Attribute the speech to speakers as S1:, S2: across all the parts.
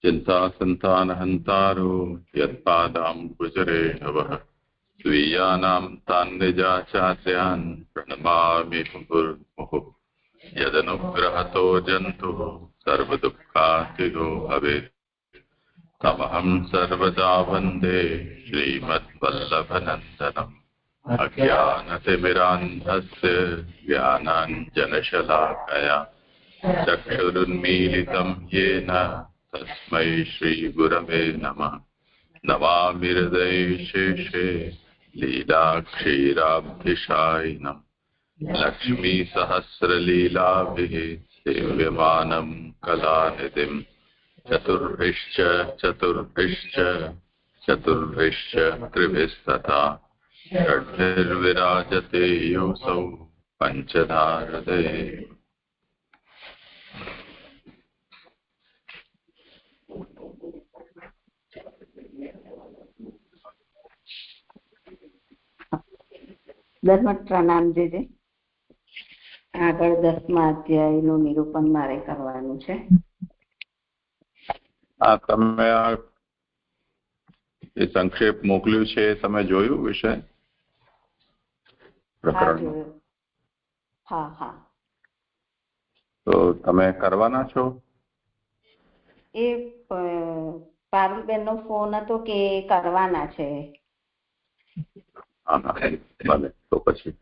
S1: चिन्तासन्तानहन्तारो यत्पादाम्बुजरेणवः स्वीयानां तान् निजाचार्यान् प्रणमामि मुहुर्मुहुः। यदनुग्रहतो जन्तुः सर्वदुःखातिरो भवेत् तमहं सर्वदा वन्दे श्रीमद्वल्लभनन्दनम्। अज्ञानतिमिरान्धस्य ज्ञानाञ्जनशलाकया चक्षुरुन्मीलितं येन तस्मै श्रीगुरवे नमः। नमामि हृदये शेषे लीलाक्षीराब्धिशायिनम् लक्ष्मीसहस्रलीलाभिः सेव्यमानं कलानिधिम् चतुर्भिश्च चतुर्भिश्च चतुर्भिश्च त्रिभिस्तथा षड्भिर्विराजते योऽसौ पञ्चधा हृदये।
S2: દરમત પ્રણામ જીજે. આગળ 10મા અધ્યાયનું નિરૂપણ મારે કરવાનું છે.
S1: તમે એ સંક્ષેપ મોકલ્યું છે, તમે જોયું વિષય પ્રકરણ?
S2: હા હા.
S1: તો તમે કરવાના છો?
S2: એ પારુલબેનનો ફોન હતો કે કરવાના છે.
S1: ભલે, તો પછી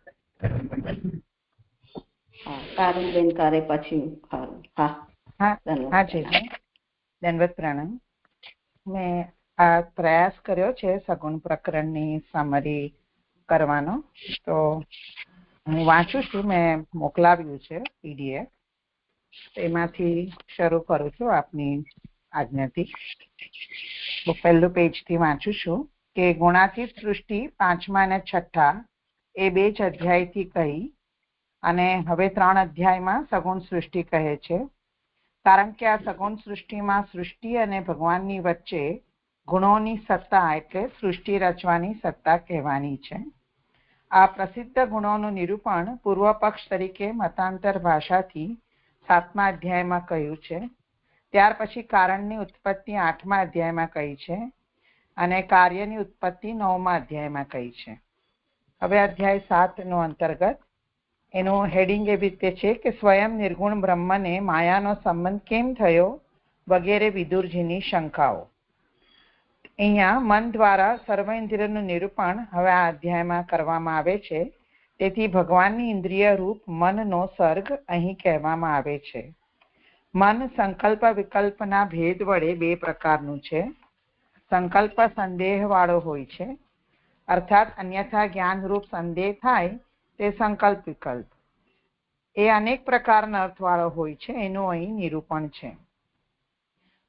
S2: પારુલબેન કરે પછી. હા
S3: હા જી, દંડવત પ્રણામ. મેં આ પ્રયાસ કર્યો છે સગુણ પ્રકરણની સમરી કરવાનો, તો હું વાંચું છું. મેં મોકલાવ્યું છે PDF, એમાંથી શરૂ કરું છું આપની આજ્ઞાથી. પહેલું પેજથી વાંચું છું કે ગુણાતીત સૃષ્ટિ 5મા અને 6ઠા એ 2 જ અધ્યાયથી કહી, અને હવે 3 અધ્યાયમાં સગુણ સૃષ્ટિ કહે છે. કારણ કે આ સગુણ સૃષ્ટિમાં સૃષ્ટિ અને ભગવાનની વચ્ચે ગુણોની સત્તા એટલે સૃષ્ટિ રચવાની સત્તા કહેવાની છે. આ પ્રસિદ્ધ ગુણોનું નિરૂપણ પૂર્વ પક્ષ તરીકે મતાંતર ભાષાથી 7મા અધ્યાયમાં કહ્યું છે. ત્યાર પછી કારણની ઉત્પત્તિ 8મા અધ્યાયમાં કહી છે, અને કાર્યની ઉત્પત્તિ 9મા અધ્યાયમાં કહી છે. હવે અધ્યાય 7 નો અંતર્ગત એનું હેડિંગ એવી રીતે છે કે સ્વયં નિર્ગુણ બ્રહ્મને માયાનો સંબંધ કેમ થયો વગેરે વિદુરજીની શંકાઓ. અહીંયા મન દ્વારા સર્વેન્દ્રિયનું નિરૂપણ હવે આ અધ્યાયમાં કરવામાં આવે છે. તેથી ભગવાનની ઇન્દ્રિય રૂપ મનનો સર્ગ અહીં કહેવામાં આવે છે. મન સંકલ્પ વિકલ્પના ભેદ વડે 2 પ્રકારનું છે. સંકલ્પ સંદેહ વાળો હોય છે, અર્થાત અન્યથા જ્ઞાનરૂપ સંદેહ થાય તે સંકલ્પ વિકલ્પ. એ અનેક પ્રકારના અર્થવાળો હોય છે, એનું અહીં નિરૂપણ છે.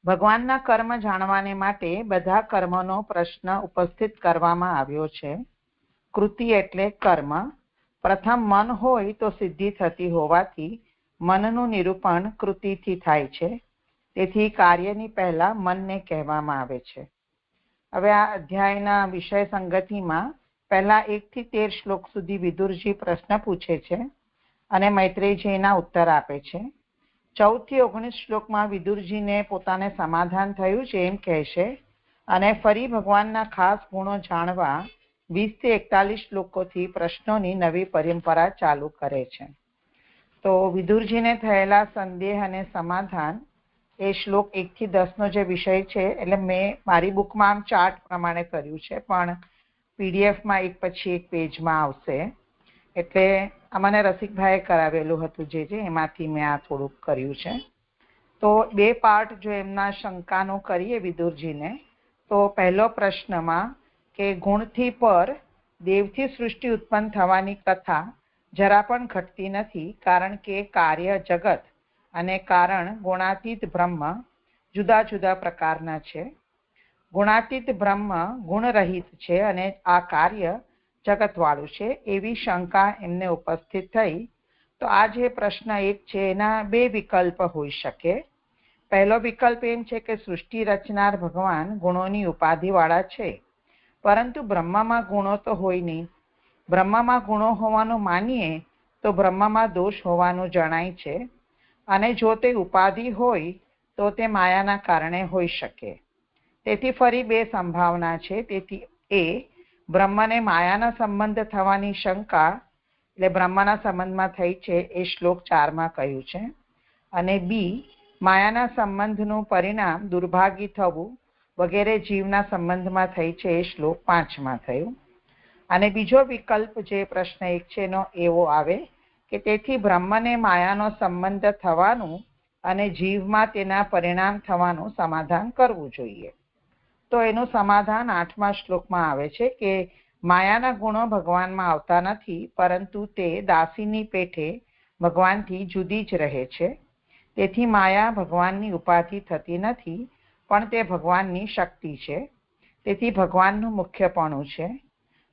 S3: ભગવાનના કર્મ જાણવાને માટે બધા કર્મનો પ્રશ્ન ઉપસ્થિત કરવામાં આવ્યો છે. કૃતિ એટલે કર્મ. પ્રથમ મન હોય તો સિદ્ધિ થતી હોવાથી મનનું નિરૂપણ કૃતિથી થાય છે. તેથી કાર્યની પહેલા મનને કહેવામાં આવે છે. હવે આ અધ્યાયના વિષય સંગતિમાં પહેલા 1 થી 13 શ્લોક સુધી વિદુરજી પ્રશ્ન પૂછે છે અને મૈત્રેયજી એના ઉત્તર આપે છે. 14 થી 19 શ્લોકમાં વિદુરજીને પોતાને સમાધાન થયું છે એમ કહેશે, અને ફરી ભગવાનના ખાસ ગુણો જાણવા 20 થી 41 શ્લોકોથી પ્રશ્નોની નવી પરંપરા ચાલુ કરે છે. તો વિદુરજીને થયેલા સંદેહ અને સમાધાન એ શ્લોક 1 થી 10 નો જે વિષય છે, એટલે મેં મારી બુકમાં આમ ચાર્ટ પ્રમાણે કર્યું છે, પણ પીડીએફમાં 1 પછી 1 પેજમાં આવશે. એટલે આ મને રસિકભાઈએ કરાવેલું હતું જે એમાંથી મેં આ થોડુંક કર્યું છે. તો 2 પાર્ટ જો એમના શંકાનો કરીએ વિદુરજીને, તો પહેલો પ્રશ્નમાં કે ગુણથી પર દેવથી સૃષ્ટિ ઉત્પન્ન થવાની કથા જરા પણ ઘટતી નથી, કારણ કે કાર્ય જગત અને કારણ ગુણાતીત બ્રહ્મ જુદા જુદા પ્રકારના છે. ગુણાતીત બ્રહ્મ ગુણરહિત છે અને આ કાર્ય જગતવાળું છે, એવી શંકા એમને ઉપસ્થિત થઈ. તો આ જે પ્રશ્ન 1 છે એના 2 વિકલ્પ હોઈ શકે. પહેલો વિકલ્પ એમ છે કે સૃષ્ટિ રચનાર ભગવાન ગુણોની ઉપાધિવાળા છે, પરંતુ બ્રહ્મમાં ગુણો તો હોય નહીં. બ્રહ્મમાં ગુણો હોવાનું માનીએ તો બ્રહ્મમાં દોષ હોવાનું જણાય છે, અને જો તે ઉપાધિ હોય તો તે માયાના કારણે હોઈ શકે. તેથી ફરી બે સંભાવના છે. તેથી એ બ્રહ્મને માયાના સંબંધ થવાની શંકા એટલે બ્રહ્મના સંબંધમાં થઈ છે એ શ્લોક 4 કહ્યું છે, અને બી માયાના સંબંધનું પરિણામ દુર્ભાગી થવું વગેરે જીવના સંબંધમાં થઈ છે એ શ્લોક 5 થયું. અને બીજો વિકલ્પ જે પ્રશ્ન 1 છે એનો એવો આવે કે તેથી બ્રહ્મને માયાનો સંબંધ થવાનું અને જીવમાં તેના પરિણામ થવાનું સમાધાન કરવું જોઈએ. તો એનું સમાધાન 8મા શ્લોકમાં આવે છે કે માયાના ગુણો ભગવાનમાં આવતા નથી, પરંતુ તે દાસીની પેઠે ભગવાનથી જુદી જ રહે છે. તેથી માયા ભગવાનની ઉપાધિ થતી નથી, પણ તે ભગવાનની શક્તિ છે. તેથી ભગવાનનું મુખ્યપણું છે.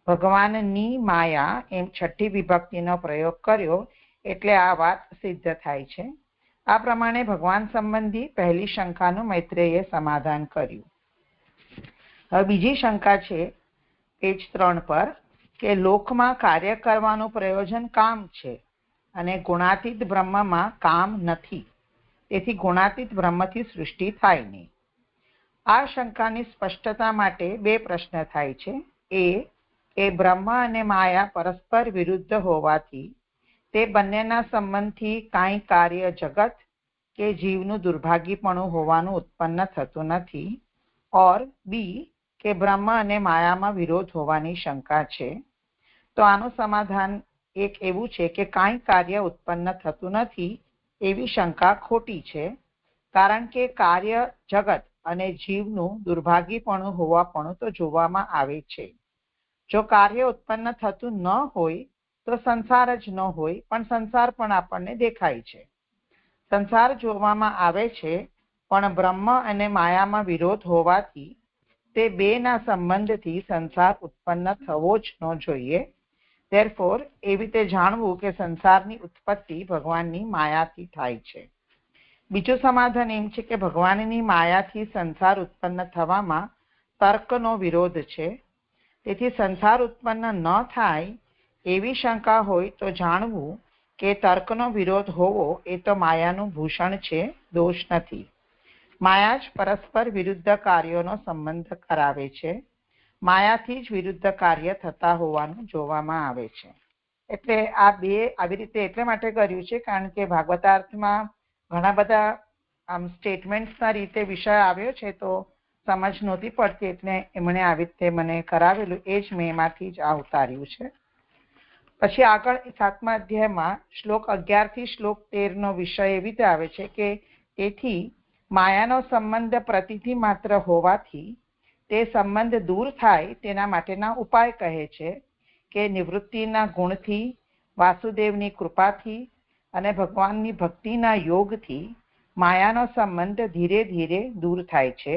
S3: ભગવાનની માયા એમ 6ઠ્ઠી વિભક્તિનો પ્રયોગ કર્યો એટલે આ વાત સિદ્ધ થાય છે. આ પ્રમાણે ભગવાન સંબંધી પહેલી શંકાનું મૈત્રેયે સમાધાન કર્યું. હવે બીજી શંકા છે પેજ 3 પર કે લોકમાં કાર્ય કરવાનું પ્રયોજન કામ છે અને ગુણાતીત બ્રહ્મમાં કામ નથી, તેથી ગુણાતીત બ્રહ્મથી સૃષ્ટિ થાય નહીં. આ શંકાની સ્પષ્ટતા માટે બે પ્રશ્ન થાય છે. એ બ્રહ્મ અને માયા પરસ્પર વિરુદ્ધ હોવાથી તે બંનેના સંબંધથી કાંઈ કાર્ય જગત કે જીવનું દુર્ભાગીપણું હોવાનું ઉત્પન્ન થતું નથી, ઓર બી કે બ્રહ્મ અને માયામાં વિરોધ હોવાની શંકા છે. તો આનું સમાધાન એક એવું છે કે કાંઈ કાર્ય ઉત્પન્ન થતું નથી એવી શંકા ખોટી છે, કારણ કે કાર્ય જગત અને જીવનું દુર્ભાગીપણું હોવાપણું તો જોવામાં આવે છે. જો કાર્ય ઉત્પન્ન થતું ન હોય તો સંસાર જ ન હોય, પણ સંસાર પણ આપણને દેખાય છે. સંસાર જોવામાં આવે છે, પણ બ્રહ્મ અને માયામાં વિરોધ હોવાથી તે બેના સંબંધથી સંસાર ઉત્પન્ન થવો જ ન જોઈએ. ધેરફોર એવી રીતે જાણવું કે સંસારની ઉત્પત્તિ ભગવાનની માયાથી થાય છે. બીજું સમાધાન એમ છે કે ભગવાનની માયાથી સંસાર ઉત્પન્ન થવામાં તર્કનો વિરોધ છે. તેથી સંસાર ઉત્પન્ન ન થાય એવી શંકા હોય તો જાણવું કે તર્કનો વિરોધ હોવો એ તો માયાનું ભૂષણ છે, દોષ નથી. માયા જ પરસ્પર વિરુદ્ધ કાર્યોનો સંબંધ કરાવે છે. માયાથી જ વિરુદ્ધ કાર્ય થતા હોવાનું જોવામાં આવે છે. એટલે આ બે આવી રીતે એટલે માટે કર્યું છે કારણ કે ભાગવતાર્થમાં ઘણા બધા આમ સ્ટેટમેન્ટ્સના રીતે વિષય આવ્યો છે, તો સમજ નહોતી પડતી, એટલે એમણે આવી રીતે મને કરાવેલું. એ જ મેં એમાંથી જ આ ઉતાર્યું છે. પછી આગળ 7મા અધ્યાયમાં શ્લોક 11 થી શ્લોક 13 વિષય એવી રીતે આવે છે કે તેથી માયાનો સંબંધ પ્રતીતિ માત્ર હોવાથી તે સંબંધ દૂર થાય તેના માટેના ઉપાય કહે છે કે નિવૃત્તિના ગુણથી, વાસુદેવની કૃપાથી અને ભગવાનની ભક્તિના યોગથી માયાનો સંબંધ ધીરે ધીરે દૂર થાય છે.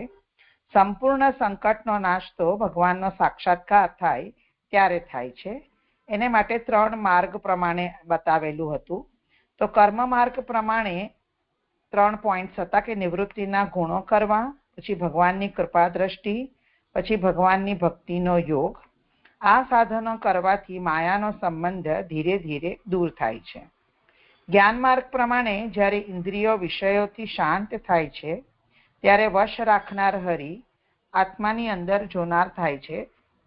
S3: સંપૂર્ણ સંકટનો નાશ તો ભગવાનનો સાક્ષાત્કાર થાય ત્યારે થાય છે. એને માટે 3 માર્ગ પ્રમાણે બતાવેલું હતું. તો કર્મ માર્ગ પ્રમાણે 3 પોઈન્ટ્સ હતા કે નિવૃત્તિના ગુણો કરવા, પછી ભગવાનની કૃપા દ્રષ્ટિ, પછી ભગવાનની ભક્તિનો યોગ. આ સાધનો કરવાથી માયાનો સંબંધ ધીરે ધીરે દૂર થાય છે. જ્ઞાન માર્ગ પ્રમાણે જ્યારે ઇન્દ્રિયો વિષયોથી શાંત થાય છે ત્યારે વશ રાખનાર હરિ આત્માની અંદર જોનાર થાય છે,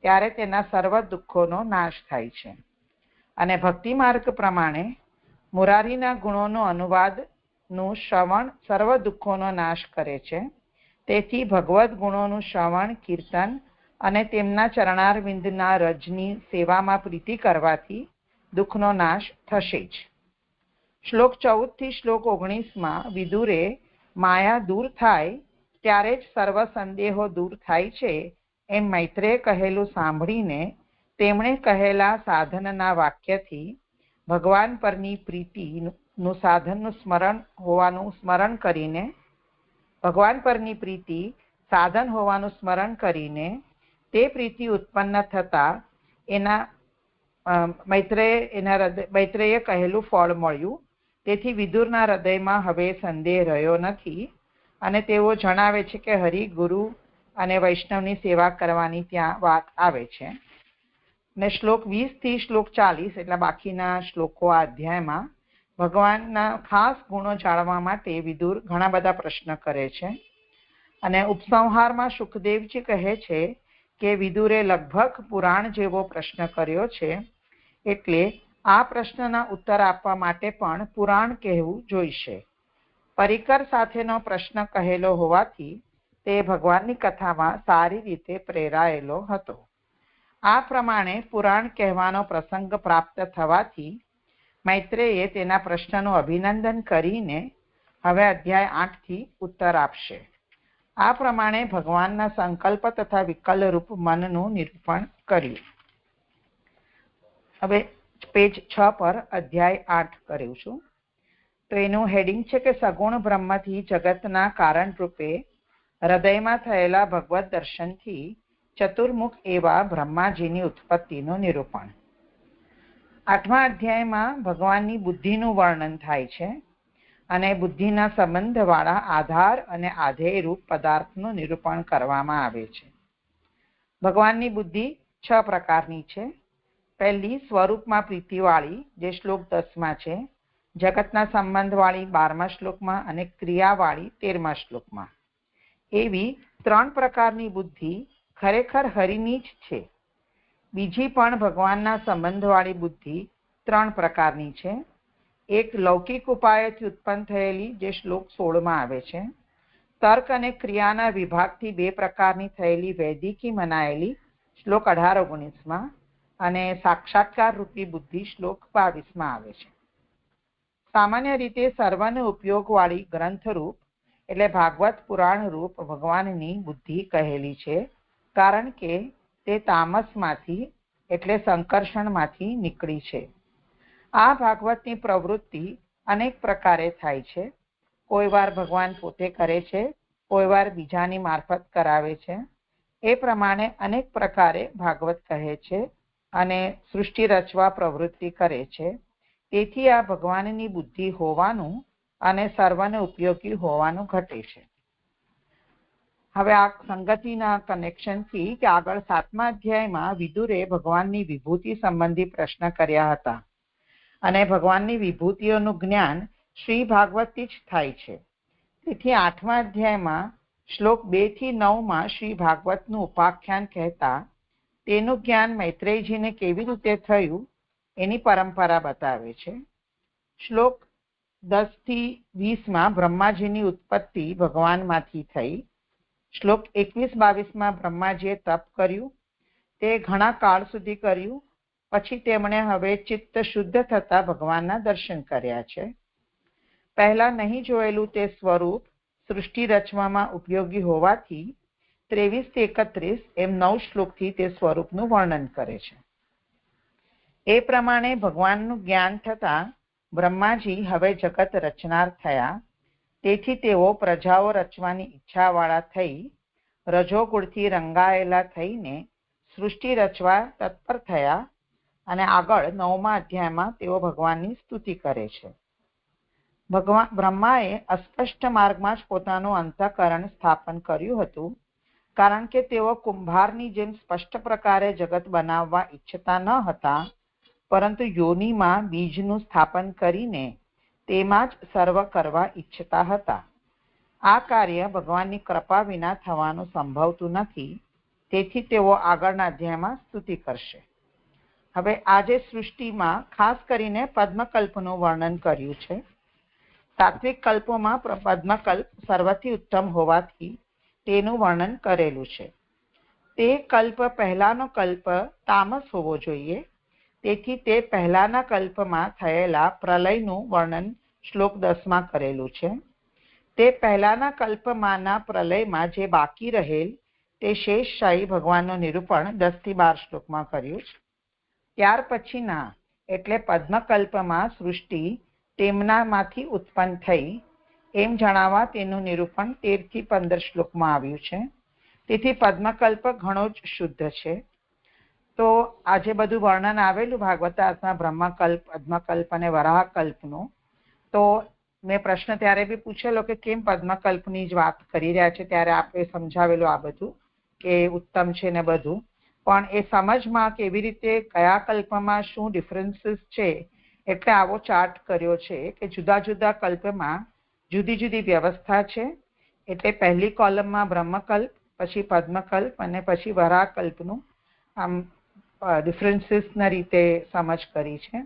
S3: ત્યારે તેના સર્વ દુઃખોનો નાશ થાય છે. અને ભક્તિ માર્ગ પ્રમાણે મુરારીના ગુણોનો અનુવાદનું શ્રવણ સર્વ દુઃખોનો નાશ કરે છે. તેથી ભગવદ્ ગુણોનું શ્રવણ, કીર્તન અને તેમના ચરણારવિંદના રજની સેવામાં પ્રીતિ કરવાથી દુઃખનો નાશ થશે જ. શ્લોક 14 થી શ્લોક 19માં વિદુરે માયા દૂર થાય ત્યારે જ સર્વ સંદેહો દૂર થાય છે એમ મૈત્રેય કહેલું સાંભળીને તેમણે કહેલા સાધનના વાક્યથી ભગવાન પરની પ્રીતિનું સાધનનું સ્મરણ હોવાનું સ્મરણ કરીને ભગવાન પરની પ્રીતિ સાધન હોવાનું સ્મરણ કરીને તે પ્રીતિ ઉત્પન્ન થતા એના મૈત્રેયે કહેલું ફળ મળ્યું. તેથી વિદુરના હૃદયમાં હવે સંદેહ રહ્યો નથી અને તેઓ જણાવે છે કે હરિ, ગુરુ અને વૈષ્ણવની સેવા કરવાની ત્યાં વાત આવે છે. ને શ્લોક 20 થી શ્લોક 40 એટલે બાકીના શ્લોકો આ અધ્યાયમાં ભગવાનના ખાસ ગુણો જાણવા માટે વિદુર ઘણા બધા પ્રશ્ન કરે છે અને ઉપસંહારમાં સુખદેવજી કહે છે કે વિદુરે લગભગ પુરાણ જેવો પ્રશ્ન કર્યો છે, એટલે આ પ્રશ્નના ઉત્તર આપવા માટે પણ પુરાણ કહેવું જોઈશે. પરિકર સાથેનો પ્રશ્ન કહેલો હોવાથી તે ભગવાનની કથામાં સારી રીતે પ્રેરાયેલો હતો. આ પ્રમાણે પુરાણ કહેવાનો પ્રસંગ પ્રાપ્ત થવાથી મૈત્રેયે તેના પ્રશ્નનું અભિનંદન કરીને હવે અધ્યાય 8 થી ઉત્તર આપશે. આ પ્રમાણે ભગવાનના સંકલ્પ તથા વિકલ્પરૂપ મનનું નિરૂપણ કર્યું. હવે પેજ 6 પર અધ્યાય 8 કર્યું છું. તો એનું હેડિંગ છે કે સગુણ બ્રહ્મથી જગતના કારણ રૂપે હૃદયમાં થયેલા ભગવત દર્શનથી ચતુર્મુખ એવા બ્રહ્માજીની ઉત્પત્તિનું નિરૂપણ. 8મા અધ્યાયમાં ભગવાનની બુદ્ધિનું વર્ણન થાય છે અને બુદ્ધિના સંબંધવાળા આધાર અને આધેય રૂપ પદાર્થનું નિરૂપણ કરવામાં આવે છે. ભગવાનની બુદ્ધિ 6 પ્રકારની છે. પહેલી સ્વરૂપમાં પ્રીતિવાળી, જે શ્લોક 10માં છે, જગતના સંબંધવાળી 12મા શ્લોકમાં અને ક્રિયાવાળી 13મા શ્લોકમાં. એવી 3 પ્રકારની બુદ્ધિ ખરેખર હરિની જ છે. બીજી પણ ભગવાનના સંબંધવાળી બુદ્ધિ 3 પ્રકારની છે. એક લૌકિક ઉપાયોથી ઉત્પન્ન થયેલી, જે શ્લોક 16માં આવે છે. તર્ક અને ક્રિયાના વિભાગથી 2 પ્રકારની થયેલી વૈદિકી મનાયેલી, શ્લોક 18-19માં, અને સાક્ષાત્કાર રૂપી બુદ્ધિ શ્લોક 22માં આવે છે. સામાન્ય રીતે સર્વને ઉપયોગવાળી ગ્રંથરૂપ એટલે ભાગવત પુરાણ રૂપ ભગવાનની બુદ્ધિ કહેલી છે, કારણ કે તે તામસમાંથી એટલે સંકર્ષણમાંથી નીકળી છે. આ ભાગવતની પ્રવૃત્તિ અનેક પ્રકારે થાય છે. કોઈ વાર ભગવાન પોતે કરે છે, કોઈ વાર બીજાની મારફત કરાવે છે. એ પ્રમાણે અનેક પ્રકારે ભાગવત કહે છે અને સૃષ્ટિ રચવા પ્રવૃત્તિ કરે છે. તેથી આ ભગવાનની બુદ્ધિ હોવાનું અને સર્વને ઉપયોગી હોવાનું ઘટે છે. હવે આ સંગતિના કનેક્શનથી કે આગળ 7મા અધ્યાયમાં વિદુરે ભગવાનની વિભૂતિ સંબંધી પ્રશ્ન કર્યા હતા અને ભગવાનની વિભૂતિઓનું જ્ઞાન શ્રી ભાગવતથી જ થાય છે. તેથી 8મા અધ્યાયમાં શ્લોક 2 થી 9માં શ્રી ભાગવતનું ઉપાખ્યાન કહેતા તેનું જ્ઞાન મૈત્રેયજીને કેવી રીતે થયું એની પરંપરા બતાવે છે. શ્લોક 10 થી 20માં બ્રહ્માજીની ઉત્પત્તિ ભગવાનમાંથી થઈ. શ્લોક 21-22માં બ્રહ્માજીએ તપ કર્યું. તે ઘણા કાળ સુધી કર્યું. પછી તેમણે હવે ચિત્ત શુદ્ધ થતા ભગવાનના દર્શન કર્યા છે. પહેલા નહીં જોયેલું તે સ્વરૂપ સૃષ્ટિ રચવામાં ઉપયોગી હોવાથી 23 થી 31 એમ 9 શ્લોકથી તે સ્વરૂપનું વર્ણન કરે છે. એ પ્રમાણે ભગવાનનું જ્ઞાન થતાં બ્રહ્માજી હવે જગત રચનાર થયા. તેથી તેઓ પ્રજાઓ રચવાની ઈચ્છાવાળા થઈ રજોગુણથી રંગાયેલા થઈને સૃષ્ટિ રચવા તત્પર થયા અને આગળ 9મા અધ્યાયમાં તેઓ ભગવાનની સ્તુતિ કરે છે. બ્રહ્માએ અસ્પષ્ટ માર્ગમાં જ પોતાનું અંતઃકરણ સ્થાપન કર્યું હતું, કારણ કે તેઓ કુંભારની જેમ સ્પષ્ટ પ્રકારે જગત બનાવવા ઈચ્છતા ન હતા, પરંતુ યોનિમાં બીજનું સ્થાપન કરીને તેમાં જ સર્વ કરવા ઈચ્છતા હતા. આ કાર્ય ભગવાનની કૃપા વિના થવાનું સંભવતું નથી. તેથી તેઓ આગળના અધ્યાયમાં સ્તુતિ કરશે. હવે આજે સૃષ્ટિમાં ખાસ કરીને પદ્મકલ્પનું વર્ણન કર્યું છે. સાત્વિક કલ્પોમાં પદ્મકલ્પ સર્વથી ઉત્તમ હોવાથી તેનું વર્ણન કરેલું છે. તે કલ્પ પહેલાનો કલ્પ તામસ હોવો જોઈએ. તેથી તે પહેલાના કલ્પમાં થયેલા પ્રલયનું વર્ણન શ્લોક 10માં કરેલું છે. તે પહેલાના કલ્પમાંના પ્રલયમાં જે બાકી રહેલ તે શેષશાહી ભગવાનનું નિરૂપણ 10 થી 12 શ્લોકમાં કર્યું છે. ત્યાર પછીના એટલે પદ્મકલ્પમાં સૃષ્ટિ તેમનામાંથી ઉત્પન્ન થઈ એમ જણાવવા તેનું નિરૂપણ 13 થી 15 શ્લોકમાં આવ્યું છે. તેથી પદ્મકલ્પ ઘણો જ શુદ્ધ છે. તો આજે બધું વર્ણન આવેલું ભાગવતાર્થમાં બ્રહ્મકલ્પ, પદ્મકલ્પ અને વરાહકલ્પનું. તો મેં પ્રશ્ન ત્યારે બી પૂછેલો કે કેમ પદ્મકલ્પની જ વાત કરી રહ્યા છે, ત્યારે આપણે સમજાવેલું આ બધું કે ઉત્તમ છે ને બધું, પણ એ સમજમાં કેવી રીતે કયા કલ્પમાં શું ડિફરન્સીસ છે એટલે આવો ચાર્ટ કર્યો છે કે જુદા જુદા કલ્પમાં જુદી જુદી વ્યવસ્થા છે. એટલે પહેલી કોલમમાં બ્રહ્મકલ્પ, પછી પદ્મકલ્પ અને પછી વરાહકલ્પનું આમ ડિફરન્સીસના રીતે સમજ કરી છે.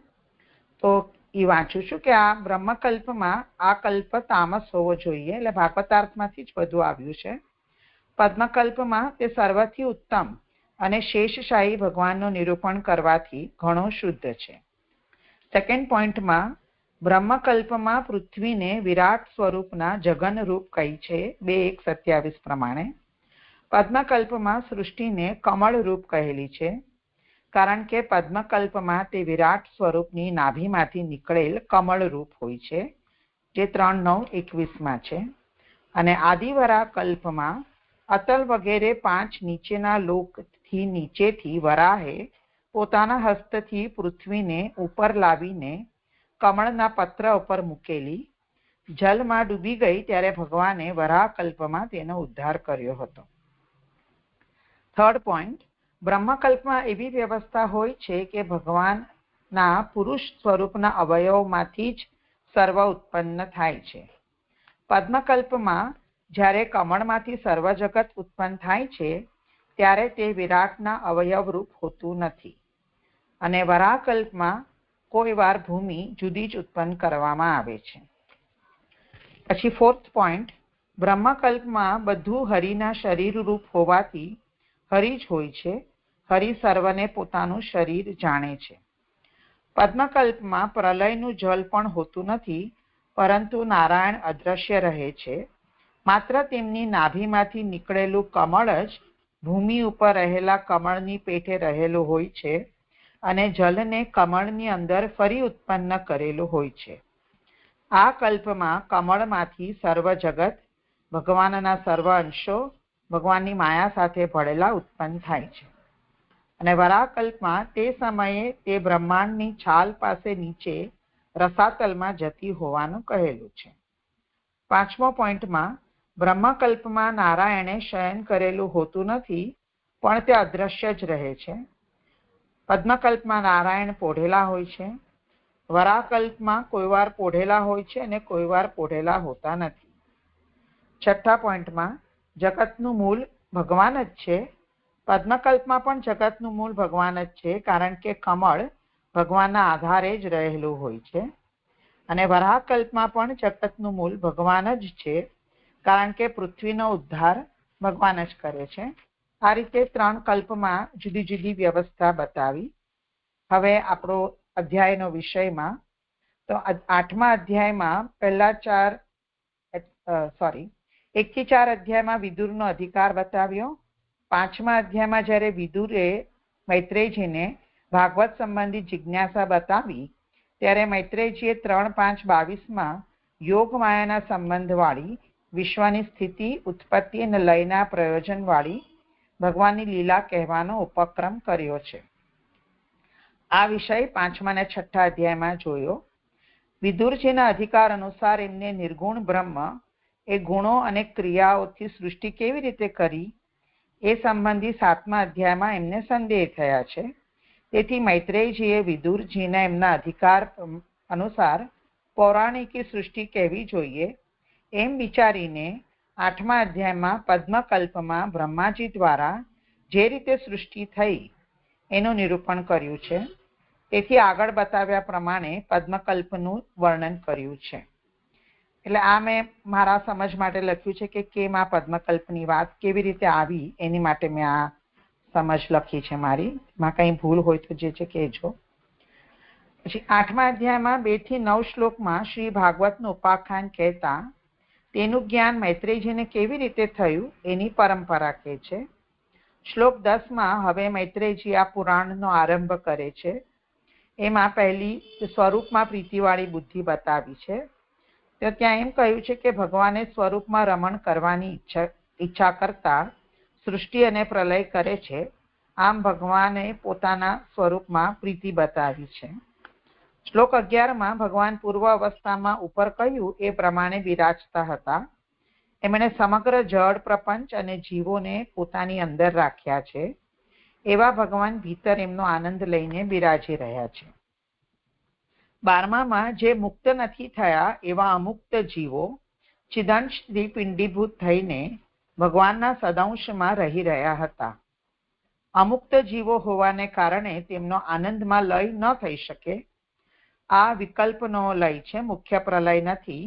S3: તો એ વાંચું છું કે આ બ્રહ્મકલ્પમાં આ કલ્પ તામસ હોવો જોઈએ, એટલે ભાગવતાર્થમાંથી જ બધું આવ્યું છે. પદ્મકલ્પમાં તે સર્વથી ઉત્તમ અને શેષશાહી ભગવાનનું નિરૂપણ કરવાથી ઘણો શુદ્ધ છે. સેકન્ડ પોઈન્ટમાં બ્રહ્મકલ્પમાં પૃથ્વીને વિરાટ સ્વરૂપના જગન રૂપ કહી છે 2:1:27 પ્રમાણે. પદ્મકલ્પમાં સૃષ્ટિને કમળ રૂપ કહેલી છે, કારણ કે પદ્મકલ્પમાં તે વિરાટ સ્વરૂપની નાભીમાંથી નીકળેલ કમળ રૂપ હોય છે, જે 3:9:21 છે. અને આદિવરા કલ્પમાં અતલ વગેરે 5 નીચેના લોકથી નીચેથી વરાહે પોતાના હસ્તથી પૃથ્વીને ઉપર લાવીને કમળના પત્ર ઉપર મૂકેલી, જલમાં ડૂબી ગઈ ત્યારે ભગવાને વરાહકલ્પમાં તેનો ઉદ્ધાર કર્યો હતો. થર્ડ પોઈન્ટ, બ્રહ્મકલ્પમાં એવી વ્યવસ્થા હોય છે કે ભગવાનના પુરુષ સ્વરૂપના અવયવમાંથી જ સર્વ ઉત્પન્ન થાય છે. પદ્મકલ્પમાં જ્યારે કમળમાંથી સર્વ જગત ઉત્પન્ન થાય છે ત્યારે તે વિરાટના અવયવરૂપ હોતું નથી. અને વરાહકલ્પમાં કોઈ વાર ભૂમિ જુદી જ ઉત્પન્ન કરવામાં આવે છે. પછી ફોર્થ પોઈન્ટ, બ્રહ્મકલ્પમાં બધું હરિના શરીર રૂપ હોવાથી હરિ જ હોય છે. હરિ સર્વને પોતાનું શરીર જાણે છે. પદ્મકલ્પમાં પ્રલયનું જલ પણ હોતું નથી, પરંતુ નારાયણ અદ્રશ્ય રહે છે. માત્ર તેમની નાભીમાંથી નીકળેલું કમળ જ ભૂમિ ઉપર રહેલા કમળની પેઠે રહેલું હોય છે અને જલને કમળની અંદર ફરી ઉત્પન્ન કરેલું હોય છે. આ કલ્પમાં કમળમાંથી સર્વ જગત, ભગવાનના સર્વ અંશો ભગવાનની માયા સાથે ભળેલા ઉત્પન્ન થાય છે. અને વરાહકલ્પમાં તે સમયે તે બ્રહ્માંડની છાલ પાસે નીચે રસાતલમાં જતી હોવાનું કહેલું છે. પાંચમો પોઈન્ટમાં બ્રહ્મકલ્પમાં નારાયણે શયન કરેલું હોતું નથી, પણ તે અદ્રશ્ય જ રહે છે. પદ્મકલ્પમાં નારાયણ પોઢેલા હોય છે. વરાહકલ્પમાં કોઈ વાર પોઢેલા હોય છે અને કોઈ વાર પોઢેલા હોતા નથી. છઠ્ઠા પોઈન્ટમાં જગતનું મૂળ ભગવાન જ છે. પદ્મકલ્પમાં પણ જગતનું મૂળ ભગવાન જ છે, કારણ કે કમળ ભગવાનના આધારે જ રહેલું હોય છે. અને વરાહકલ્પમાં પણ જગતનું મૂળ ભગવાન જ છે, કારણ કે પૃથ્વીનો ઉદ્ધાર ભગવાન જ કરે છે. આ રીતે 3 કલ્પમાં જુદી જુદી વ્યવસ્થા બતાવી. હવે આપણો અધ્યાયનો વિષયમાં, તો 8મા અધ્યાયમાં પહેલા 1 થી 4 અધ્યાયમાં વિદુરનો અધિકાર બતાવ્યો. 5મા અધ્યાયમાં જ્યારે વિદુરે મૈત્રેયજીને ભાગવત સંબંધી જિજ્ઞાસા બતાવી, ત્યારે મૈત્રેયજીએ 3:5:22 યોગ માયાના સંબંધવાળી વિશ્વની સ્થિતિ, ઉત્પત્તિ અને લયના પ્રયોજનવાળી ભગવાનની લીલા કહેવાનો ઉપક્રમ કર્યો છે. આ વિષય 5મા અને 6ઠ્ઠા અધ્યાયમાં જોયો. વિદુરજીના અધિકાર અનુસાર એમને નિર્ગુણ બ્રહ્મ એ ગુણો અને ક્રિયાઓથી સૃષ્ટિ કેવી રીતે કરી એ સંબંધી 7મા અધ્યાયમાં એમને સંદેહ થયા છે. તેથી મૈત્રેયજીએ વિદુરજીના એમના અધિકાર અનુસાર પૌરાણિકી સૃષ્ટિ કહેવી જોઈએ એમ વિચારીને 8મા અધ્યાયમાં પદ્મકલ્પમાં બ્રહ્માજી દ્વારા જે રીતે સૃષ્ટિ થઈ એનું નિરૂપણ કર્યું છે. તેથી આગળ બતાવ્યા પ્રમાણે પદ્મકલ્પનું વર્ણન કર્યું છે. એટલે આ મેં મારા સમજ માટે લખ્યું છે કે કેમ આ પદ્મકલ્પની વાત કેવી રીતે આવી, એની માટે મેં આ સમજ લખી છે મારી. માં કંઈ ભૂલ હોય તો જે છે કહેજો. પછી 8મા અધ્યાયમાં 2 થી 9 શ્લોકમાં શ્રી ભાગવતનું ઉપાખ્યાન કહેતા તેનું જ્ઞાન મૈત્રેયજીને કેવી રીતે થયું એની પરંપરા કહે છે. શ્લોક 10માં હવે મૈત્રેયજી આ પુરાણનો આરંભ કરે છે. એમાં પહેલી સ્વરૂપમાં પ્રીતિવાળી બુદ્ધિ બતાવી છે. તો ત્યાં એમ કહ્યું છે કે ભગવાને સ્વરૂપમાં રમણ કરવાની ઈચ્છા કરતા સૃષ્ટિ અને પ્રલય કરે છે. આમ ભગવાને પોતાના સ્વરૂપમાં પ્રીતિ બતાવી છે. શ્લોક 11માં ભગવાન પૂર્વ અવસ્થામાં ઉપર કહ્યું એ પ્રમાણે બિરાજતા હતા. એમણે સમગ્ર જળ પ્રપંચ અને જીવોને પોતાની અંદર રાખ્યા છે. એવા ભગવાન ભીતર એમનો આનંદ લઈને બિરાજી રહ્યા છે. 12માં જે મુક્ત નથી થયા એવા અમુક્ત જીવો ચિદંશથી પિંડીભૂત થઈને ભગવાનના સદંશમાં રહી રહ્યા હતા. અમુક્ત જીવો હોવાને કારણે તેમનો આનંદમાં લય ન થઈ શકે. આ વિકલ્પનો લય છે, મુખ્ય પ્રલય નથી.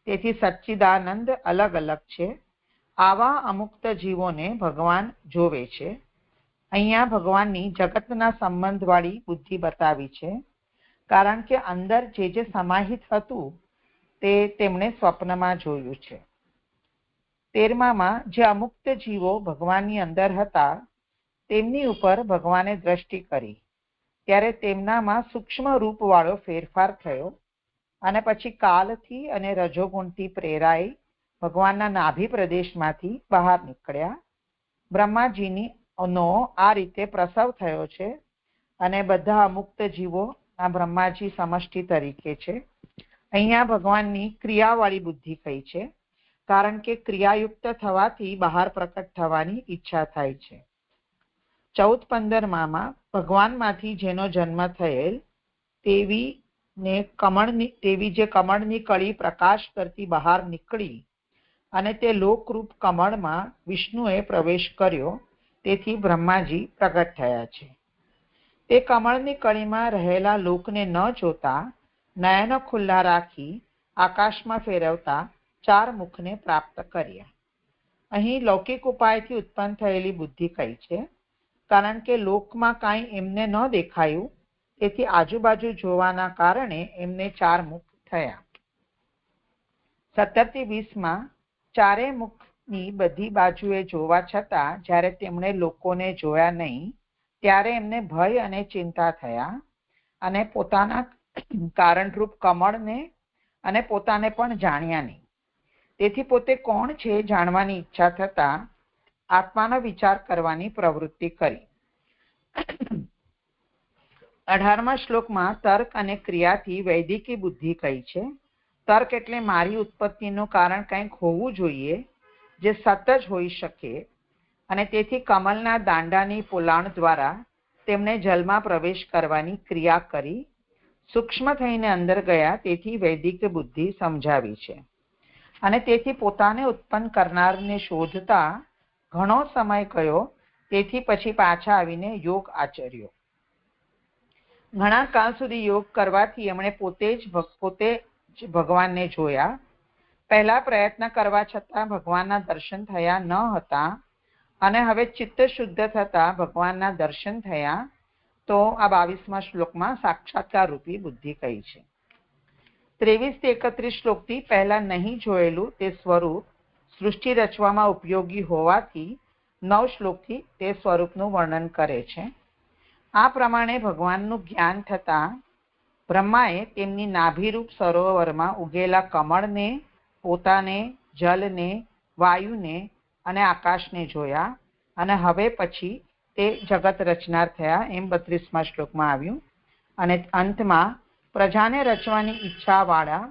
S3: તેથી સચ્ચિદાનંદ અલગ અલગ છે. આવા અમુક્ત જીવોને ભગવાન જોવે છે. અહીંયા ભગવાનની જગતના સંબંધવાળી બુદ્ધિ બતાવી છે, કારણ કે અંદર જે સમાહિત હતું તે તેમણે સ્વપ્નમાં જોયું છે. 13માં જે અમુક્ત જીવો ભગવાનની અંદર હતા તેમની ઉપર ભગવાને દ્રષ્ટિ કરી ત્યારે તેમનામાં સૂક્ષ્મ રૂપવાળો ફેરફાર થયો અને પછી કાલથી અને રજોગુણથી પ્રેરાઈ ભગવાનના નાભી પ્રદેશમાંથી બહાર નીકળ્યા. બ્રહ્માજીની નો આ રીતે પ્રસવ થયો છે અને બધા અમુક્ત જીવો આ બ્રહ્માજી સમષ્ટિ તરીકે છે. અહીંયા ભગવાનની ક્રિયાવાળી બુદ્ધિ કહી છે, કારણ કે ક્રિયાયુક્ત થવાથી બહાર પ્રકટ થવાની ઈચ્છા થાય છે. 14-15માં ભગવાનમાંથી જેનો જન્મ થયેલ તેવી જે કમળની કળી પ્રકાશ કરતી બહાર નીકળી અને તે લોકરૂપ કમળમાં વિષ્ણુએ પ્રવેશ કર્યો, તેથી બ્રહ્માજી પ્રગટ થયા છે. તે કમળની કળીમાં રહેલા લોકને ન જોતા નયનો ખુલ્લા રાખી આકાશમાં ફેરવતા 4 મુખને પ્રાપ્ત કર્યા. અહીં લૌકિક ઉપાયથી ઉત્પન્ન થયેલી બુદ્ધિ કહી છે, કારણ કે લોકમાં કાંઈ એમને ન દેખાયું, તેથી આજુબાજુ જોવાના કારણે એમને 4 મુખ થયા. 17-20માં 4 મુખની બધી બાજુએ જોવા છતાં જ્યારે તેમણે લોકોને જોયા નહીં ત્યારે એમને ભય અને ચિંતા થયા અને પોતાના કારણરૂપ કમળને અને પોતાને પણ જાણ્યા નહીં. તેથી પોતે કોણ છે જાણવાની ઈચ્છા થતા આત્માનો વિચાર કરવાની પ્રવૃત્તિ કરી. 18મા શ્લોકમાં તર્ક અને ક્રિયાથી વૈદિકી બુદ્ધિ કહી છે. તર્ક એટલે મારી ઉત્પત્તિનું કારણ કંઈક હોવું જોઈએ જે સત જ હોઈ શકે, અને તેથી કમલના દાંડાની પોલાણ દ્વારા તેમણે જલમાં પ્રવેશ કરવાની ક્રિયા કરી સૂક્ષ્મ થઈને અંદર ગયા, તેથી વૈદિક બુદ્ધિ સમજાવી છે. અને તેથી પોતાને ઉત્પન્ન કરનારને શોધતા ઘણો સમય ગયો, તેથી પછી પાછા આવીને યોગ આચર્યો. ઘણા કાળ સુધી યોગ કરવાથી એમણે પોતે જ ભગવાનને જોયા. પહેલા પ્રયત્ન કરવા છતાં ભગવાનના દર્શન થયા ન હતા અને હવે ચિત્ત શુદ્ધ થતા ભગવાનના દર્શન થયા. તો આ 22મા શ્લોકમાં સાક્ષાત્કાર રૂપી બુદ્ધિ કહી છે. 23-31 શ્લોકથી પહેલા નહીં જોયેલું તે સ્વરૂપ સૃષ્ટિ રચવામાં ઉપયોગી હોવાથી 9 શ્લોકથી તે સ્વરૂપનું વર્ણન કરે છે. આ પ્રમાણે ભગવાનનું જ્ઞાન થતા બ્રહ્માએ તેમની નાભિરૂપ સરોવરમાં ઉગેલા કમળને, પોતાને, જલને, વાયુને અને આકાશને જોયા અને હવે પછી તે જગત રચનાર થયા, એમ 32મા શ્લોકમાં આવ્યું. અને અંતમાં પ્રજાને રચવાની ઈચ્છાવાળા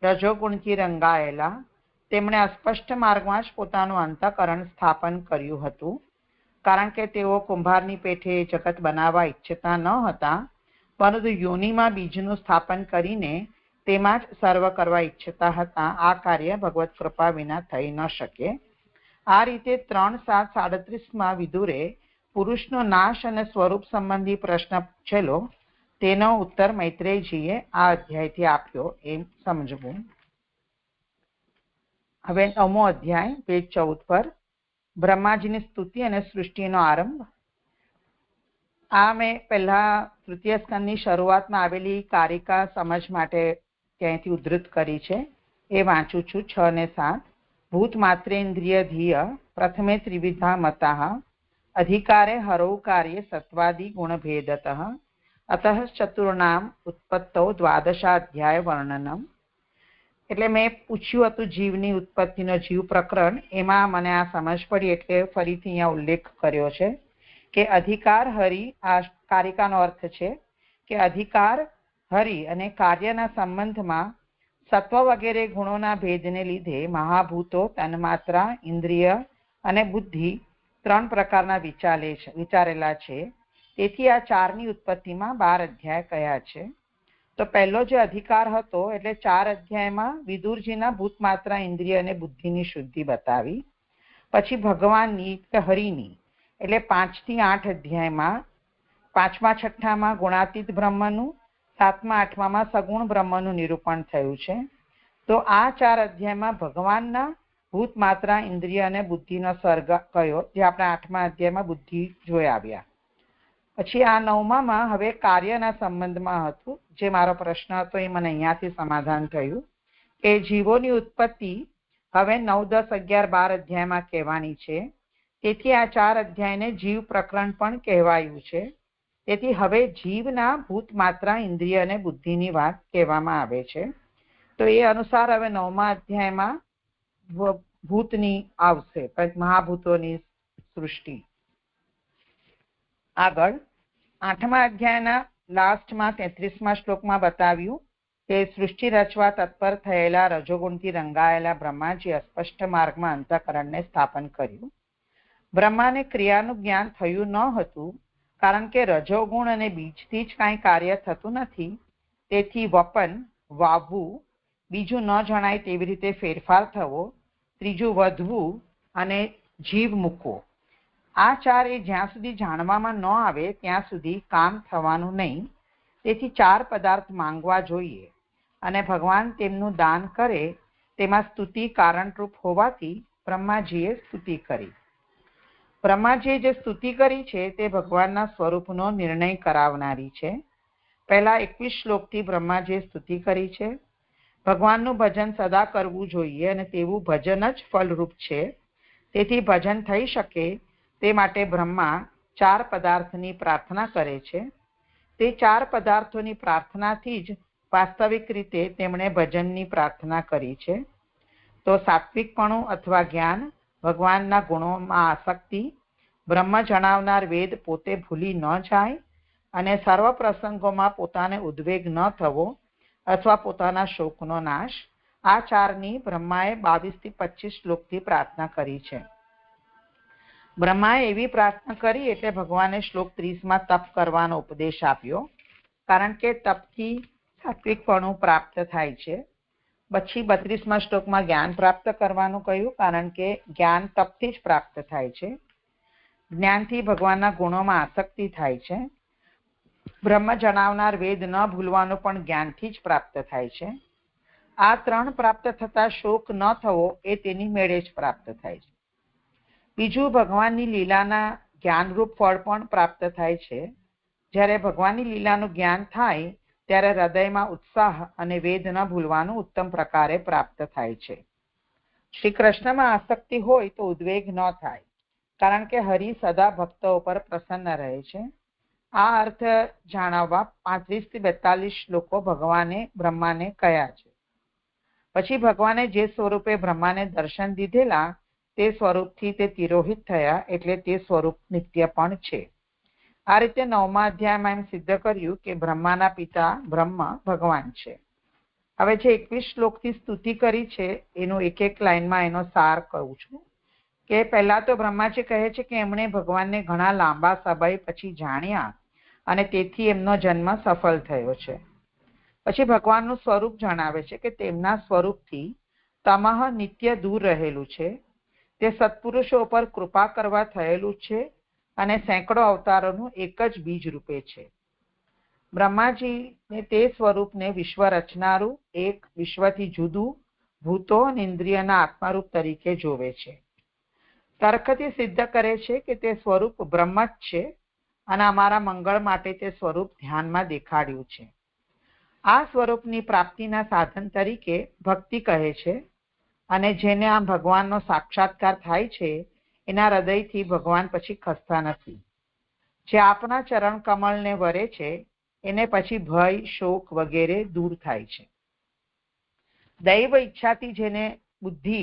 S3: રજોગુણથી રંગાયેલા તેમણે અસ્પષ્ટ માર્ગમાં જ પોતાનું અંતઃકરણ સ્થાપન કર્યું હતું, કારણ કે તેઓ કુંભારની પેઠે જગત બનાવવા ઈચ્છતા ન હતા, પરંતુ યોનિમાં બીજનું સ્થાપન કરીને તેમાં જ સર્વ કરવા ઈચ્છતા હતા. આ કાર્ય ભગવત કૃપા વિના થઈ ન શકે. આ રીતે 3:7-37માં વિદુરે પુરુષનો નાશ અને સ્વરૂપ સંબંધી પ્રશ્ન પૂછેલો, તેનો ઉત્તર મૈત્રેયજીએ આ અધ્યાયથી આપ્યો, એમ સમજવું. હવે 9મો અધ્યાય, પેજ 14 પર બ્રહ્માજીની સ્તુતિ અને સૃષ્ટિનો આરંભ. આ મેં પહેલા તૃતીય સ્કંદની શરૂઆતમાં આવેલી કારિકા સમજ માટે ત્યાંથી ઉદ્ધૃત કરી છે, એ વાંચું છું. 6 અને 7. ભૂત માત્રેન્દ્રિય ધીય પ્રથમે ત્રિવિધા મતાઃ અધિકારે હરૌ કાર્ય સત્વાદી ગુણભેદતઃ અતઃ ચતુર્ણામ ઉત્પત્તૌ દ્વાદશાધ્યાય વર્ણનમ. એટલે મેં પૂછ્યું હતું જીવની ઉત્પત્તિનો જીવ પ્રકરણ, એમાં મને આ સમજ પડી એટલે ફરીથી અહીંયા ઉલ્લેખ કર્યો છે કે અધિકાર હરિ, આ કારિકાનો અર્થ છે કે અધિકાર હરિ અને કાર્યના સંબંધમાં સત્વ વગેરે ગુણોના ભેદને લીધે મહાભૂતો, તન્માત્રા, ઇન્દ્રિય અને બુદ્ધિ 3 પ્રકારના વિચારેલા છે. તેથી આ 4ની ઉત્પત્તિમાં 12 અધ્યાય કયા છે. તો પહેલો જે અધિકાર હતો એટલે 4 અધ્યાયમાં વિદુરજીના ભૂતમાત્રા ઇન્દ્રિય અને બુદ્ધિની શુદ્ધિ બતાવી. પછી ભગવાનની કે હરિની એટલે 5 થી 8 અધ્યાયમાં 5મા 6માં ગુણાતીત બ્રહ્મનું, 7મા 8માં સગુણ બ્રહ્મનું નિરૂપણ થયું છે. તો આ 4 અધ્યાયમાં ભગવાનના ભૂતમાત્રા ઇન્દ્રિય અને બુદ્ધિનો સર્ગ કયો, જે આપણે 8મા અધ્યાયમાં બુદ્ધિ જોઈ આવ્યા. પછી આ 9માં હવે કાર્યના સંબંધમાં હતું, જે મારો પ્રશ્ન હતો એ મને અહીંયાથી સમાધાન થયું કે જીવોની ઉત્પત્તિ હવે 9, 10, 11, 12 અધ્યાયમાં કહેવાની છે. તેથી આ 4 અધ્યાયને જીવ પ્રકરણ પણ કહેવાયું છે. તેથી હવે જીવના ભૂતમાત્રા ઇન્દ્રિય અને બુદ્ધિની વાત કહેવામાં આવે છે. તો એ અનુસાર હવે 9મા અધ્યાયમાં ભૂતની આવશે, મહાભૂતોની સૃષ્ટિ. આગળ 8મા અધ્યાયના લાસ્ટમાં 33મા શ્લોકમાં બતાવ્યું કે સૃષ્ટિ રચવા તત્પર થયેલા રજોગુણથી રંગાયેલા બ્રહ્માજી અસ્પષ્ટ માર્ગમાં અંતઃકરણને સ્થાપન કર્યું. બ્રહ્માને ક્રિયાનું જ્ઞાન થયું ન હતું, કારણ કે રજોગુણ અને બીજથી જ કાંઈ કાર્ય થતું નથી. તેથી વપન, વાવવું, બીજું ન જણાય તેવી રીતે ફેરફાર થવો, ત્રીજું વધવું અને જીવ મૂકવો. આ 4 જ્યાં સુધી જાણવામાં ન આવે ત્યાં સુધી કામ થવાનું નહીં. તેથી 4 પદાર્થ માંગવા જોઈએ અને ભગવાન તેમનું દાન કરે. તેમાં સ્તુતિ કારણરૂપ હોવાથી બ્રહ્માજીએ સ્તુતિ કરી. બ્રહ્માજીએ જે સ્તુતિ કરી છે તે ભગવાનના સ્વરૂપનો નિર્ણય કરાવનારી છે. પહેલા 21 શ્લોકથી બ્રહ્માજીએ સ્તુતિ કરી છે. ભગવાનનું ભજન સદા કરવું જોઈએ અને તેવું ભજન જ ફલરૂપ છે. તેથી ભજન થઈ શકે તે માટે બ્રહ્મા 4 પદાર્થની પ્રાર્થના કરે છે. તે 4 પદાર્થોની પ્રાર્થનાથી જ વાસ્તવિક રીતે તેમણે ભજનની પ્રાર્થના કરી છે. તો સાત્વિકપણું અથવા જ્ઞાન, ભગવાનના ગુણોમાં આસક્તિ, બ્રહ્મ જણાવનાર વેદ પોતે ભૂલી ન જાય અને સર્વ પ્રસંગોમાં પોતાને ઉદ્વેગ ન થવો અથવા પોતાના શોકનો નાશ. આ 4ની બ્રહ્માએ 22 થી 25 શ્લોકથી પ્રાર્થના કરી છે. બ્રહ્માએ એવી પ્રાર્થના કરી એટલે ભગવાને શ્લોક 30માં તપ કરવાનો ઉપદેશ આપ્યો, કારણ કે તપથી સાત્વિકપણું પ્રાપ્ત થાય છે. પછી 32મા શ્લોકમાં જ્ઞાન પ્રાપ્ત કરવાનું કહ્યું, કારણ કે જ્ઞાન તપથી જ પ્રાપ્ત થાય છે. જ્ઞાનથી ભગવાનના ગુણોમાં આસક્તિ થાય છે. બ્રહ્મ જણાવનાર વેદ ન ભૂલવાનું પણ જ્ઞાનથી જ પ્રાપ્ત થાય છે. આ 3 પ્રાપ્ત થતા શોક ન થવો એ તેની મેળે જ પ્રાપ્ત થાય છે. બીજું, ભગવાનની લીલાના જ્ઞાનરૂપ ફળ પણ પ્રાપ્ત થાય છે. જ્યારે ભગવાનની લીલાનું જ્ઞાન થાય ત્યારે હૃદયમાં ઉત્સાહ અને વેદ ન ભૂલવાનું ઉત્તમ પ્રકારે પ્રાપ્ત થાય છે. શ્રી કૃષ્ણમાં આસક્તિ હોય તો ઉદ્વેગ ન થાય, કારણ કે હરિ સદા ભક્તો ઉપર પ્રસન્ન રહે છે. આ અર્થ જાણવવા 35 થી 42 શ્લોકો ભગવાને બ્રહ્માને કહ્યા છે. પછી ભગવાને જે સ્વરૂપે બ્રહ્માને દર્શન દીધેલા તે સ્વરૂપથી તે તિરોહિત થયા, એટલે તે સ્વરૂપ નિત્ય પણ છે. આ રીતે 9મા અધ્યાયમાં એમ સિદ્ધ કર્યું કે બ્રહ્માના પિતા બ્રહ્મ ભગવાન છે. હવે જે 21 શ્લોકથી સ્તુતિ કરી છે એનું એક લાઈનમાં એનો સાર કહું છું કે પહેલા તો બ્રહ્માજી કહે છે કે એમણે ભગવાનને ઘણા લાંબા સમય પછી જાણ્યા અને તેથી એમનો જન્મ સફળ થયો છે. પછી ભગવાનનું સ્વરૂપ જણાવે છે કે તેમના સ્વરૂપથી તમઃ નિત્ય દૂર રહેલું છે. તે સત્પુરુષો પર કૃપા કરવા થયેલું છે અને સેંકડો અવતારોનું એક જ બીજ રૂપે છે. બ્રહ્માજીને તે સ્વરૂપને વિશ્વ રચનારું, એક વિશ્વથી જુદું, ભૂતો અને ઇન્દ્રિયના આત્મારૂપ તરીકે જોવે છે. તર્કથી સિદ્ધ કરે છે કે તે સ્વરૂપ બ્રહ્મ જ છે અને અમારા મંગળ માટે તે સ્વરૂપ ધ્યાનમાં દેખાડ્યું છે. આ સ્વરૂપની પ્રાપ્તિના સાધન તરીકે ભક્તિ કહે છે અને જેને આમ ભગવાનનો સાક્ષાત્કાર થાય છે એના હૃદયથી ભગવાન પછી ખસતા નથી. જે આપના ચરણ કમળને વરે છે એને પછી ભય, શોક વગેરે દૂર થાય છે. દૈવ ઈચ્છાથી જેને બુદ્ધિ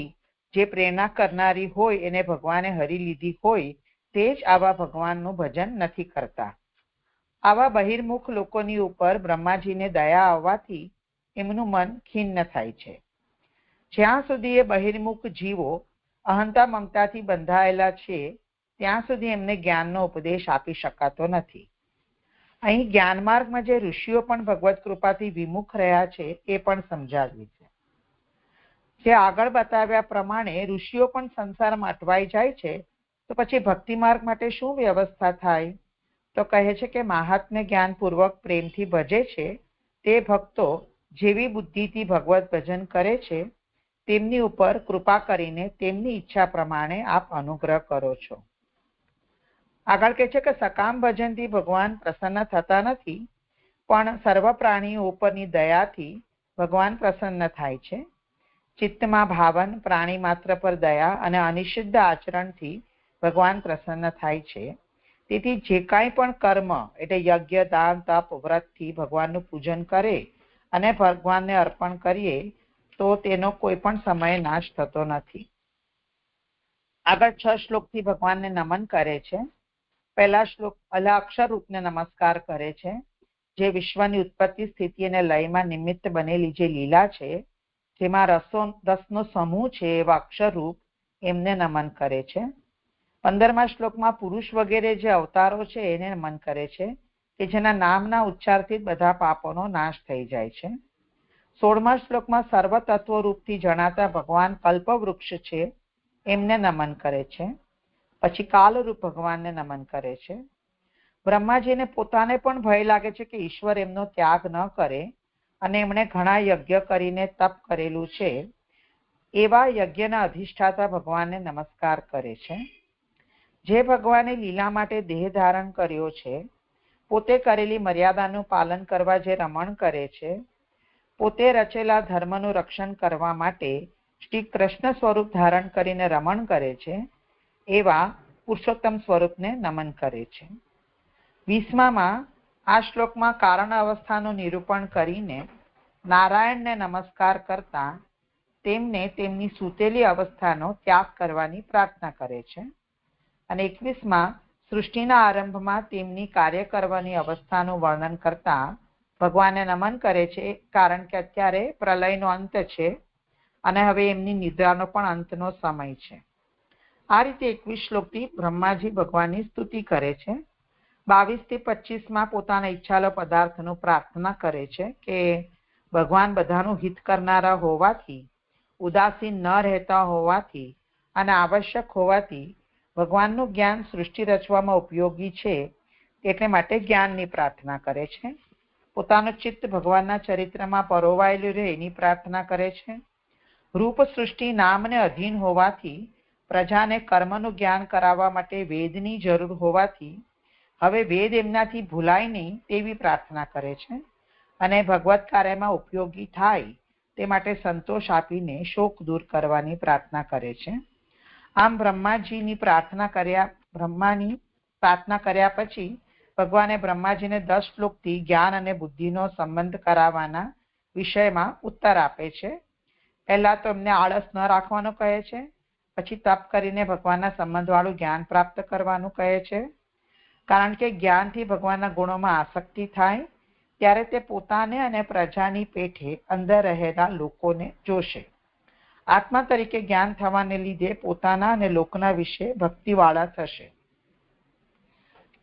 S3: જે પ્રેરણા કરનારી હોય એને ભગવાને હરી લીધી હોય તે જ આવા ભગવાનનું ભજન નથી કરતા. આવા બહિર્મુખ લોકોની ઉપર બ્રહ્માજીને દયા આવવાથી એમનું મન ખિન્ન થાય છે. જ્યાં સુધી એ બહિર્મુખ જીવો અહંતા મમતાથી બંધાયેલા છે ત્યાં સુધી એમને જ્ઞાનનો ઉપદેશ આપી શકાતો નથી. અહીં જ્ઞાન માર્ગમાં જે ઋષિઓ પણ ભગવત કૃપાથી વિમુખ રહ્યા છે એ પણ સમજાવ્યું છે. જે આગળ બતાવ્યા પ્રમાણે ઋષિઓ પણ સંસારમાં અટવાઈ જાય છે તો પછી ભક્તિ માર્ગ માટે શું વ્યવસ્થા થાય? તો કહે છે કે મહાત્મ્ય જ્ઞાનપૂર્વક પ્રેમથી ભજે છે તે ભક્તો જેવી બુદ્ધિથી ભગવત ભજન કરે છે તેમની ઉપર કૃપા કરીને તેમની ઈચ્છા પ્રમાણે આપ અનુગ્રહ કરો છો. આગળ કહે છે કે સકામ ભજનથી ભગવાન પ્રસન્ન થતા નથી, પણ સર્વ પ્રાણીઓ ઉપરની દયાથી ભગવાન પ્રસન્ન થાય છે. ચિત્તમાં ભાવન, પ્રાણી માત્ર પર દયા અને અનિષિદ્ધ આચરણથી ભગવાન પ્રસન્ન થાય છે. તેથી જે કાંઈ પણ કર્મ એટલે યજ્ઞ, દાન, તપ, વ્રતથી ભગવાનનું પૂજન કરે અને ભગવાનને અર્પણ કરીએ તો તેનો કોઈ પણ સમયે નાશ થતો નથી. આગળ 6 શ્લોકથી ભગવાનને નમન કરે છે. પહેલા શ્લોક અક્ષર રૂપને નમસ્કાર કરે છે, જે વિશ્વની ઉત્પત્તિ, સ્થિતિ અને લયમાં નિમિત્ત બનેલી જે લીલા છે, જેમાં રસનો સમૂહ છે એવા અક્ષરરૂપ એમને નમન કરે છે. 15મા શ્લોકમાં પુરુષ વગેરે જે અવતારો છે એને નમન કરે છે કે જેના નામના ઉચ્ચારથી બધા પાપોનો નાશ થઈ જાય છે. 16મા શ્લોકમાં સર્વ તત્વ રૂપથી જણાતા ભગવાન કલ્પવૃક્ષ છે એમને નમન કરે છે. પછી કાલરૂપ ભગવાનને નમન કરે છે. બ્રહ્માજીને પોતાને પણ ભય લાગે છે કે ઈશ્વર એમનો ત્યાગ ન કરે અને એમણે ઘણા યજ્ઞ કરીને તપ કરેલું છે એવા યજ્ઞના અધિષ્ઠાતા ભગવાનને નમસ્કાર કરે છે. જે ભગવાને લીલા માટે દેહ ધારણ કર્યો છે, પોતે કરેલી મર્યાદાનું પાલન કરવા જે રમણ કરે છે, પોતે રચેલા ધર્મનું રક્ષણ કરવા માટે શ્રી કૃષ્ણ સ્વરૂપ ધારણ કરીને રમણ કરે છે એવા પુરુષોત્તમ સ્વરૂપને નમન કરે છે. 20માં આ શ્લોકમાં કારણ અવસ્થાનું નિરૂપણ કરીને નારાયણને નમસ્કાર કરતા તેમને તેમની સૂતેલી અવસ્થાનો ત્યાગ કરવાની પ્રાર્થના કરે છે. અને 21માં સૃષ્ટિના આરંભમાં તેમની કાર્ય કરવાની અવસ્થાનું વર્ણન કરતા ભગવાનને નમન કરે છે, કારણ કે અત્યારે પ્રલયનો અંત છે અને હવે એમની નિદ્રાનો પણ અંતનો સમય છે. આ રીતે 21 શ્લોકથી બ્રહ્માજી ભગવાનની સ્તુતિ કરે છે. 22થી 25માં પોતાના ઈચ્છાલો પદાર્થનું પ્રાર્થના કરે છે કે ભગવાન બધાનું હિત કરનારા હોવાથી, ઉદાસીન ન રહેતા હોવાથી અને આવશ્યક હોવાથી ભગવાનનું જ્ઞાન સૃષ્ટિ રચવામાં ઉપયોગી છે, એટલે માટે જ્ઞાનની પ્રાર્થના કરે છે. પોતાનું ચિત્ત ભગવાનના ચરિત્રમાં પરોવાયેલું રહે એની પ્રાર્થના કરે છે. રૂપ સૃષ્ટિ નામને અધીન હોવાથી પ્રજાને કર્મનું જ્ઞાન કરાવવા માટે વેદની જરૂર હોવાથી હવે વેદ એમનાથી ભૂલાય નહીં તેવી પ્રાર્થના કરે છે. અને ભગવત કાર્યમાં ઉપયોગી થાય તે માટે સંતોષ આપીને શોક દૂર કરવાની પ્રાર્થના કરે છે. આમ બ્રહ્માની પ્રાર્થના કર્યા પછી ભગવાને બ્રહ્માજીને 10 શ્લોકથી જ્ઞાન અને બુદ્ધિનો સંબંધ કરાવવાના વિષયમાં ઉત્તર આપે છે. પહેલા તો એમને આળસ ન રાખવાનું કહે છે, પછી તપ કરીને ભગવાનના સંબંધવાળું જ્ઞાન પ્રાપ્ત કરવાનું કહે છે. કારણ કે જ્ઞાનથી ભગવાનના ગુણોમાં આસક્તિ થાય ત્યારે તે પોતાને અને પ્રજાની પેઠે અંદર રહેલા લોકોને જોશે. આત્મા તરીકે જ્ઞાન થવાને લીધે પોતાના અને લોકના વિશે ભક્તિવાળા થશે.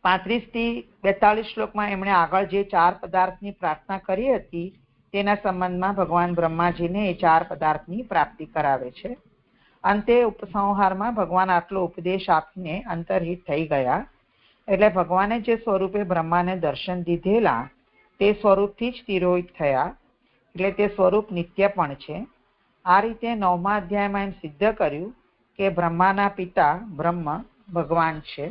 S3: 35થી 42 શ્લોકમાં એમણે આગળ જે 4 પદાર્થની પ્રાર્થના કરી હતી તેના સંબંધમાં ભગવાન બ્રહ્માજીને એ 4 પદાર્થની પ્રાપ્તિ કરાવે છે. અંતે ઉપસંહારમાં ભગવાન આટલો ઉપદેશ આપીને અંતર્હિત થઈ ગયા. એટલે ભગવાને જે સ્વરૂપે બ્રહ્માને દર્શન દીધેલા તે સ્વરૂપથી જ તિરોહિત થયા, એટલે તે સ્વરૂપ નિત્ય પણ છે. આ રીતે 9મા અધ્યાયમાં એમ સિદ્ધ કર્યું કે બ્રહ્માના પિતા બ્રહ્મ ભગવાન છે.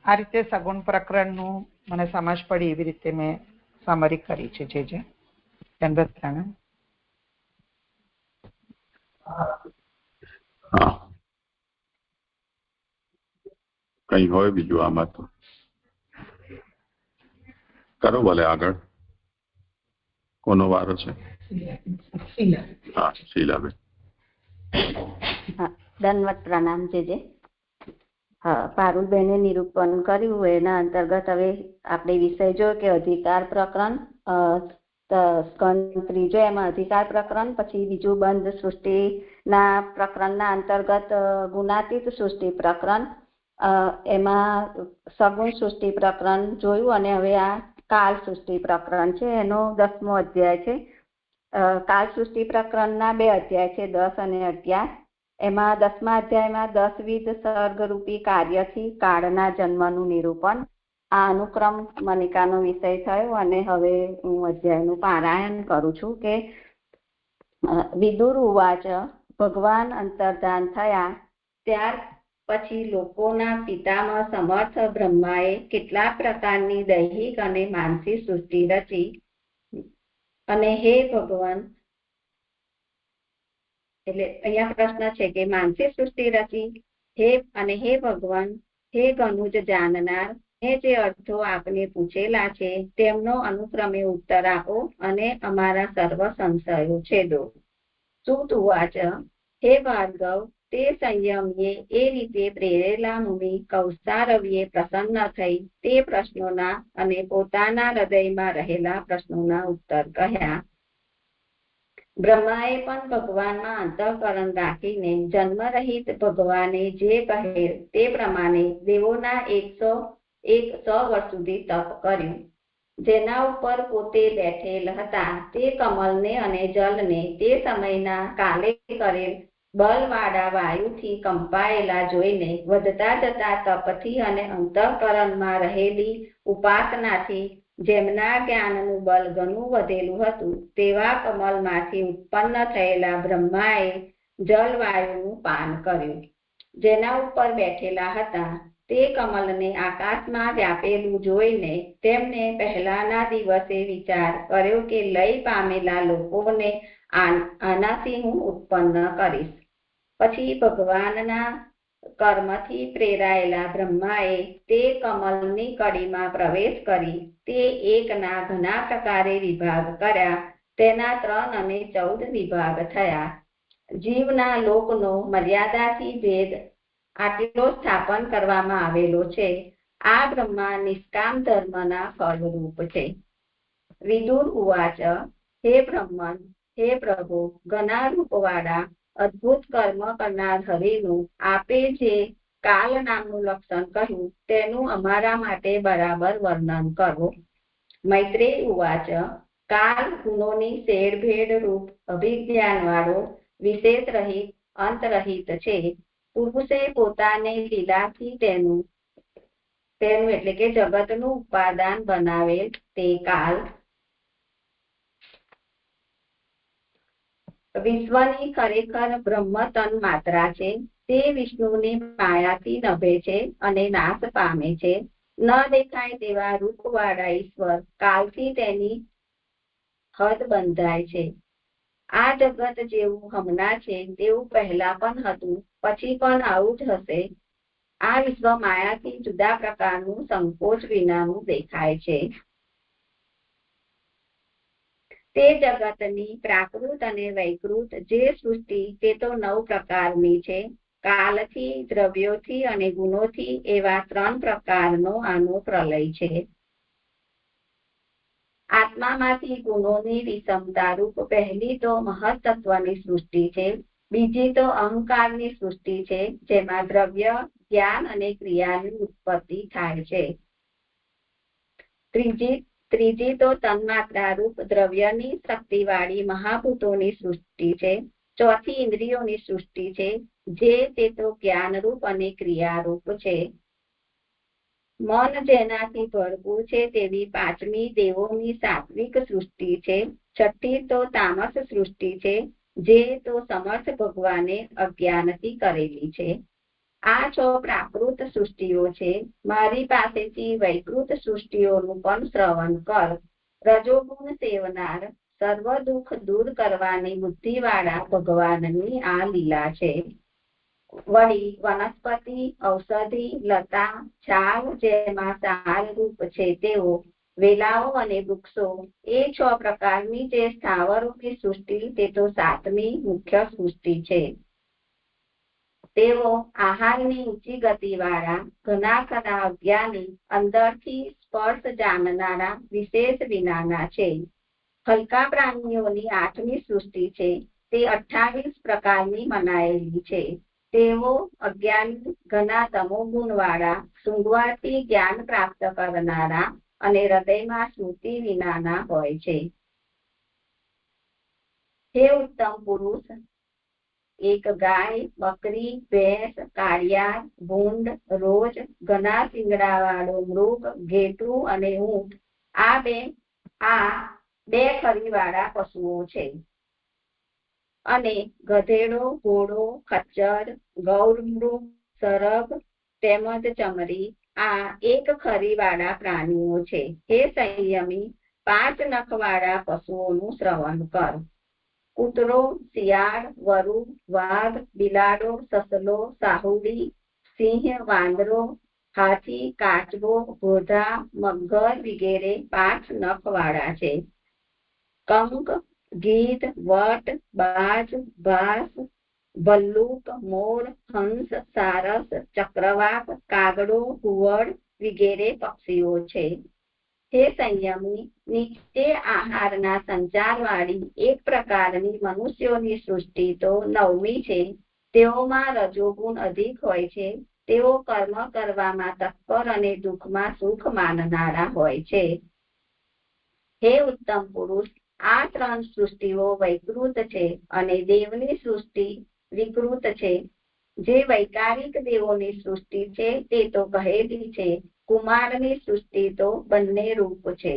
S3: આ રીતે સગુણ પ્રકરણનું મને સમજ પડી એવી રીતે મેં સમરી કરી છે. જે દંડવત પ્રણામ.
S1: કઈ હોય બીજું આમાં તો કરો ભલે આગળ. કોનો વારો છે? હા, શીલાબેન.
S2: દંડવત પ્રણામ. જે પારુલબેને નિરૂપણ કર્યું એના અંતર્ગત હવે આપણે વિષય જોયો કે અધિકાર પ્રકરણ, સ્કંદ 3 એમાં અધિકાર પ્રકરણ, પછી બીજું બંધ સૃષ્ટિના પ્રકરણના અંતર્ગત ગુણાતીત સૃષ્ટિ પ્રકરણ એમાં સગુણ સૃષ્ટિ પ્રકરણ જોયું અને હવે આ કાલ સૃષ્ટિ પ્રકરણ છે, એનો 10મો અધ્યાય છે. કાલ સૃષ્ટિ પ્રકરણના 2 અધ્યાય છે, 10 અને 11. એમાં 10મા અધ્યાયમાં 10 વિધ સર્ગરૂપી કાર્યથી કાળના જન્મનું નિરૂપણ. આ અનુક્રમ મનિકાનો વિષય થયો અને હવે હું અધ્યાયનું પારાયણ કરું છું કે વિદુર ઉવાચ ભગવાન અંતર્ધાન થયા ત્યાર પછી લોકોના પિતામહ સમર્થ બ્રહ્માએ કેટલાક પ્રકારની દૈહિક અને માનસિક સૃષ્ટિ રચી અને હે ભગવાન, એટલે અહીંયા પ્રશ્ન છે કે માનસિક સૃષ્ટિ રચી હે ભગવાન, હે ગનુજ જાણનાર, મેં જે અર્થો આપને પૂછેલા છે તેમનો અનુક્રમે ઉત્તર આપો અને અમારા સર્વ સંશયો છેદો. સૂત ઉવાચ હે ભાર્ગવ, તે સંયમીએ એ રીતે પ્રેરેલા મુનિ કૌસ્તારવીએ પ્રસન્ન થઈ તે પ્રશ્નોના અને પોતાના હૃદયમાં રહેલા પ્રશ્નોના ઉત્તર કહ્યા. બ્રહ્માએ પણ ભગવાનમાં અંતઃકરણ રાખીને જન્મરહિત ભગવાને જે કહે તે પ્રમાણે દેવોના 100 વર્ષ સુધી તપ કર્યું. જેના ઉપર પોતે બેઠેલ હતા તે કમલને અને જલને તે સમયના કાલે કરેલ બલવાળા વાયુથી કંપાયેલા જોઈને વધતા જતા તપથી અને અંતઃકરણમાં રહેલી ઉપાસનાથી જેમના જ્ઞાનનું બળ ઘણું વધેલું હતું તેવા કમલમાંથી ઉત્પન્ન થયેલા બ્રહ્માએ જલવાયુનું પાન કર્યું. જેના ઉપર બેઠેલા હતા તે કમલને આકાશમાં વ્યાપેલું જોઈને તેમને પહેલાના દિવસે વિચાર કર્યો કે લય પામેલા લોકોને આનાથી હું ઉત્પન્ન કરીશ. પછી ભગવાનના કર્મથી પ્રેરાયેલા બ્રહ્માએ તે કમલની કડીમાં પ્રવેશ કરી તે એકના ઘણા પ્રકારે વિભાગ કર્યા. તેના 3 અને 14 વિભાગ થયા. જીવના લોકનો મર્યાદાથી ભેદ આટલો સ્થાપન કરવામાં આવેલો છે. આ બ્રહ્મા નિષ્કામ ધર્મના ફળરૂપ છે. વિદુર ઉવાચ હે બ્રહ્મન, હે પ્રભુ, ઘણા રૂપવાળા અદ્ભુત કર્મ કરનાર હરિનું આપે જે કાલ નામનું લક્ષણ કહ્યું તેનું અમારા માટે બરાબર વર્ણન કરો. મૈત્રેય ઉવાચ કાલ ગુણોની શેરભેડ રૂપ અભિજ્ઞાન વાળો વિશેષ રહિત અંતરહિત છે. પુરુષે પોતાને લીલાથી તેનું એટલે કે જગતનું ઉપાદાન બનાવેલ તે કાલ વિશ્વની ખરેખર બ્રહ્મ તન માત્રા છે. તે વિષ્ણુની માયાથી નભે છે અને નાશ પામે છે. ન દેખાય તેવા રૂપવાળા ઈશ્વર કાલથી તેની હદ બંધાય છે. આ જગત જેવું હમણાં છે તેવું પહેલા પણ હતું, પછી પણ આવું જ હશે. આ વિશ્વ માયાથી જુદા પ્રકારનું સંકોચ વિનાનું દેખાય છે. તે જગતની પ્રાકૃત અને વૈકૃત જે સૃષ્ટિ તે તો 9 પ્રકારની છે. કાલથી, દ્રવ્યોથી અને ગુણોથી એવા 3 પ્રકારનો આનો પ્રલય છે. આત્મામાંથી ગુણોની વિષમતા રૂપ પહેલી તો મહત્તત્વની સૃષ્ટિ છે. બીજી તો અહંકારની સૃષ્ટિ છે જેમાં દ્રવ્ય, જ્ઞાન અને ક્રિયાની ઉત્પત્તિ થાય છે. ત્રીજી તો તન્માત્રા રૂપ દ્રવ્યની શક્તિવાળી મહાભૂતોની સૃષ્ટિ છે. ચોથી ઇન્દ્રિયોની સૃષ્ટિ છે જે તે તો જ્ઞાનરૂપ અને ક્રિયારૂપ છે. મન જેનાથી ભરપૂર છે તેવી 5મી દેવોની સાત્વિક સૃષ્ટિ છે. છઠ્ઠી તો તામસ સૃષ્ટિ છે જે તો સમર્થ ભગવાને અજ્ઞાનથી કરેલી છે. આ 6 પ્રાકૃત સૃષ્ટિઓ છે. મારી પાસેથી વૈકૃત સૃષ્ટિઓનું પણ શ્રવણ કર. રજોગુણ સેવનાર સર્વ દુઃખ દૂર કરવાની બુદ્ધિવાળા ભગવાનની આ લીલા છે. વળી વનસ્પતિ, ઔષધિ, લતા, છાલ જેમાં સાર રૂપ છે તેઓ, વેલાઓ અને વૃક્ષો એ 6 પ્રકારની જે સ્થાવરોની સૃષ્ટિ તે તો 7મી મુખ્ય સૃષ્ટિ છે. તેઓ આહારની ઊંચી ગતિવાળા ઘણા ખરા અજ્ઞાની અંદરથી સ્પર્શ જાણનારા વિશેષ વિનાના છે. હલકા પ્રાણીઓની 8મી સૃષ્ટિ છે તે 28 પ્રકારની મનાયેલી છે. તેઓ અજ્ઞાની, ઘણા તમોગુણ વાળા, સૂંઘવાથી જ્ઞાન પ્રાપ્ત કરનારા અને હૃદયમાં સ્મૃતિ વિનાના હોય છે. હે ઉત્તમ પુરુષ, એક ગાય, બકરી, ભેંસ, કાળિયાર, ભૂંડ, રોજ, ઘણા શિંગડા વાળો મૃગ, ઘેટું અને ઊંટ આ બે ખરીવાળા પશુઓ છે. અને ગધેડો, ઘોડો, ખચ્ચર, ગૌરમૃગ, સરગ તેમજ ચમરી આ એક ખરીવાળા પ્રાણીઓ છે. હે સંયમી, 5 નખવાળા પશુઓનું શ્રવણ કર. કૂતરો, શિયાળ, વરુ, વાઘ, બિલાડો, સસલો, સાહુડી, સિંહ, વાંદરો, હાથી, કાચબો, ઘોધા, મગર વગેરે 5 નખવાળા છે. કંક, ગીધ, વટ, બાજ, ભાસ, ભલ્લુક, મોર, હંસ, સારસ, ચક્રવાક, કાગડો, ઘુવડ વગેરે પક્ષીઓ છે. હે સંયમી, નીચે આહારના સંચારવાળી એક પ્રકારની મનુષ્યોની સૃષ્ટિ તો 9મી છે. તેઓમાં રજોગુણ અધિક હોય છે. તેઓ કર્મ કરવામાં તત્પર અને દુઃખમાં સુખ માનનારા હોય છે. હે ઉત્તમ પુરુષ, આ 3 સૃષ્ટિઓ વૈકૃત છે અને દેવની સૃષ્ટિ વિકૃત છે. જે વૈકારિક દેવોની સૃષ્ટિ છે તે તો કહેલી છે. કુમારની સૃષ્ટિ તો બંને રૂપ છે.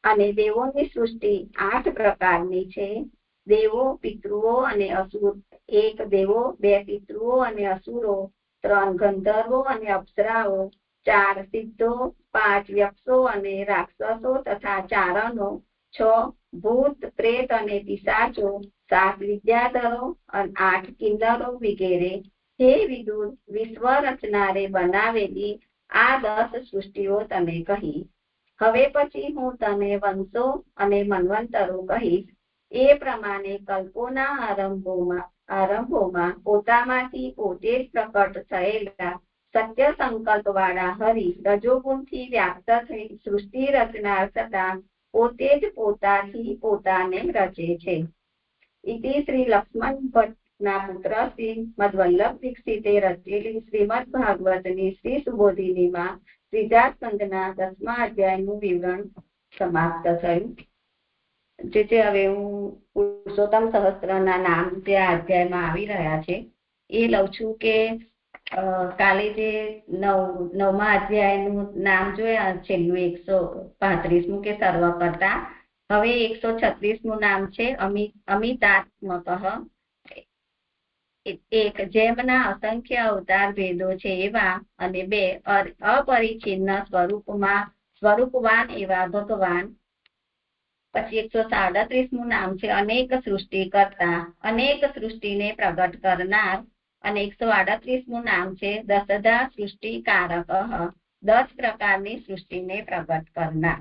S2: અને દેવોની સૃષ્ટિ 8 પ્રકારની છે. દેવો, પિતૃઓ અને અસુર, 1 દેવો, 2 પિતૃઓ અને અસુરો, 3 ગંધર્વો અને અપ્સરાઓ, 4 સિદ્ધો, 5 યક્ષો અને રાક્ષસો તથા ચારણો, 6 ભૂત, પ્રેત અને પિશાચો, 7 વિદ્યાધરો અને 8 કિન્નરો વગેરે. હે વિદુર, વિશ્વ રચનારે બનાવેલી આ 10 સૃષ્ટિઓ તને કહી. હવે પછી હું તને વંશો અને મન્વંતરો કહીશ. એ પ્રમાણે કલ્પોના આરંભોમાં પોતામાંથી પોતે જ પ્રકટ થયેલા સત્ય સંકલ્પ વાળા હરિ રજોગુણથી વ્યાપ્ત થઈ સૃષ્ટિ રચનાર થતા પોતે જ પોતાથી પોતાને રચે છે. ઇતિ શ્રી લક્ષ્મણ ભટ્ટના પુત્ર શ્રી મધ્વલ્લભ દીક્ષિતે રચેલી શ્રીમદ ભાગવતની શ્રી સુબોધિનીમાં 3જા સ્કંદના 10મા અધ્યાયનું વિવરણ સમાપ્ત થયું. જે હવે હું પુરુષોત્તમ સહસ્ત્રના નામ જે આ અધ્યાયમાં આવી રહ્યા છે એ લઉં છું કે કાલે જે 9મા અધ્યાયનું નામ જોયા છેલ્લું 135મું કે સર્વકર્તા. હવે 136મું નામ છે અમિતાત્મક. એક જેમના અસંખ્ય અવતાર ભેદો છે એવા અને 2 અપરિચ્છિન્ન સ્વરૂપવાન એવા ભગવાન. પછી 137મું નામ છે અનેક સૃષ્ટિ કરતા, અનેક સૃષ્ટિને પ્રગટ કરનાર. અને 138મું નામ છે દશધા સૃષ્ટિકારક, 10 પ્રકારની સૃષ્ટિને પ્રગટ કરનાર.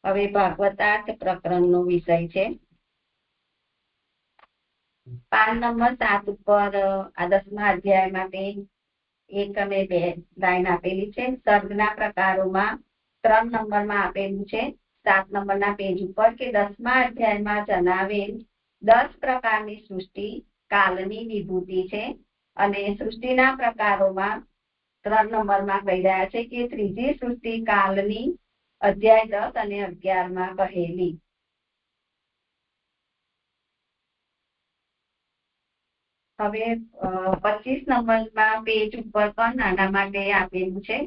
S2: હવે ભાગવતાર્થ પ્રકરણનો વિષય છે. પાન નંબર 7 ઉપર આ 10મા અધ્યાય માટે 1 અને 2 લાઈન આપેલી છે. સર્ગના પ્રકારોમાં 3 નંબરમાં આપેલું છે 7 નંબરના પેજ ઉપર કે 10મા અધ્યાયમાં જણાવેલ 10 પ્રકારની સૃષ્ટિ કાલની વિભૂતિ છે. અને સૃષ્ટિના પ્રકારોમાં 3 નંબરમાં કહી રહ્યા છે કે ત્રીજી સૃષ્ટિ કાલની અધ્યાય 10 અને 11માં કહેલી. હવે 25 નંબરમાં પેજ ઉપર પણ નાના માટે આપેલું છે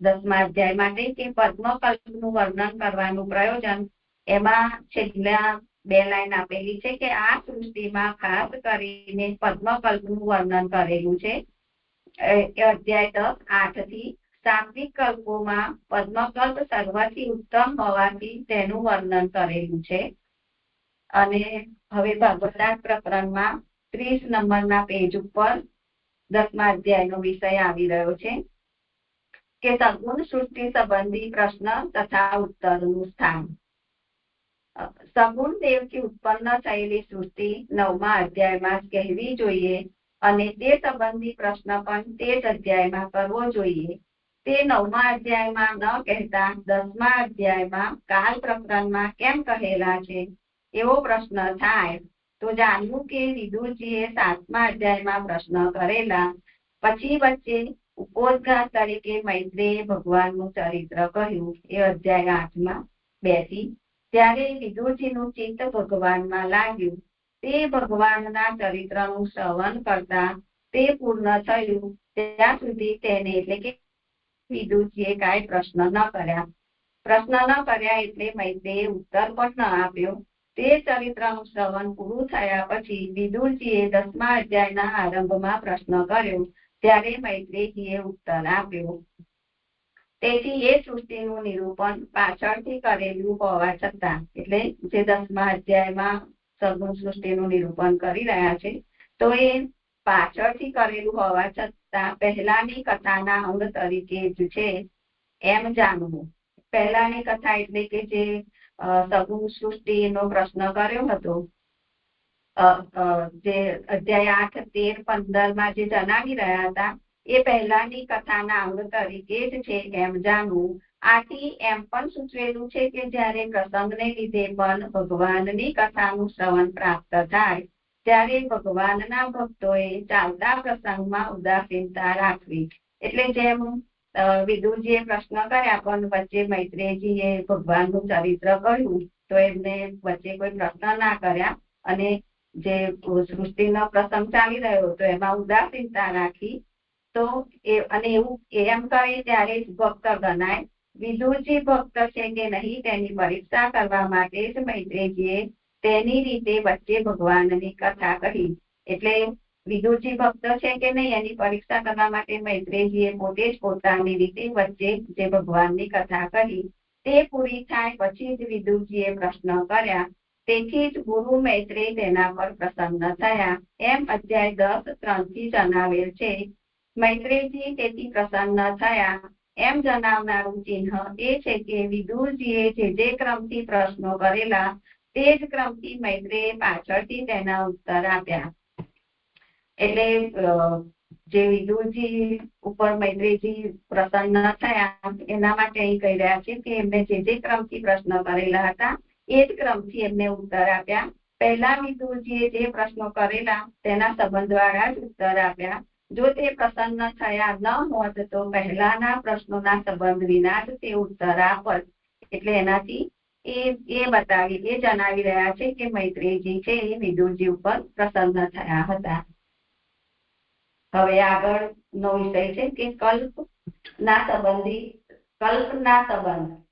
S2: 10મા અધ્યાય માટે કે પદ્મકલ્પનું વર્ણન કરવાનું પ્રયોજન. એમાં છેલ્લા 2 લાઈન આપેલી છે કે આ સૃષ્ટિમાં ખાસ કરીને પદ્મકલ્પનું વર્ણન કરેલું છે. અધ્યાય 10:8 થી સાત્વિક કલ્પોમાં પદ્મકલ્પ સર્વથી ઉત્તમ હોવાથી તેનું વર્ણન કરેલું છે. અને હવે ભાગવતાર્થ પ્રકરણમાં 30 નંબરના પેજ ઉપર 10મા અધ્યાયનો વિષય આવી રહ્યો છે કે સગુણ સૃષ્ટિ સંબંધી પ્રશ્ન તથા ઉત્તરનું સ્થાન. સગુણ દેવથી ઉત્પન્ન થયેલી સૃષ્ટિ 9મા અધ્યાયમાં જ કહેવી જોઈએ અને તે સંબંધી પ્રશ્ન પણ તે જ અધ્યાયમાં કરવો જોઈએ. તે 9મા અધ્યાયમાં ન કહેતા 10મા અધ્યાયમાં કાલ પ્રકરણમાં કેમ કહેલા છે એવો પ્રશ્ન થાય તો જાણવું કે વિદુરજીએ 7મા અધ્યાયમાં પ્રશ્ન કરેલા પછી વચ્ચે ઉपोદ્ઘાત તરીકે મૈત્રેયે ભગવાનનું ચરિત્ર કહ્યું એ અધ્યાય 8માં 2 થી ત્યારે વિદુરજીનું ચિત્ત ભગવાનમાં લાગ્યું. તે ભગવાનના ચરિત્રનું શ્રવણ કરતા તે પૂર્ણ થયું ત્યાં સુધી તેને એટલે કે વિદુરજીએ કાંઈ પ્રશ્ન ન કર્યા એટલે મૈત્રેયે ઉત્તર પણ ન આપ્યો. તે ચરિત્રનું શ્રવણ પૂરું થયા પછી વિદુરજીએ 10મા અધ્યાયના આરંભમાં પ્રશ્ન કર્યો ત્યારે મૈત્રેયજીએ ઉત્તર આપ્યો. તેથી એ સૃષ્ટિનું નિરૂપણ પાછળથી કરેલું હોવા છતાં એટલે જે 10મા અધ્યાયમાં સગુણ સૃષ્ટિનું નિરૂપણ કરી રહ્યા છે તો એ પાછળથી કરેલું હોવા છતાં પહેલાની કથાના અંગ તરીકે જ છે એમ જાણવું. પહેલાની કથા એટલે કે જે સગુણ સૃષ્ટિનો પ્રશ્ન કર્યો હતો જે અધ્યાય 8, 13, 15માં જે જણાવી રહ્યા હતા એ પહેલાની કથાના અંગ તરીકે જ છે એમ જાણવું. આથી એમ પણ સૂચવેલું છે કે જ્યારે પ્રસંગને લીધે પણ ભગવાનની કથાનું શ્રવણ પ્રાપ્ત થાય ત્યારે ભગવાનના ભક્તોએ ચાલતા પ્રસંગમાં ઉદાસીનતા રાખવી. એટલે જેમ વિદુરજીએ પ્રશ્ન કર્યા પણ વચ્ચે મૈત્રેયજીએ ભગવાનનું ચરિત્ર કહ્યું તો એમને વચ્ચે કોઈ પ્રશ્ન ના કર્યા અને જે સૃષ્ટિનો પ્રસંગ ચાલી રહ્યો હતો એમાં ઉદાસીનતા રાખી તો એવું એમ કરે ત્યારે જ ભક્ત ગણાય. વિદુરજી ભક્ત છે કે નહીં તેની પરીક્ષા કરવા માટે જ મૈત્રેયજીએ તેની રીતે વચ્ચે ભગવાનની કથા કહી. એટલે વિદુરજી ભક્ત છે કે નહીં એની પરીક્ષા કરવા માટે મૈત્રેયજીએ પોતે જ પોતાની રીતે વચ્ચે જે ભગવાનની કથા કહી તે પૂરી થાય પછી જ વિદુરજીએ પ્રશ્ન કર્યા. તેથી જ ગુરુ મૈત્રેય તેના પર પ્રસન્ન થયા એમ અધ્યાય 10, 3 થી જણાવેલ છે. મૈત્રેયજી તેથી પ્રસન્ન થયા એમ જણાવનારું ચિહ્ન એ છે કે વિદુરજીએ જે ક્રમથી પ્રશ્નો કરેલા તે જ ક્રમથી મૈત્રેયે પાછળથી તેના ઉત્તર આપ્યા. એટલે જે વિદુરજી ઉપર મૈત્રેયજી પ્રસન્ન થયા એના માટે અહીં કહી રહ્યા છે કે એમને જે ક્રમથી પ્રશ્ન કરેલા હતા એ જ ક્રમથી એમને ઉત્તર આપ્યા. પહેલા વિદુરજીએ જે પ્રશ્નો કરેલા તેના સંબંધવાળા જ ઉત્તર આપ્યા. જો તે પ્રસન્ન થયા ન હોત તો પહેલાના પ્રશ્નોના સંબંધ વિના જ તે ઉત્તર આપત. એટલે એનાથી એ જણાવી રહ્યા છે કે મૈત્રેયજી છે એ વિદુરજી ઉપર પ્રસન્ન થયા હતા. હવે આગળનો વિષય છે કે કલ્પના સંબંધ.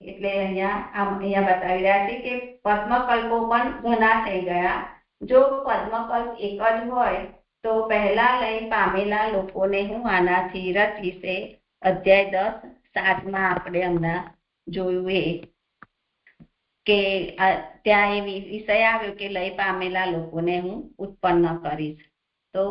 S2: એટલે અહીંયા બતાવી રહ્યા છે કે પદ્મકલ્પો પણ ઘણા થઈ ગયા. જો પદ્મકલ્પ એક જ હોય તો પહેલા લઈ પામેલા લોકોને હું આનાથી રચીશે. અધ્યાય 10, 7માં આપણે હમણાં જોયું એ કે ત્યાં એ વિષય આવ્યો કે લઈ પામેલા લોકોને હું ઉત્પન્ન કરીશ. તો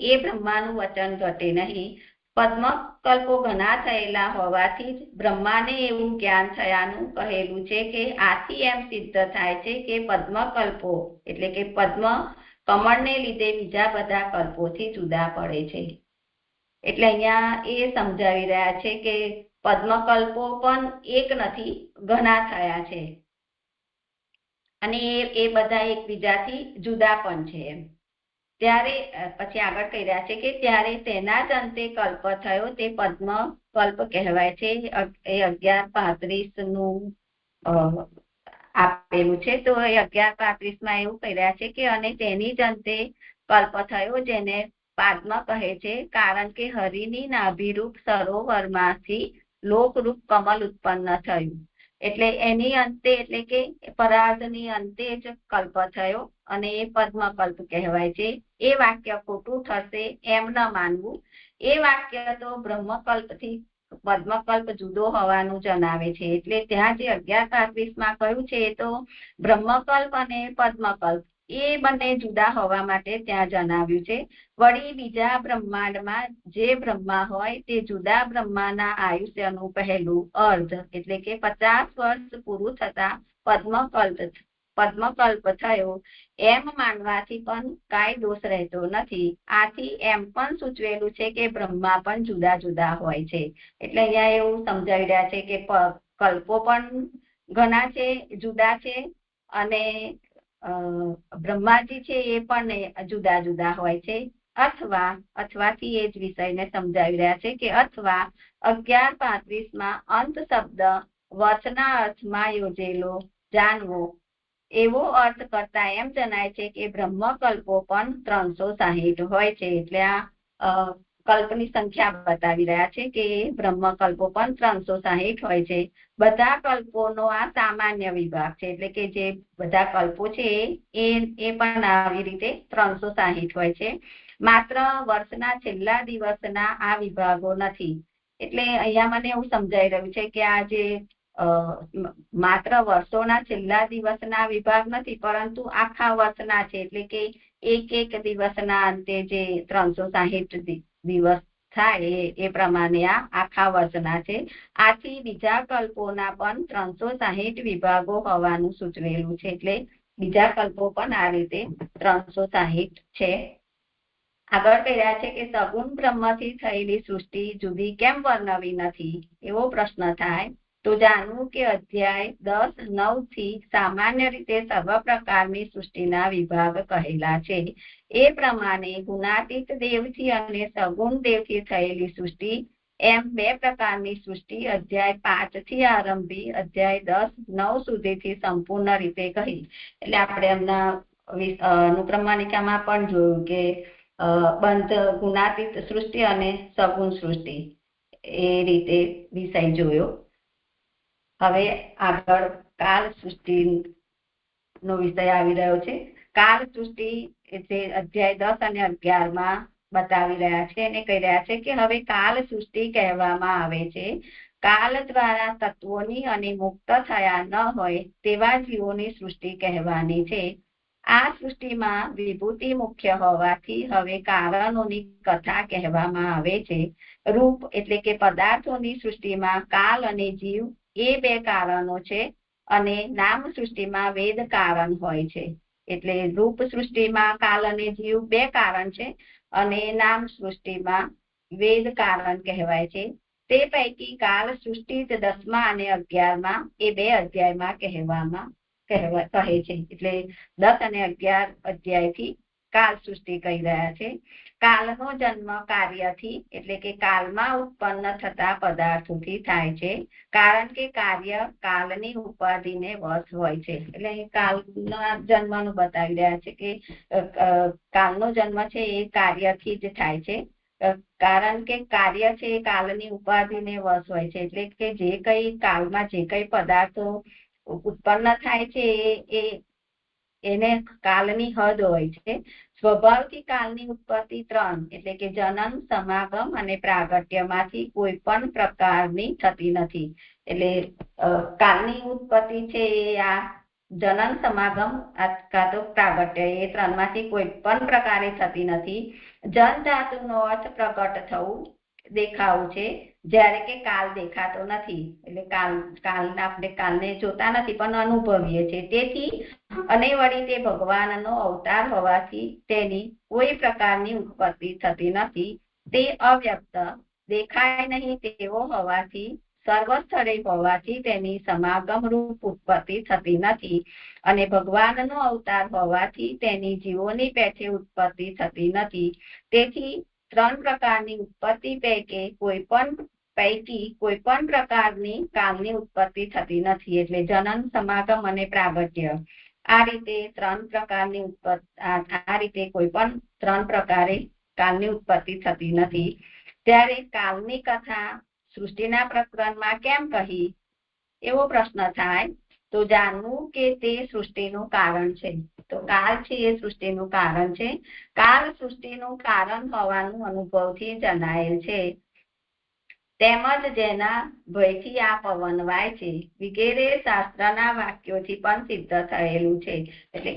S2: એ બ્રહ્માનું વચન ઘટે નહીં. પદ્મકલ્પો ઘણા થયેલા હોવાથી જ બ્રહ્માને એવું જ્ઞાન થયાનું કહેલું છે કે આથી એમ સિદ્ધ થાય છે કે પદ્મકલ્પો એટલે કે પદ્મ કમળને લીધે બીજા બધા કલ્પોથી જુદા પડે છે. એટલે અહીંયા એ સમજાવી રહ્યા છે કે પદ્મકલ્પો પણ એક નથી, ઘણા થયા છે અને એ બધા એકબીજાથી જુદા પણ છે. ત્યારે પછી આગળ કહી રહ્યા છે કે ત્યારે તેના જ અંતે કલ્પ થયો તે પદ્મ કલ્પ કહેવાય છે. એ 11:35 આપેલું છે. તો એ 11:35માં એવું કહી રહ્યા છે કે અને તેની જ અંતે કલ્પ થયો જેને પાદ્મ કહે છે કારણ કે હરિની નાભિરૂપ સરોવરમાંથી લોકરૂપ કમલ ઉત્પન્ન થયું. એટલે એની અંતે એટલે કે પરાર્ધની અંતે જ કલ્પ થયો અને એ પદ્મકલ્પ કહેવાય છે. એ વાક્ય ખોટું થશે એમ ન માનવું. એ વાક્ય તો બ્રહ્મકલ્પથી પદ્મકલ્પ જુદો હોવાનું જણાવે છે. એટલે ત્યાં જે 11:35માં કહ્યું છે એ તો બ્રહ્મકલ્પ અને પદ્મકલ્પ એ બંને જુદા હોવા માટે ત્યાં જણાવ્યું છે. વળી બીજા બ્રહ્માંડમાં જે બ્રહ્મા હોય તે જુદા બ્રહ્માના આયુષ્યનું પહેલું અર્ધ એટલે કે 50 વર્ષ પૂરું થતા પદ્મકલ્પ થયો એમ માનવાથી પણ કાંઈ દોષ રહેતો નથી. આથી એમ પણ સૂચવેલું છે કે બ્રહ્મા પણ જુદા જુદા હોય છે. એટલે અહીંયા એવું સમજાવી રહ્યા છે કે કલ્પો પણ ઘણા છે, જુદા છે અને બ્રહ્માજી છે એ પણ જુદા જુદા હોય છે, અથવાથી એ જ વિષયને સમજાવી રહ્યા છે કે અથવા 11:35 અંત શબ્દ વર્ષના અર્થમાં યોજેલો જાણવો એવો અર્થ કરતા એમ જણાય છે કે બ્રહ્મકલ્પો પણ 360 હોય છે. એટલે આ કલ્પની સંખ્યા બતાવી રહ્યા છે કે બ્રહ્મકલ્પો પણ 360 હોય છે. બધા કલ્પોનો આ સામાન્ય વિભાગ છે, એટલે કે જે બધા કલ્પો છે એ પણ આવી રીતે 360 હોય છે. માત્ર વર્ષના છેલ્લા દિવસના આ વિભાગો નથી. એટલે અહીંયા મને એવું સમજાઈ રહ્યું છે કે આ જે માત્ર વર્ષોના છેલ્લા દિવસના વિભાગ નથી, પરંતુ આખા વર્ષના છે. એટલે કે એક દિવસના અંતે જે 360 દિવસ થાય એ પ્રમાણે આ આખા વર્ષના છે. આથી બીજા કલ્પોના પણ 360 વિભાગો હોવાનું સૂચવેલું છે. એટલે બીજા કલ્પો પણ આ રીતે 360 છે. આગળ કહી રહ્યા છે કે સગુણ બ્રહ્મથી થયેલી સૃષ્ટિ જુદી કેમ વર્ણવી નથી, એવો પ્રશ્ન થાય તો જાણવું કે અધ્યાય 10:9 થી સામાન્ય રીતે સર્વ પ્રકારની સૃષ્ટિના વિભાગ કહેલા છે. એ પ્રમાણે ગુણાતીત દેવથી અને સગુણ દેવથી થયેલી સૃષ્ટિ એમ બે પ્રકારની સૃષ્ટિ અધ્યાય 5 થી આરંભી અધ્યાય 10:9 સુધીથી સંપૂર્ણ રીતે કહી. એટલે આપણે એમના અનુક્રમણિકામાં પણ જોયું કે બંધ ગુણાતીત સૃષ્ટિ અને સગુણ સૃષ્ટિ એ રીતે વિષય જોયો. હવે આગળ કાલ સૃષ્ટિ નો વિષય આવી રહ્યો છે. કાલ સૃષ્ટિ જે અધ્યાય 10 અને 11 બતાવી રહ્યા છે અને કહી રહ્યા છે કે હવે કાલ સૃષ્ટિ કહેવામાં આવે છે. કાલ દ્વારા તત્વોની અને મુક્ત થયા ન હોય તેવા જીવોની સૃષ્ટિ કહેવાની છે. આ સૃષ્ટિમાં વિભૂતિ મુખ્ય હોવાથી હવે કારણોની કથા કહેવામાં આવે છે. રૂપ એટલે કે પદાર્થોની સૃષ્ટિમાં કાલ અને જીવ એ બે કારણો છે અને નામ સૃષ્ટિમાં વેદ કારણ હોય છે. એટલે રૂપ સૃષ્ટિમાં કાલ અને જીવ બે કારણ છે અને નામ સૃષ્ટિમાં વેદ કારણ કહેવાય છે. તે પૈકી કાલ સૃષ્ટિ 10મા અને 11મા એ બે અધ્યાયમાં કહે છે. એટલે 10 અને 11 અધ્યાયથી કાલ સૃષ્ટિ કહી રહ્યા છે. કાલનો જન્મ કાર્યથી એટલે કે કાલમાં ઉત્પન્ન થતા પદાર્થોથી થાય છે, કારણ કે કાર્ય કાલની ઉપાધિને વશ હોય છે. એટલે કાલના જન્મનું બતાવી રહ્યા છે કે કાલનો જન્મ છે એ કાર્યથી જ થાય છે, કારણ કે કાર્ય છે એ કાલની ઉપાધિને વશ હોય છે. એટલે કે જે કઈ કાલમાં જે કઈ પદાર્થો ઉત્પન્ન થાય છે એને કાલની હદ હોય છે. સ્વભાવથી કાલની ઉત્પત્તિ 3 એટલે કે જનન, સમાગમ અને પ્રાગટ્યમાંથી કોઈ પણ પ્રકારની થતી નથી. એટલે કાલની ઉત્પત્તિ છે એ આ જનન, સમાગમ અથવા તો પ્રાગટ્ય એ 3માંથી કોઈ પણ પ્રકારે થતી નથી. જન ધાતુનો અર્થ પ્રગટ થવું, દેખાવું છે, જ્યારે કે કાલ દેખાતો નથી. એટલે આપણે કાલને જોતા નથી પણ અનુભવીએ છીએ. તેથી અને વળી તે ભગવાનનો અવતાર હોવાથી તેની કોઈ પ્રકારની ઉત્પત્તિ થતી નથી. તે અવ્યક્ત, દેખાય નહીં તેવો હોવાથી, સર્વ સ્થળે હોવાથી તેની સમાગમ રૂપ ઉત્પત્તિ થતી નથી અને ભગવાનનો અવતાર હોવાથી તેની જીવોની પેઠે ઉત્પત્તિ થતી નથી. તેથી 3 પ્રકારની ઉત્પત્તિ પૈકી કોઈ પણ પ્રકારની કાલની ઉત્પત્તિ થતી નથી. એટલે જનન, સમાગમ અને પ્રાગટ્ય આ રીતે 3 પ્રકારની આ રીતે કોઈ પણ 3 પ્રકારે કાલની ઉત્પત્તિ થતી નથી. ત્યારે કાલની કથા સૃષ્ટિના પ્રકરણમાં કેમ કહી, એવો પ્રશ્ન થાય તો જાણવું કે તે સૃષ્ટિનું કારણ છે. તો કાલ છે એ સૃષ્ટિનું કારણ છે. કાલ સૃષ્ટિનું કારણ હોવાનું અનુભવથી જણાયેલ છે. તેમજ જેના ભયથી આ પવન વાય છે વગેરે શાસ્ત્રના વાક્યોથી પણ સિદ્ધ થયેલું છે. એટલે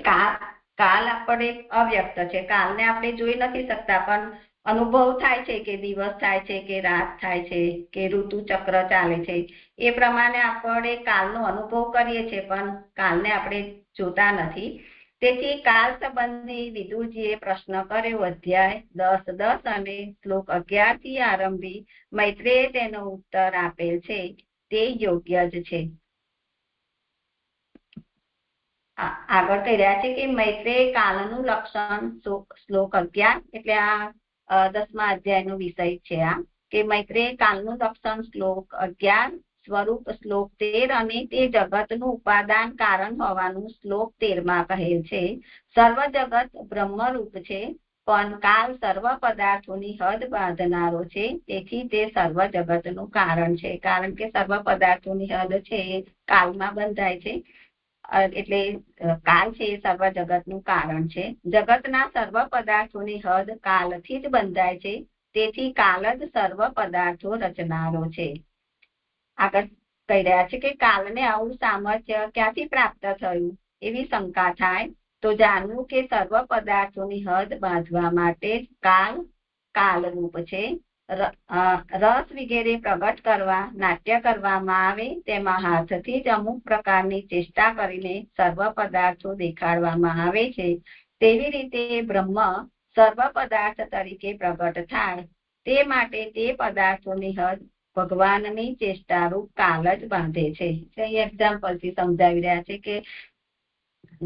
S2: કાલ આપણે અવ્યક્ત છે, કાલને આપણે જોઈ નથી શકતા પણ અનુભવ થાય છે કે દિવસ થાય છે કે રાત થાય છે કે ઋતુ ચક્ર ચાલે છે. એ પ્રમાણે આપણે કાલનો અનુભવ કરીએ છીએ પણ કાલને આપણે જોતા નથી. તેથી કાલ સંબંધી વિદુરજીએ પ્રશ્ન કર્યો અધ્યાય 10:10 અને શ્લોક 11 થી આરંભી મૈત્રેયે તેનો ઉત્તર આપેલ છે તે યોગ્ય જ છે. આગળ કહી રહ્યા છે કે મૈત્રેય કાલનું લક્ષણ શ્લોક 11 એટલે આ 10મા અધ્યાયનો વિષય છે આ કે મૈત્રેય કાલનું લક્ષણ શ્લોક 11 સ્વરૂપ શ્લોક 13 અને તે જગતનું ઉપાદાન કારણ હોવાનું શ્લોક 13માં કહેલ છે. સર્વ જગત બ્રહ્મરૂપ છે પણ કાલ સર્વ પદાર્થોની હદ બાંધનારો છે, તેથી તે સર્વ જગતનું કારણ છે. કારણ કે સર્વ પદાર્થોની હદ છે એ કાલમાં બંધાય છે, એટલે કાલ છે એ સર્વ જગતનું કારણ છે. જગતના સર્વ પદાર્થોની હદ કાલથી જ બંધાય છે, તેથી કાલ જ સર્વ પદાર્થો રચનારો છે. આગળ કહી રહ્યા છે કે કાલને આવું સામર્થ્ય ક્યાંથી પ્રાપ્ત થયું એવી શંકા થાય તો જાણવું કે સર્વ પદાર્થોની હદ બાંધવા માટે કાલરૂપ છે. રસ વગેરે પ્રગટ કરવા નાટ્ય કરવામાં આવે તેમાં હાથથી જ અમુક પ્રકારની ચેષ્ટા કરીને સર્વ પદાર્થો દેખાડવામાં આવે છે. તેવી રીતે બ્રહ્મ સર્વ પદાર્થ તરીકે પ્રગટ થાય તે માટે તે પદાર્થોની હદ ભગવાનની ચેષ્ટારૂપ કાલ જ બાંધે છે. એક્ઝામ્પલથી સમજાવી રહ્યા છે કે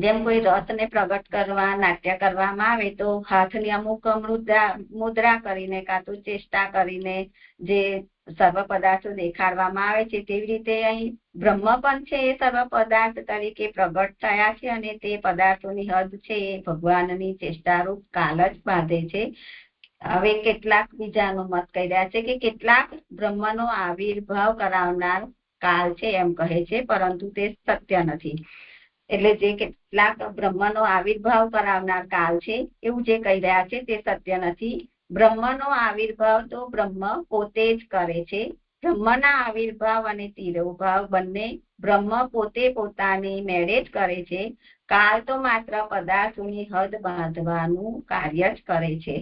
S2: જેમ કોઈ રસને પ્રગટ કરવા નાટ્ય કરવામાં આવે તો હાથની અમુક મુદ્રા કરીને કાં તો ચેષ્ટા કરીને જે સર્વ પદાર્થો દેખાડવામાં આવે છે, તેવી રીતે અહીં બ્રહ્મ પણ છે એ સર્વ પદાર્થ તરીકે પ્રગટ થયા છે અને તે પદાર્થોની હદ છે એ ભગવાનની ચેષ્ટારૂપ કાલ જ બાંધે છે. હવે કેટલાક બીજાનો મત કહી રહ્યા છે કે કેટલાક બ્રહ્મનો આવિર્ભાવ કરાવનાર કાલ છે એમ કહે છે, પરંતુ તે સત્ય નથી. એટલે જે કેટલાક બ્રહ્મનો આવિર્ભાવ કરાવનાર કાલ છે એવું જે કહી રહ્યા છે તે સત્ય નથી. બ્રહ્મનો આવિર્ભાવ તો બ્રહ્મ પોતે જ કરે છે. બ્રહ્મના આવિર્ભાવ અને તિરોભાવ બંને બ્રહ્મ પોતે પોતાની મેળે જ કરે છે. કાલ તો માત્ર પદાર્થોની હદ બાંધવાનું કાર્ય જ કરે છે.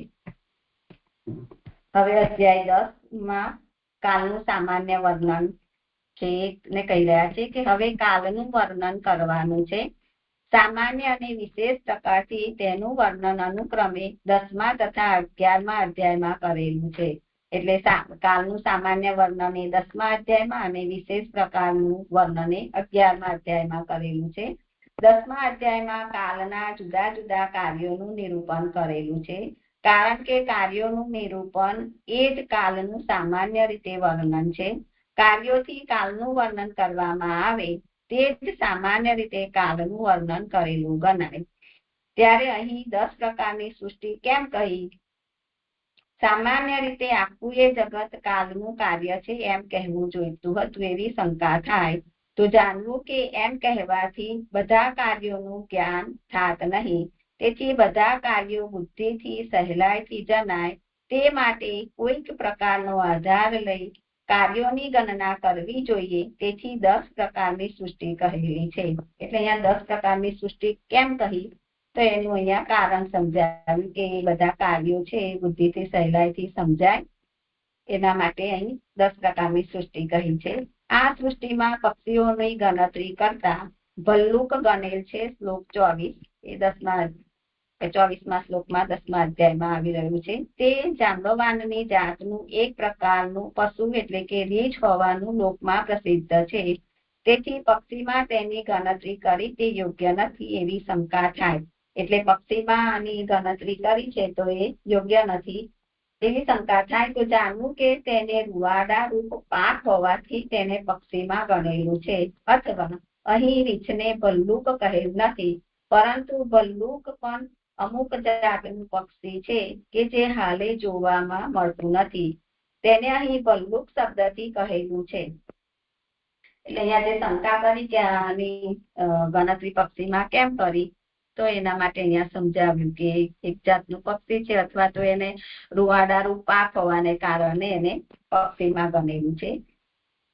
S2: હવે અધ્યાય 10માં કાલનું સામાન્ય વર્ણન છે ને કહી રહ્યા છે કે હવે કાલનું વર્ણન કરવાનું છે. સામાન્ય અને વિશેષ પ્રકારથી તેનું વર્ણન અનુક્રમે 10મા તથા 11મા અધ્યાયમાં કરેલું છે. એટલે કાલનું સામાન્ય વર્ણન એ 10મા અધ્યાયમાં અને વિશેષ પ્રકારનું વર્ણન એ 11મા અધ્યાયમાં કરેલું છે. 10મા અધ્યાયમાં કાલના જુદા જુદા કાર્યોનું નિરૂપણ કરેલું છે. કારણ કે કાર્યોનું નિરૂપણ એ જ કાલનું સામાન્ય રીતે વર્ણન છે. કાર્યોથી કાલનું વર્ણન કરવામાં આવે તે જ સામાન્ય રીતે કાલનું વર્ણન કરેલું ગણાય. ત્યારે અહીં 10 પ્રકારની સૃષ્ટિ કેમ કહી? સામાન્ય રીતે આખું એ જગત કાલનું કાર્ય છે એમ કહેવું જોઈતું હતું એવી શંકા થાય તો જાણવું કે એમ કહેવાથી બધા કાર્યોનું જ્ઞાન થાત નહીં. તેથી બધા કાર્યો બુદ્ધિથી સહેલાઈથી જણાય તે માટે કોઈક પ્રકારનો આધાર લઈ કાર્યોની ગણના કરવી જોઈએ. તેથી 10 પ્રકારની સૃષ્ટિ કહેલી છે. એટલે અહીંયા 10 પ્રકારની સૃષ્ટિ કેમ કહી તો એનું અહીંયા કારણ સમજાવ્યું કે એ બધા કાર્યો છે એ બુદ્ધિથી સહેલાઈથી સમજાય એના માટે અહીં 10 પ્રકારની સૃષ્ટિ કહી છે. આ સૃષ્ટિમાં પક્ષીઓની ગણતરી કરતા ભલ્લુક ગણેલ છે. શ્લોક 24 એ 24મા શ્લોકમાં 10મા અધ્યાયમાં આવી રહ્યું છે. તે જાંબવાનની જાતનું એક પ્રકારનું પશુ એટલે કે રીંછ હોવાનું લોકમાં પ્રસિદ્ધ છે. તેથી પક્ષીમાં તેની ગણતરી કરી તે યોગ્ય નથી એવી શંકા થાય. એટલે પક્ષીમાં આની ગણતરી કરી છે તો એ યોગ્ય નથી એવી શંકા થાય તો જાણવું કે તેને રૂવાડા રૂપ પાંખ હોવાથી તેને પક્ષીમાં ગણેલું છે. અથવા અહીં રીંછને ભલ્લુક કહેલ નથી, પરંતુ ભલ્લુક પણ અમુક જાતનું પક્ષી છે કે જે હાલે જોવામાં મળતું નથી. તેને અહીં ભલ્લુક શબ્દથી કહેલું છે. એટલે અહીંયા જે શંકા કરી કે આની ગણતરી પક્ષીમાં કેમ કરી તો એના માટે અહીંયા સમજાવ્યું કે એક જાતનું પક્ષી છે અથવા તો એને રૂવાડા રૂપ પાંખ હોવાને કારણે એને પક્ષીમાં ગણેલું છે.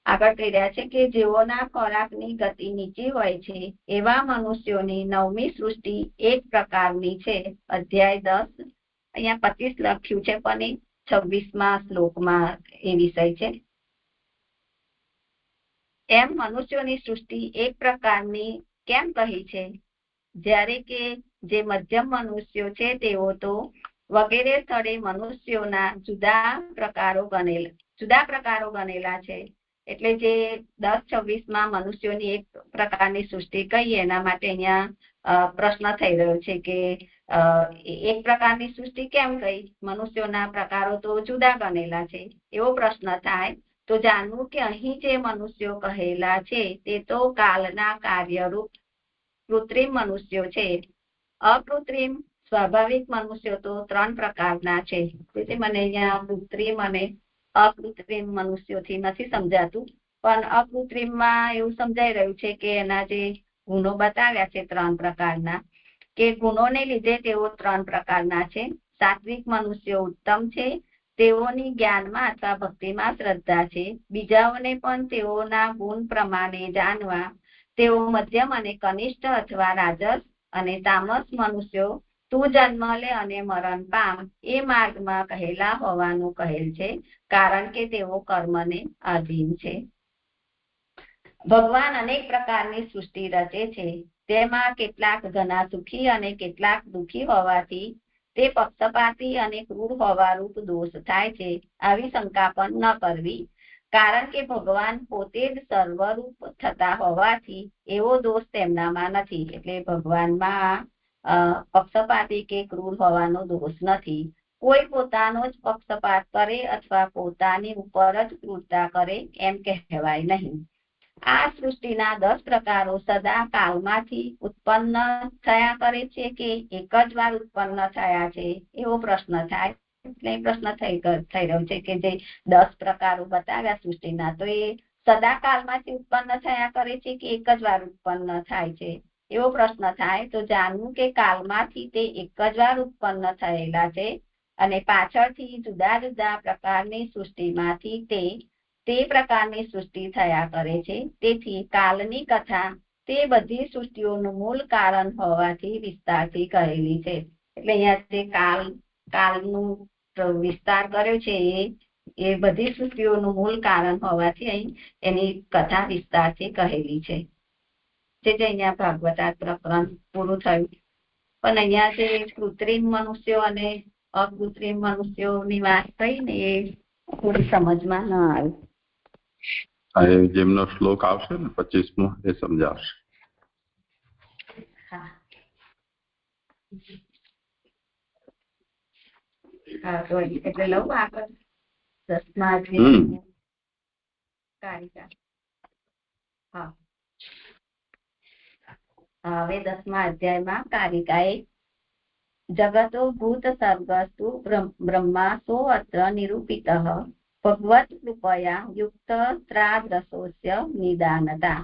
S2: આગળ કહી રહ્યા છે કે જેઓના ખોરાકની ગતિ નીચી હોય છે એવા મનુષ્યોની 9મી સૃષ્ટિ એક પ્રકારની છે. અધ્યાય 10 અહીંયા 25 લખ્યું છે પણ 26મા શ્લોકમાં એ વિષય છે. એમ મનુષ્યોની સૃષ્ટિ એક પ્રકારની કેમ કહી છે? જ્યારે કે જે મધ્યમ મનુષ્યો છે તેઓ તો વગેરે સ્થળે મનુષ્યોના જુદા પ્રકારો ગણેલા છે. એટલે જે 10:26 મનુષ્યોની એક પ્રકારની સૃષ્ટિ કહીએ એના માટે અહીંયા પ્રશ્ન થઈ રહ્યો છે કે એક પ્રકારની સૃષ્ટિ કેમ કહી, મનુષ્યોના પ્રકારો તો જુદા ગણેલા છે, એવો પ્રશ્ન થાય તો જાણવું કે અહીં જે મનુષ્યો કહેલા છે તે તો કાલના કાર્યરૂપ કૃત્રિમ મનુષ્યો છે. અકૃત્રિમ સ્વાભાવિક મનુષ્યો તો 3 પ્રકારના છે. તેથી મને અહીંયા કૃત્રિમ અને અકૃત્રિમ મનુષ્યોથી નથી સમજાતું, પણ અકૃત્રિમમાં એવું સમજાઈ રહ્યું છે કે એના જે ગુણો બતાવ્યા છે 3 પ્રકારના, કે ગુણોને લીધે તેઓ 3 પ્રકારના છે. સાત્વિક મનુષ્યો ઉત્તમ છે, તેઓની જ્ઞાનમાં અથવા ભક્તિમાં શ્રદ્ધા છે. બીજાઓને પણ તેઓના ગુણ પ્રમાણે જાણવા તેઓ મધ્યમ અને કનિષ્ઠ અથવા રાજસ, અને તામસ મનુષ્યો તું જન્મ લે અને મરણ પામ એ માર્ગમાં કહેલા હોવાનું કહેલ છે, કારણ કે તેઓ કર્મને આધીન છે. ભગવાન અનેક પ્રકારની સૃષ્ટિ રચે છે, તેમાં કેટલાક ઘણા સુખી અને કેટલાક દુઃખી હોવાથી તે પક્ષપાતી અને ક્રૂર હોવારૂપ દોષ થાય છે. આવી શંકા પણ ન કરવી, કારણ કે ભગવાન પોતે જ સર્વરૂપ થતા હોવાથી એવો દોષ તેમનામાં નથી. એટલે ભગવાનમાં પક્ષપાતી કે ક્રૂર હોવાનો દોષ નથી. કોઈ પોતાનો જ પક્ષપાત કરે અથવા પોતાની ઉપર જ ક્રૂરતા કરે એમ કહેવાય નહીં. આ સૃષ્ટિના 10 પ્રકારો સદા કાળમાંથી ઉત્પન્ન થયા કરે છે કે એક જ વાર ઉત્પન્ન થયા છે, એવો પ્રશ્ન થાય. એટલે પ્રશ્ન થઈ રહ્યો છે કે જે 10 પ્રકારો બતાવ્યા સૃષ્ટિના, તો એ સદા કાળમાંથી ઉત્પન્ન થયા કરે છે કે એક જ વાર ઉત્પન્ન થાય છે, એવો પ્રશ્ન થાય. તો જાણવું કે કાળમાંથી તે એક જ વાર ઉત્પન્ન થયેલા છે અને પાછળથી જુદા જુદા પ્રકારની સૃષ્ટિમાંથી તે પ્રકારની સૃષ્ટિ થયા કરે છે. તેથી કાલની કથા તે બધી સૃષ્ટિઓનું મૂળ કારણ હોવાથી વિસ્તારથી કહેલી છે. એટલે અહીંયા જે કાળનું વિસ્તાર કર્યો છે એ બધી સૃષ્ટિઓનું મૂળ કારણ હોવાથી અહીં એની કથા વિસ્તારથી કહેલી છે. જે અહીંયા ભાગવતાર પ્રકરણ પૂરું થયું. પણ અહીંયા જે કૃત્રિમ મનુષ્યો અને અકૃત્રિમ મનુષ્યોની વાત થઈ ને એ થોડી સમજમાં ન આવી.
S1: જેમનો શ્લોક આવશે ને 25મો એ સમજાવશે.
S2: તો એટલે લઉં આગળ 10મા અધ્યાય કારિકા. હવે 10મા અધ્યાયમાં કારિકાએ જગતો ભૂત સર્ગસ્તુ બ્રહ્મા સો અત્ર નિરૂપિતઃ ભગવત કૃપયા યુક્ત ત્રાદ્રસોસ્ય નિદાનતા.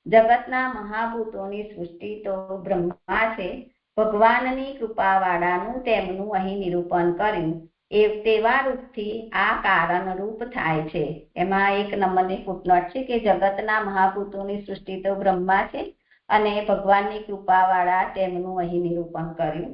S2: જગતના મહાભૂતોની સૃષ્ટિ તો બ્રહ્મા છે, ભગવાનની કૃપાવાળાનું તેમનું અહીં નિરૂપણ કર્યું. તેવા રૂપથી આ કારણ રૂપ થાય છે. એમાં 1 નંબરની ફૂટનોટ છે કે જગતના મહાભૂતોની સૃષ્ટિ તો બ્રહ્મા છે અને ભગવાનની કૃપાવાળા તેમનું અહીં નિરૂપણ કર્યું.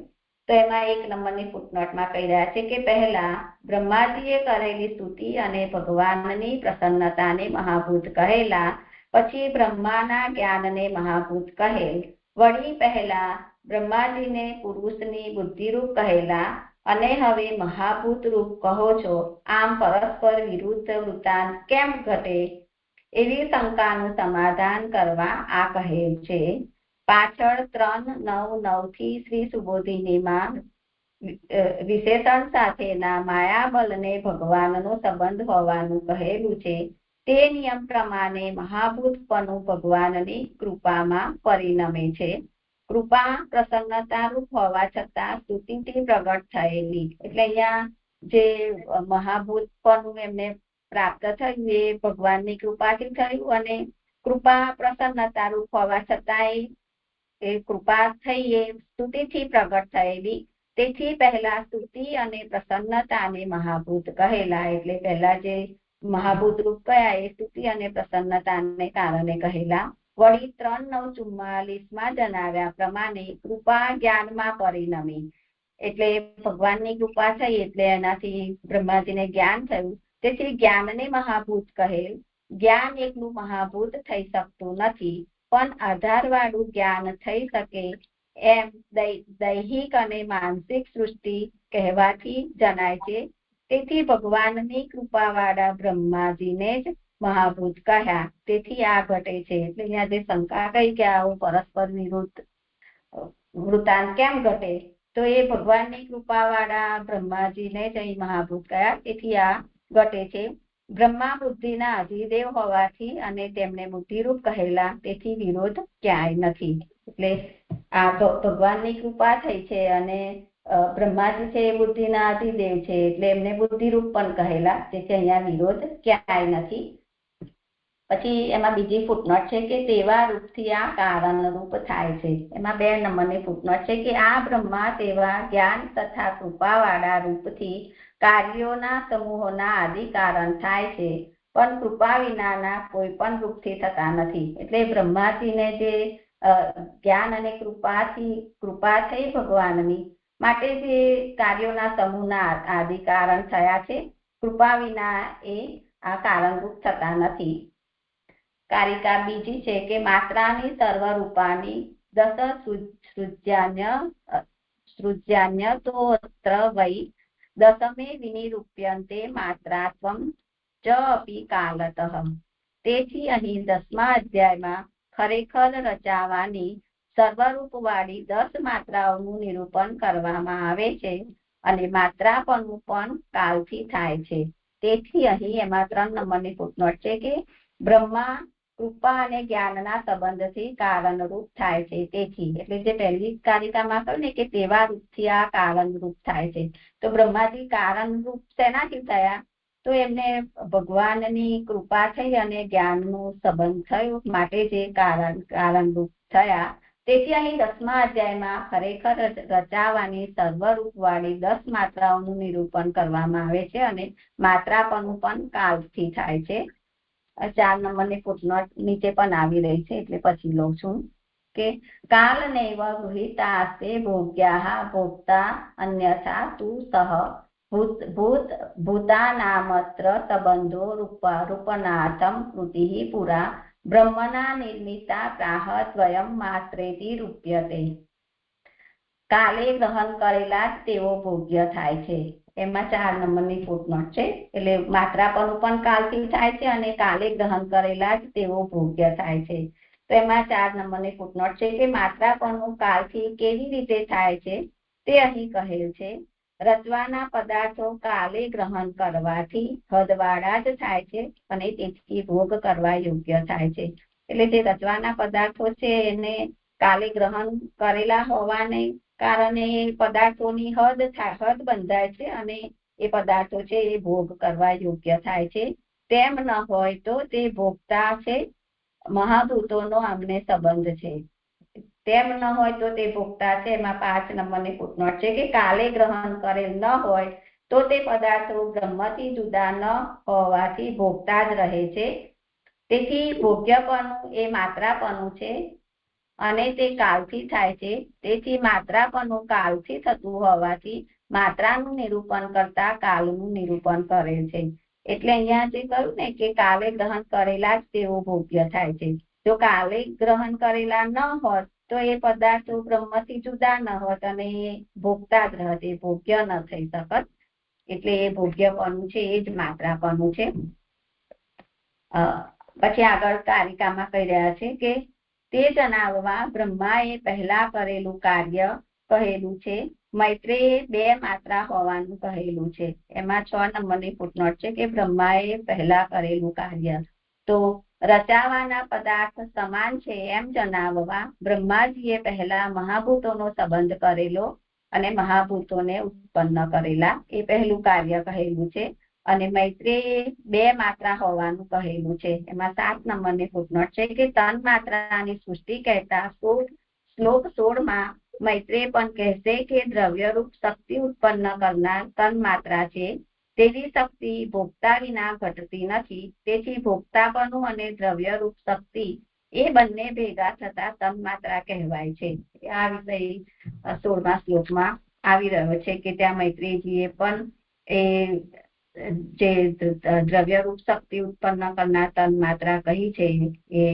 S2: તો એમાં 1 નંબરની ફૂટનોટમાં કહી રહ્યા છે કે પહેલા બ્રહ્માજીએ કરેલી સ્તુતિ અને ભગવાનની પ્રસન્નતાને મહાભૂત કહેલા, પછી બ્રહ્માના જ્ઞાનને મહાભૂત કહેલ, વળી પહેલા બ્રહ્માજીને પુરુષની બુદ્ધિરૂપ કહેલા અને હવે મહાભૂત રૂપ કહો છો. આમ પરસ્પર વિરુદ્ધ વૃત્તાંત કેમ ઘટે એવી શંકાનું સમાધાન કરવા આ કહેલ છે. પાછળ 3:9-9 થી શ્રી સુબોધિનીમાં વિશેષણ સાથેના માયાબલને ભગવાનનો સંબંધ હોવાનું કહેલું છે. તે નિયમ પ્રમાણે મહાભૂતપણું ભગવાનની કૃપામાં પરિણમે છે. કૃપા પ્રસન્નતા રૂપ હોવા છતાં સ્તુતિથી પ્રગટ થયેલી. એટલે અહીંયા જે મહાભૂતપણું એમને પ્રાપ્ત થયું એ ભગવાનની કૃપાથી થયું, અને કૃપા પ્રસન્નતા રૂપ હોવા છતાં એ કૃપા થઈ એ સ્તુતિથી પ્રગટ થયેલી. તેથી પહેલા સ્તુતિ અને પ્રસન્નતાને મહાભૂત કહેલા. એટલે પહેલા જે મહાભૂત રૂપ કયા એ સ્તુતિ અને પ્રસન્નતાને કારણે કહેલા. વળી 3:9-44 જણાવ્યા પ્રમાણે કૃપા જ્ઞાનમાં પરિણમી. એટલે ભગવાનની કૃપા થઈ એટલે એનાથી બ્રહ્માજીને જ્ઞાન થયું, તેથી જ્ઞાનને મહાભૂત કહેલ. જ્ઞાન એકલું મહાભૂત થઈ શકતું નથી, પણ આધારવાળું જ્ઞાન થઈ શકે એમ દૈહિક અને માનસિક સૃષ્ટિ કહેવાથી જણાય છે. તેથી ભગવાનની કૃપાવાળા બ્રહ્માજીને જ મહાભૂત કહ્યા તેથી આ ઘટે છે. એટલે અહીંયા જે શંકા કહી કે આવું પરસ્પર વિરુદ્ધ વૃત્તાંત કેમ ઘટે, તો એ ભગવાનની કૃપાવાળા બ્રહ્માજીને જ અહીં મહાભૂત કહ્યા તેથી આ ઘટે છે. બ્રહ્મા બુદ્ધિના અધિદેવ હોવાથી અને તેમને બુદ્ધિરૂપ કહેલા તેથી વિરોધ ક્યાંય નથી. એટલે આ ભગવાનની કૃપા થઈ છે અને બ્રહ્માજી છે એ બુદ્ધિના અધિદેવ છે એટલે એમને બુદ્ધિરૂપ પણ કહેલા તેથી અહીંયા વિરોધ ક્યાંય નથી. પછી એમાં બીજી ફૂટનોટ છે કે તેવા રૂપથી આ કારણ રૂપ થાય છે. એમાં 2 નંબરની ફૂટનોટ છે કે આ બ્રહ્મા તેવા જ્ઞાન તથા કૃપાવાળા રૂપથી કાર્યોના સમૂહોના આદિ કારણ થાય છે પણ કૃપા વિનાના કોઈ પણ રૂપથી થતા નથી. એટલે બ્રહ્માજીને જે જ્ઞાન અને કૃપા થઈ ભગવાનની માટે જે કાર્યોના સમૂહના આદિ કારણ થયા છે કૃપા વિના એ આ કારણરૂપ થતા નથી. કારિકા બીજી છે કે માત્રાની સર્વરૂપાની દસ સૃજ્યાન્ય તોત્ર વૈ દસમે વિનિરૂપ્યન્તે માત્રાત્વમ ચ અપી કાલતઃ. તેથી અહીં 10મા અધ્યાયમાં ખરેખર રચાવાની સર્વરૂપવાળી 10 માત્રાઓનું નિરૂપણ કરવામાં આવે છે અને માત્રાપણું પણ કાલથી થાય છે. તેથી અહીં એમાં 3 નંબરની ફૂટનોટ છે કે બ્રહ્મા કૃપા અને જ્ઞાનના સંબંધથી કારણરૂપ થાય છે. તેથી એટલે જે પહેલી કારિકામાં કહ્યું ને કે તેવા રૂપથી આ કારણરૂપ થાય છે તો બ્રહ્માજી કારણરૂપ શેનાથી થયા, તો એમને ભગવાનની કૃપા થઈ અને જ્ઞાનનું સંબંધ થયું માટે જે કારણરૂપ થયા. તેથી અહીં 10મા અધ્યાયમાં ખરેખર રચાવાની સર્વરૂપવાળી 10 માત્રાઓનું નિરૂપણ કરવામાં આવે છે અને માત્રાપણું પણ કાલથી થાય છે. 4 નંબરની ફૂટનોટ નીચે પણ આવી રહી છે એટલે પછી લઉં છું કે કાલ નૈવ ગૃહીતાસ્તે ભોગ્યાઃ ભોક્તા અન્યથા તુ સહ ભૂતાનામત્ર સંબંધો રૂપનાથમ કૃતિ પુરા બ્રહ્મના નિર્મિતા પ્રાહ ત્વયં માત્રેતિ રૂપ્યતે. કાલે ગ્રહણ કરેલા જ તેઓ ભોગ્ય થાય છે. એમાં 4 નંબરની ફૂટનોટ છે એટલે માત્રાપણું પણ કાલથી થાય છે અને કાલે ગ્રહણ કરેલા જ તેઓ ભોગ્ય થાય છે. તો એમાં 4 નંબરની ફૂટનોટ છે કે માત્રાપણું કાલથી કેવી રીતે થાય છે તે અહીં કહેલ છે. રચવાના પદાર્થો કાલે ગ્રહણ કરવાથી હદવાળા જ થાય છે અને તેથી ભોગ કરવા યોગ્ય થાય છે. એટલે જે રચવાના પદાર્થો છે એને કાલે ગ્રહણ કરેલા હોવાને કારણે પદાર્થોની હદ બંધાય છે અને એ પદાર્થો છે એ ભોગ કરવા યોગ્ય થાય છે. તેમ ન હોય તો તે ભોગતા છે મહાભૂતોનો આમને સંબંધ છે. તેમ ન હોય તો તે ભોગતા છે. એમાં 5 નંબરની ફૂટનોટ છે કે કાલે ગ્રહણ કરેલ ન હોય તો તે પદાર્થો બ્રહ્મથી જુદા ન હોવાથી ભોગતા જ રહે છે. તેથી ભોગ્યપણું એ માત્રાપણું છે અને તે કાલથી થાય છે. તેથી માત્રાપણું કાલથી થતું હોવાથી માત્રાનું નિરૂપણ કરતા કાલનું નિરૂપણ કરેલ છે. એટલે અહીંયા જે કહ્યું ને કે કાલે ગ્રહણ કરેલા જ તેઓ ભોગ્ય થાય છે. જો કાલે ગ્રહણ કરેલા ન હોત તો એ પદાર્થો બ્રહ્મથી જુદા ન હોત અને એ ભોગતા જ રહત, એ ભોગ્ય ન થઈ શકત. એટલે એ ભોગ્યપણું છે એ જ માત્રાપણું છે. પછી આગળ કારિકામાં કહી રહ્યા છે કે તે જણાવવા બ્રહ્માએ પહેલા કરેલું કાર્ય કહેલું છે. મૈત્રેયે 2 માત્રા હોવાનું કહેલું છે. એમાં 6 નંબરની ફૂટનોટ છે કે બ્રહ્માએ પહેલા કરેલું કાર્ય તો રચાવાના પદાર્થ સમાન છે એમ જણાવવા બ્રહ્માજીએ પહેલા મહાભૂતોનો સંબંધ કરેલો અને મહાભૂતોને ઉત્પન્ન કરેલા એ પહેલું કાર્ય કહેલું છે. અને મૈત્રેયે 2 માત્રા હોવાનું કહેલું છે. એમાં 7 નંબરની ફૂટનોટ છે કે તન માત્રાની સૃષ્ટિ કહેતા શ્લોક 16માં મૈત્રેય પણ કહેશે કે દ્રવ્યરૂપ શક્તિ ઉત્પન્ન કરનાર તન માત્રા છે. તેવી શક્તિ ભોગતા વિના ઘટતી નથી. તેથી ભોગતાપણું અને દ્રવ્યરૂપ શક્તિ એ બંને ભેગા થતા તન માત્રા કહેવાય છે. આ વિષય 16મા શ્લોકમાં આવી રહ્યો છે કે ત્યાં મૈત્રેયજીએ પણ એ જે દ્રવ્યરૂપ શક્તિ ઉત્પન્ન કરનાર તન માત્રા કહી છે એ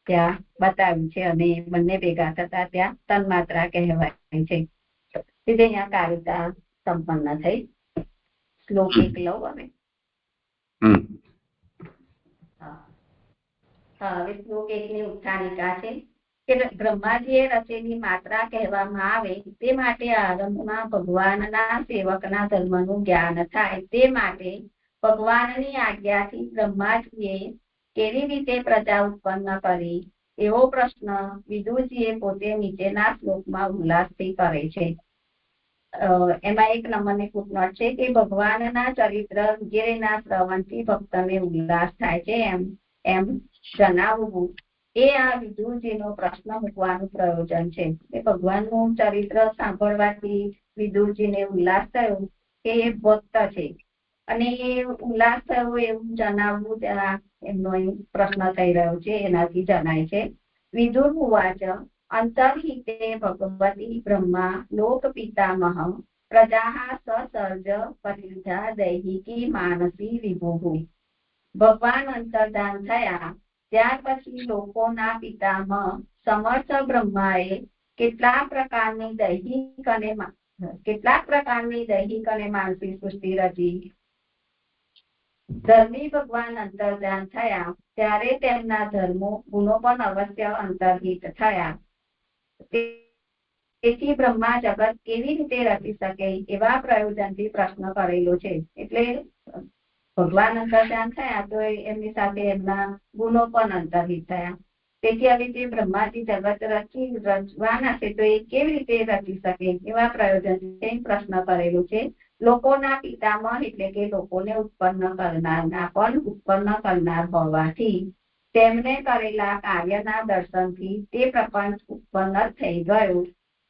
S2: ત્યાં બતાવ્યું છે અને બંને ભેગા થતા ત્યાં તન માત્રા કહેવાય છે. એટલે અહીંયા કારિકા સંપન્ન થઈ. શ્લોક 1 લઉં હવે. હવે શ્લોક 1 ની ઉત્થાનિકા છે કે બ્રહ્માજીએ રચેલી માત્રા કહેવામાં આવે તે માટે આરંભમાં ભગવાનના સેવકના ધર્મનું જ્ઞાન થાય તે માટે ભગવાનની આજ્ઞાથી બ્રહ્માજીએ કેવી રીતે પ્રજા ઉત્પન્ન કરી એવો પ્રશ્ન વિદુરજીએ પોતે નીચેના શ્લોકમાં ઉલ્લાસથી કરે છે. એમાં 1 નંબરની ફૂટનોટ છે કે ભગવાનના ચરિત્ર વગેરેના શ્રવણથી ભક્તને ઉલ્લાસ થાય છે એમ જણાવવું એ આ વિદુરજીનો પ્રશ્ન મૂકવાનું પ્રયોજન છે. કે ભગવાનનું ચરિત્ર સાંભળવાથી વિદુરજીને ઉલ્લાસ થયો કે એ ભક્ત છે અને એ ઉલ્લાસ થયો એવું જણાવવું ત્યાં એમનો પ્રશ્ન થઈ રહ્યો છે. એનાથી જણાય છે વિદુર ઉવાચ અંતર્હિતે ભગવતી બ્રહ્મા લોક પિતામહ પ્રજાઃ સસર્જ પરિધા દૈહિકી માનસી વિભુઃ. ભગવાન અંતર્ધાન થયા ત્યાર પછી લોકોના પિતામહ સમર્થ બ્રહ્માએ કેટલાક પ્રકારની દૈહિક અને માનસિક સૃષ્ટિ રચી. ધર્મી ભગવાન અંતર્ધાન થયા ત્યારે તેમના ધર્મો ગુણો પણ અવશ્ય અંતર્હિત થયા. તેથી બ્રહ્મા જગત કેવી રીતે રચી શકે એવા પ્રયોજનથી પ્રશ્ન કરેલો છે. એટલે ભગવાન અંતર્ધાન થયા તો એમની સાથે એમના ગુણો પણ અંતર્હિત થયા. તેથી હવે જે બ્રહ્માજી જગત રચવાના છે તો એ કેવી રીતે રચી શકે એવા પ્રયોજનથી પ્રશ્ન કરેલો છે. લોકોના પિતામહ એટલે કે લોકોને ઉત્પન્ન કરનારના પણ ઉત્પન્ન કરનાર હોવાથી તેમને કરેલા કાર્યના દર્શનથી તે પ્રપંચ ઉત્પન્ન થઈ ગયો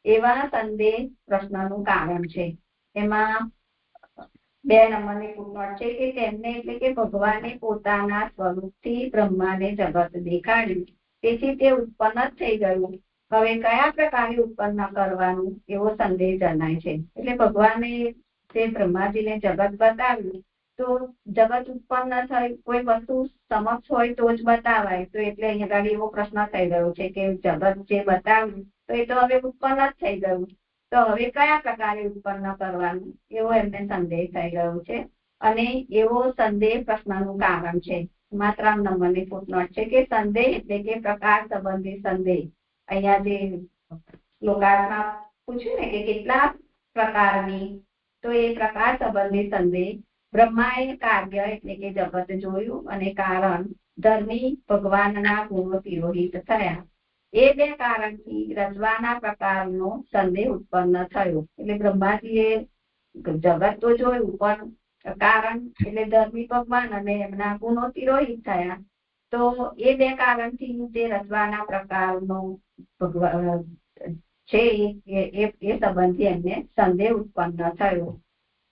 S2: એવા સંદેહ પ્રશ્નનું કારણ છે. એમાં 2 નંબરની ફૂટનોટ છે કે તેમને એટલે કે ભગવાને પોતાના સ્વરૂપથી બ્રહ્માને જગત દેખાડ્યું તેથી તે ઉત્પન્ન જ થઈ ગયું. હવે કયા પ્રકારે ઉત્પન્ન કરવાનું એવો સંદેહ જણાય છે. એટલે ભગવાને તે બ્રહ્માજીને જગત બતાવ્યું તો જગત ઉત્પન્ન થઈ કોઈ વસ્તુ સમક્ષ હોય તો જ બતાવાય. તો એટલે અહીંયા આગળ એવો પ્રશ્ન થઈ ગયો છે કે જગત જે બતાવ્યું તો એ તો હવે ઉત્પન્ન જ થઈ ગયું તો હવે કયા પ્રકારે ઉત્પન્ન કરવાનું એવો એમને સંદેહ થઈ ગયો છે. અને એવો સંદેહ પ્રશ્નનું કારણ છે. એમાં 3 નંબરની ફૂટનોટ છે કે સંદેહ એટલે કે પ્રકાર સંબંધી સંદેહ. અહીંયા જે શ્લોકાર્થમાં પૂછ્યું ને કે કેટલા પ્રકારની તો એ પ્રકાર સંબંધી સંદેહ બ્રહ્માએ કાર્ય એટલે કે જગત જોયું અને કારણ ધર્મી ભગવાનના ગુણો તિરોહિત થયા. એ 2 કારણથી રચવાના પ્રકારનો સંદેહ ઉત્પન્ન થયો. એટલે બ્રહ્માજીએ જગત તો જોયું પણ કારણ એટલે ધર્મી ભગવાન અને એમના ગુણો તિરોહિત થયા તો એ 2 કારણથી જે રચવાના પ્રકારનો છે એ સંબંધી એમને સંદેહ ઉત્પન્ન થયો.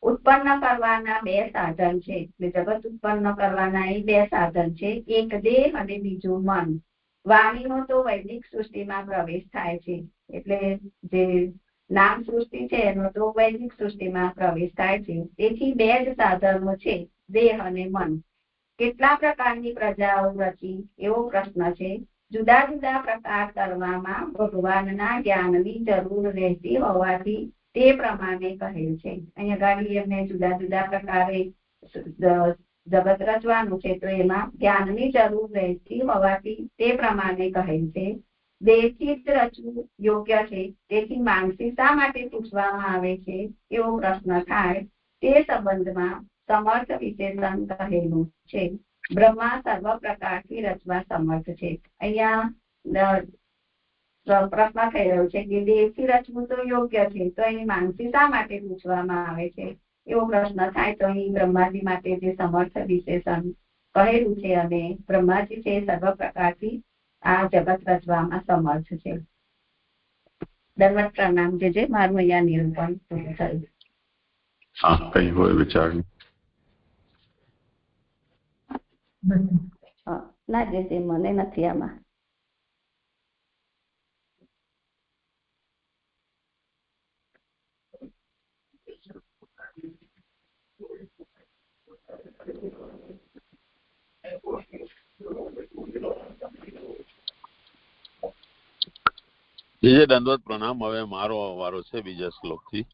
S2: ઉત્પન્ન કરવાના 2 સાધન છે. એટલે જગત ઉત્પન્ન કરવાના એ 2 સાધન છે. એક દેહ અને બીજું મન. વાણીનો તો વૈદિક સૃષ્ટિમાં પ્રવેશ થાય છે. એટલે જે નામ સૃષ્ટિ છે એનો તો વૈદિક સૃષ્ટિમાં પ્રવેશ થાય છે. તેથી 2 જ સાધનો છે દેહ અને મન. કેટલા પ્રકારની પ્રજાઓ રચી એવો પ્રશ્ન છે. જુદા જુદા પ્રકાર કરવામાં ભગવાનના જ્ઞાનની જરૂર રહેતી હોવાથી તે પ્રમાણે કહેલ છે. અહીંયા ગાડી એમને જુદા જુદા પ્રકારે જગત રચવાનું છે તો એમાં જ્ઞાનની જરૂર રહેતી હોવાથી તે પ્રમાણે કહેલ છે. દેહથી જ રચવું યોગ્ય છે તેથી માનસી શા માટે પૂછવામાં આવે છે એવો પ્રશ્ન થાય. તે સંબંધમાં સમર્થ વિશેષણ કહેલું છે. બ્રહ્મા સર્વ પ્રકારથી રચવા સમર્થ છે. અહીંયા પ્રશ્ન થઈ રહ્યો છે કે દેહથી રચવું તો યોગ્ય છે તો અહીં માનસી શા માટે પૂછવામાં આવે છે એવો પ્રશ્ન થાય. તો અહીં બ્રહ્માજી માટે જે સમર્થ વિશેષણ કહેલું છે અને બ્રહ્માજી છે સર્વ પ્રકારથી આ જગત રચવામાં સમર્થ છે. દંડવત પ્રણામ. જે મારું અહીંયા નિરૂપણ પૂરું થયું.
S1: કઈ હોય વિચાર
S2: ના જે મને નથી આમાં.
S4: જે દંડવત પ્રણામ. હવે મારો વારો છે બીજા શ્લોક થી.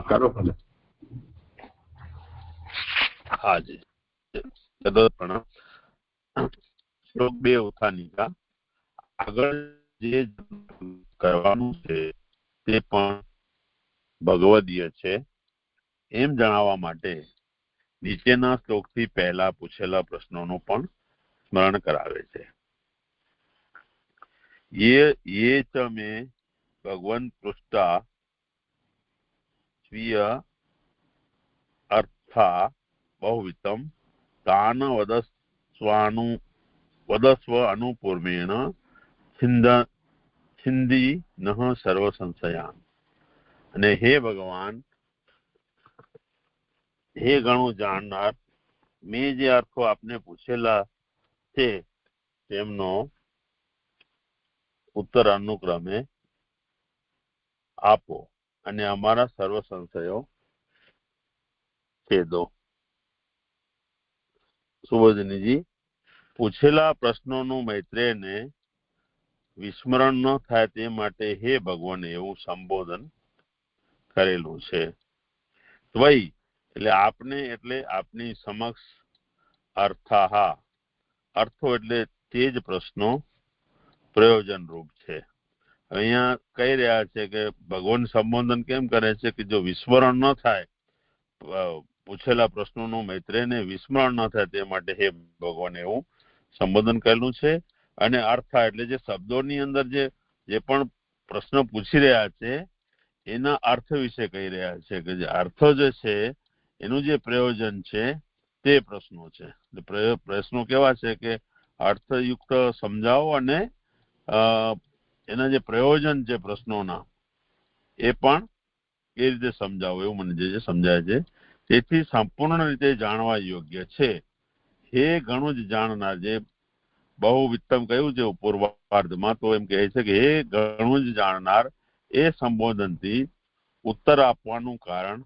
S1: કરો ભલે.
S4: હાજી. તદર્પણ શ્લોક 2 ઉત્થાનિકા આગળ જે કરવાનું છે તે પણ ભગવદીય છે એમ જણાવવા માટે નીચેના શ્લોકથી પહેલા પૂછેલા પ્રશ્નોનું પણ સ્મરણ કરાવે છે. ये च मे भगवन् पृष्टा स्वीय अर्था बहुविधं तान् वदस्व अनुपूर्वेण छिंदी नः सर्व संशयान्. અને હે ભગવાન, હે ઘણું જાણનાર, મેં જે અર્થો આપને પૂછેલા છે તેમનો ઉત્તર અનુક્રમે આપો અને અમારા સર્વ સંશયો છેદો. સુબોધિનીજી, પૂછેલા પ્રશ્નોનું મૈત્રેયને વિસ્મરણ ન થાય તે માટે હે ભગવાન એવું સંબોધન કરેલું છે. ત્વયી એટલે આપને, એટલે આપની સમક્ષ અર્થાહા, અર્થો એટલે તે જ પ્રશ્નો પ્રયોજન રૂપ છે. અહીંયા કહી રહ્યા છે કે ભગવાન સંબોધન કેમ કરે છે કે જો વિસ્મરણ ન થાય, પૂછેલા પ્રશ્નોનું મૈત્રેયને વિસ્મરણ ન થાય તે માટે હે ભગવાન એવું સંબોધન કરેલું છે. અને અર્થ એટલે જે શબ્દોની અંદર જે પણ પ્રશ્ન પૂછી રહ્યા છે એના અર્થ વિશે કહી રહ્યા છે કે જે અર્થ જે છે એનું જે પ્રયોજન છે તે પ્રશ્નો છે. પ્રશ્નો કેવા છે કે અર્થયુક્ત સમજાવો અને એના જે પ્રયોજન છે પ્રશ્નોના એ પણ એ રીતે સમજાવો એવું મને જે સમજાય છે. તેથી સંપૂર્ણ રીતે જાણવા યોગ્ય છે. હે ઘણું જ જાણનાર, જે બહુ વિત્તમ કહ્યું છે પૂર્વાર્ધમાં, તો એમ કહે છે કે હે ઘણું જ જાણનાર એ સંબોધનથી ઉત્તર આપવાનું કારણ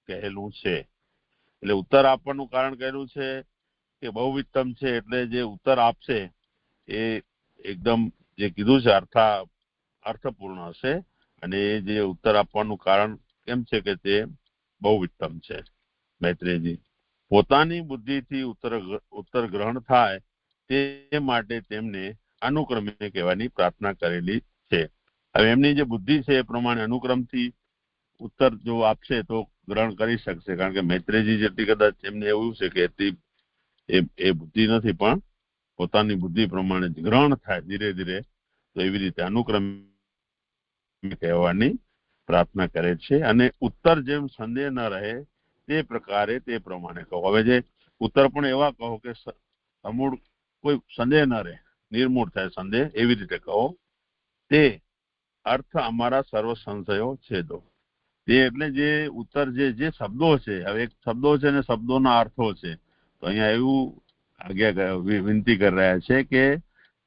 S4: કહેલું છે. એટલે ઉત્તર આપવાનું કારણ કહેલું છે કે બહુ વિત્તમ છે એટલે જે ઉત્તર આપશે એ એકદમ જે કીધું છે અર્થપૂર્ણ હશે. અને એ જે ઉત્તર આપવાનું કારણ કેમ છે કે તે બહુ વિત્તમ છે. મૈત્રેયજી, પોતાની બુદ્ધિથી ઉત્તર ગ્રહણ થાય તે માટે તેમને અનુક્રમે કહેવાની પ્રાર્થના કરેલી છે. હવે એમની જે બુદ્ધિ છે એ પ્રમાણે અનુક્રમથી ઉત્તર જો આપશે તો ગ્રહણ કરી શકશે. કારણ કે મૈત્રેયજી જેટલી કદાચ એમને એવું છે કે એ બુદ્ધિ નથી, પણ પોતાની બુદ્ધિ પ્રમાણે ગ્રહણ થાય ધીરે ધીરે, તો એવી રીતે અનુક્રમ કહેવાની પ્રાર્થના કરે છે. અને ઉત્તર જેમ સંદેહ ન રહે તે પ્રકારે તે પ્રમાણે કહો. હવે જે ઉત્તર પણ એવા કહો કે અમૂળ કોઈ સંદેહ ન રહે, નિર્મૂળ થાય સંદેહ, એવી રીતે કહો. તે અર્થ અમારા સર્વ સંશયો છેદો. તે એટલે જે ઉત્તર જે શબ્દો છે, હવે એક શબ્દો છે ને શબ્દોના અર્થો છે, તો અહીંયા એવું વિનંતી કરી રહ્યા છે કે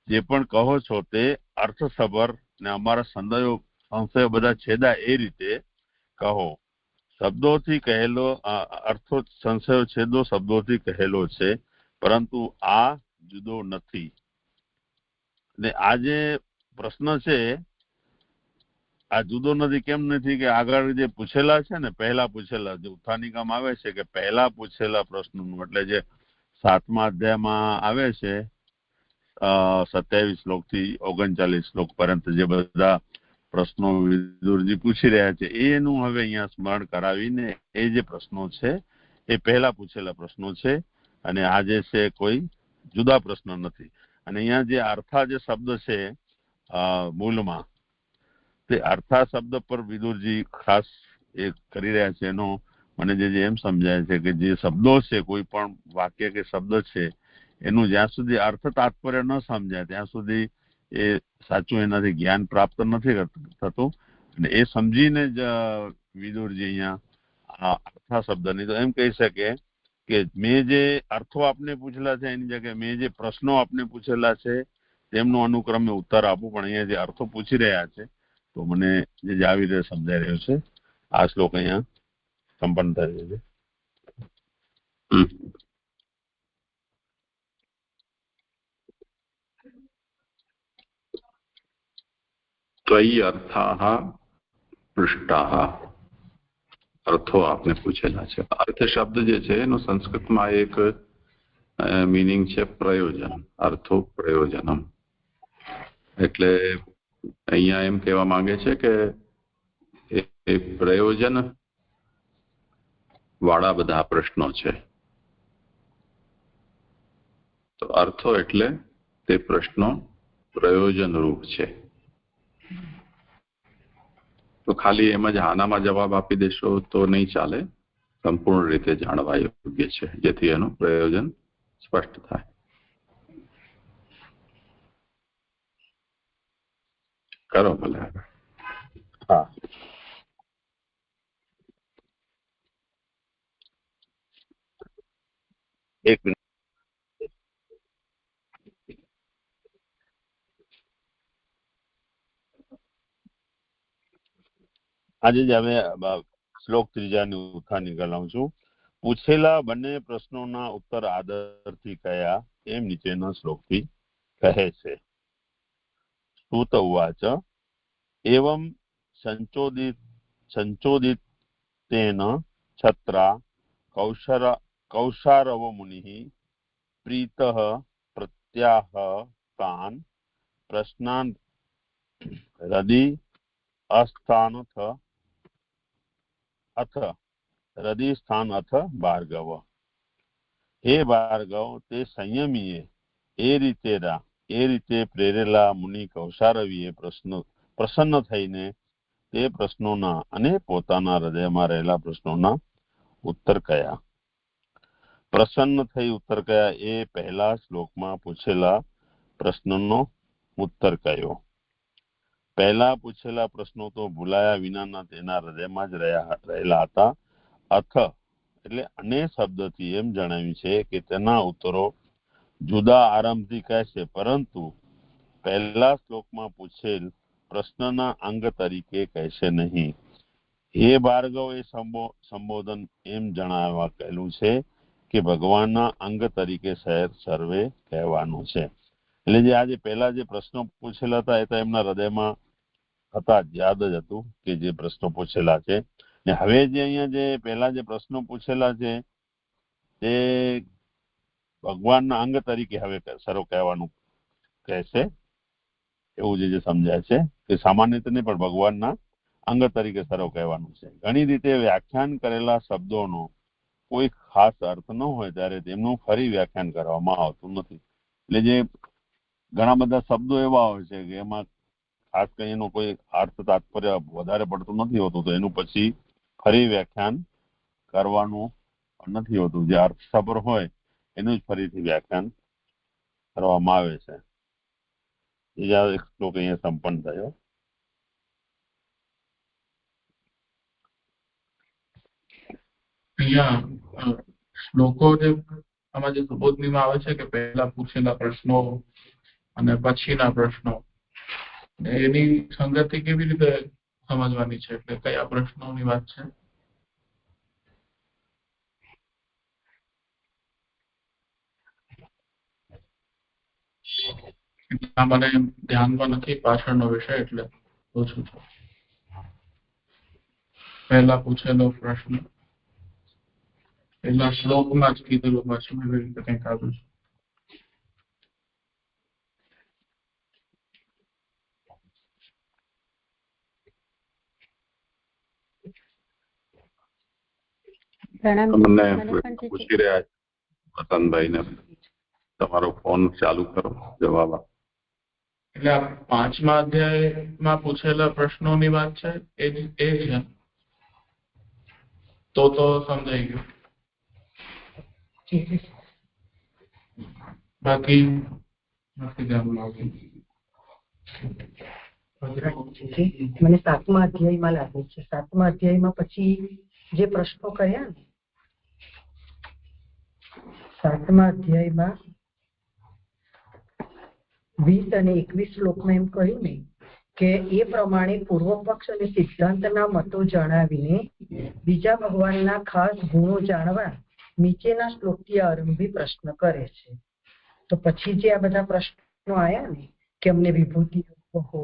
S4: જે પણ કહો છો તે અર્થસભર ને અમારા સંશયો બધા છેદા એ રીતે કહો. શબ્દોથી કહેલો અર્થો સંશયો છેદો શબ્દોથી કહેલો છે, પરંતુ આ જુદો નથી. ને આ જે પ્રશ્ન છે આ જુદો નથી. કેમ નથી? કે આગળ જે પૂછેલા છે ને, પહેલા પૂછેલા જે ઉત્થાનિકામાં આવે છે કે પહેલા પૂછેલા પ્રશ્નનું, એટલે જે 7મા અધ્યાયમાં આવે છે 27 શ્લોક થી 39 શ્લોક પર્યંત જે બધા પ્રશ્નો વિદુરજી પૂછી રહ્યા છે એનું હવે અહીંયા સ્મરણ કરાવીને એ જે પ્રશ્નો છે એ પહેલા પૂછેલા પ્રશ્નો છે. અને આ જે છે કોઈ જુદા પ્રશ્ન નથી. અને અહીંયા જે અર્થા જે શબ્દ છે મૂળમાં, તે અર્થા શબ્દ પર વિદુરજી ખાસ એ કરી રહ્યા છે. એનો મને જે એમ સમજાય છે કે જે શબ્દો છે, કોઈ પણ વાક્ય કે શબ્દ છે, એનું જ્યાં સુધી અર્થ તાત્પર્ય ન સમજાય ત્યાં સુધી એ સાચું એનાથી જ્ઞાન પ્રાપ્ત નથી થતું. અને એ સમજીને જ વિદુરજી અહીંયા આ અર્થા શબ્દની તો એમ કહી શકે કે મેં જે અર્થો આપને પૂછેલા છે એની જગ્યાએ મેં જે પ્રશ્નો આપને પૂછેલા છે તેમનો અનુક્રમે ઉત્તર આપું. પણ અહીંયા જે અર્થો પૂછી રહ્યા છે તો મને જે આવી રીતે સમજાઈ રહ્યો છે. આ શ્લોક અહીંયા સંપન્ન થઈ રહ્યો છે.
S1: ત્વયી અર્થાહ પૃષ્ટાહ, અર્થો આપને પૂછેલા છે. અર્થ શબ્દ જે છે એનો સંસ્કૃતમાં એક મીનિંગ છે પ્રયોજન, અર્થો પ્રયોજનમ. એટલે અહીંયા એમ કહેવા માંગે છે કે એ પ્રયોજન વાળા બધા પ્રશ્નો છે. તો અર્થો એટલે તે પ્રશ્નો પ્રયોજન રૂપ છે. તો ખાલી એમ જ આનામાં જવાબ આપી દેશો તો નહીં ચાલે, સંપૂર્ણ રીતે જાણવા યોગ્ય છે, જેથી એનું પ્રયોજન સ્પષ્ટ થાય. કરો ભલે.
S4: હા, એક મિનિટ. આજે જ હવે શ્લોક 3 ની ઉથા નીકળાવું છું. પૂછેલા બંને પ્રશ્નોના ઉત્તર આદરથી કયા એમ નીચેના શ્લોકથી કહે છે. સૂત ઉવાચ એવં સંચોદિતેન છત્રા કૌશારવ મુનિઃ પ્રીતઃ પ્રત્યાહ તાન પ્રશ્નાન હૃદિ અસ્થાનથ ભાર્ગવ. હે ભાર્ગવ, તે સંયમીએ એ રીતે પ્રેરેલા મુનિ કૌશારવીએ પ્રસન્ન થઈને તે પ્રશ્નોના અને પોતાના હૃદયમાં રહેલા પ્રશ્નોના ઉત્તર કયા. પ્રસન્ન થઈ ઉત્તર કયા એ પહેલા શ્લોકમાં પૂછેલા પ્રશ્નનો ઉત્તર કયો. પહેલા પૂછેલા પ્રશ્નો તો ભૂલાયા વિનાના તેના હૃદયમાં જ રહેલા હતા. અથ એટલે અને શબ્દથી એમ જણાવ્યું છે કે તેના ઉત્તરો જુદા આરંભથી કહેશે, પરંતુ પહેલા શ્લોકમાં પૂછેલ પ્રશ્નના અંગ તરીકે કહેશે નહીં. હે ભાર્ગવ એ સંબોધન એમ જણાવવા કહેલું છે કે ભગવાનના અંગ તરીકે સર્વે કહેવાનું છે. એટલે જે આજે પહેલા જે પ્રશ્નો પૂછેલા હતા એ તો એમના હૃદયમાં હતા, યાદ જ હતું કે જે પ્રશ્નો પૂછેલા છે. ને હવે જે અહીંયા જે પહેલા જે પ્રશ્નો પૂછેલા છે તે ભગવાનના અંગ તરીકે હવે સર્વ કહેવાનું કહેશે, એવું જે સમજાય છે કે સામાન્ય રીતે નહીં પણ ભગવાનના અંગ તરીકે સર્વ કહેવાનું છે. ઘણી રીતે વ્યાખ્યાન કરેલા શબ્દોનો કોઈ ખાસ અર્થ ન હોય ત્યારે તેમનું ફરી વ્યાખ્યાન કરવામાં આવતું નથી. એટલે જે ઘણા બધા શબ્દો એવા હોય છે કે એમાં ખાસ કરીને એનો કોઈ અર્થ તાત્પર્ય વધારે પડતું નથી હોતું, તો એનું પછી ફરી વ્યાખ્યાન કરવાનું નથી હોતું. જે અર્થસભર હોય એનું જ ફરીથી વ્યાખ્યાન કરવામાં આવે છે. બીજા એક શ્લોક અહીંયા સંપન્ન થયો.
S5: અહીંયા શ્લોકો જે આમાં જે સુબોધનીમાં આવે છે કે પહેલા પૂછેલા પ્રશ્નો અને પછીના પ્રશ્નો, એની સંગતિ કેવી રીતે સમજવાની છે? એટલે કયા પ્રશ્નોની વાત છે? મને ધ્યાનમાં નથી પાછળનો વિષય, એટલે પૂછું છું. પહેલા પૂછેલો પ્રશ્ન પહેલા શ્લોકમાં જ કીધેલું, પાછું એવી રીતે કંઈક આવ્યું છે.
S1: તમને પૂછી રહ્યા વતનભાઈને, તમારો ફોન ચાલુ કરો, જવાબ આપો.
S5: એટલે આ 5મા અધ્યાયમાં પૂછેલા પ્રશ્નોની વાત છે એ છે, તો સમજાઈ ગયું. બાકી નથી ધ્યાનમાં આવતું.
S6: મને 7મા અધ્યાયમાં લાગે છે. 7મા અધ્યાયમાં પછી જે પ્રશ્નો કર્યા ને, 7મા અધ્યાયમાં 20 અને 21 શ્લોકમાં એમ કહ્યું ને કે એ પ્રમાણે પૂર્વ પક્ષ અને સિદ્ધાંતના મતો જણાવીને બીજા ભગવાનના ખાસ ગુણો જાણવા નીચેના શ્લોકથી આરંભી પ્રશ્ન કરે છે. તો પછી જે આ બધા પ્રશ્નો આયા ને કે અમને વિભૂતિ કહો,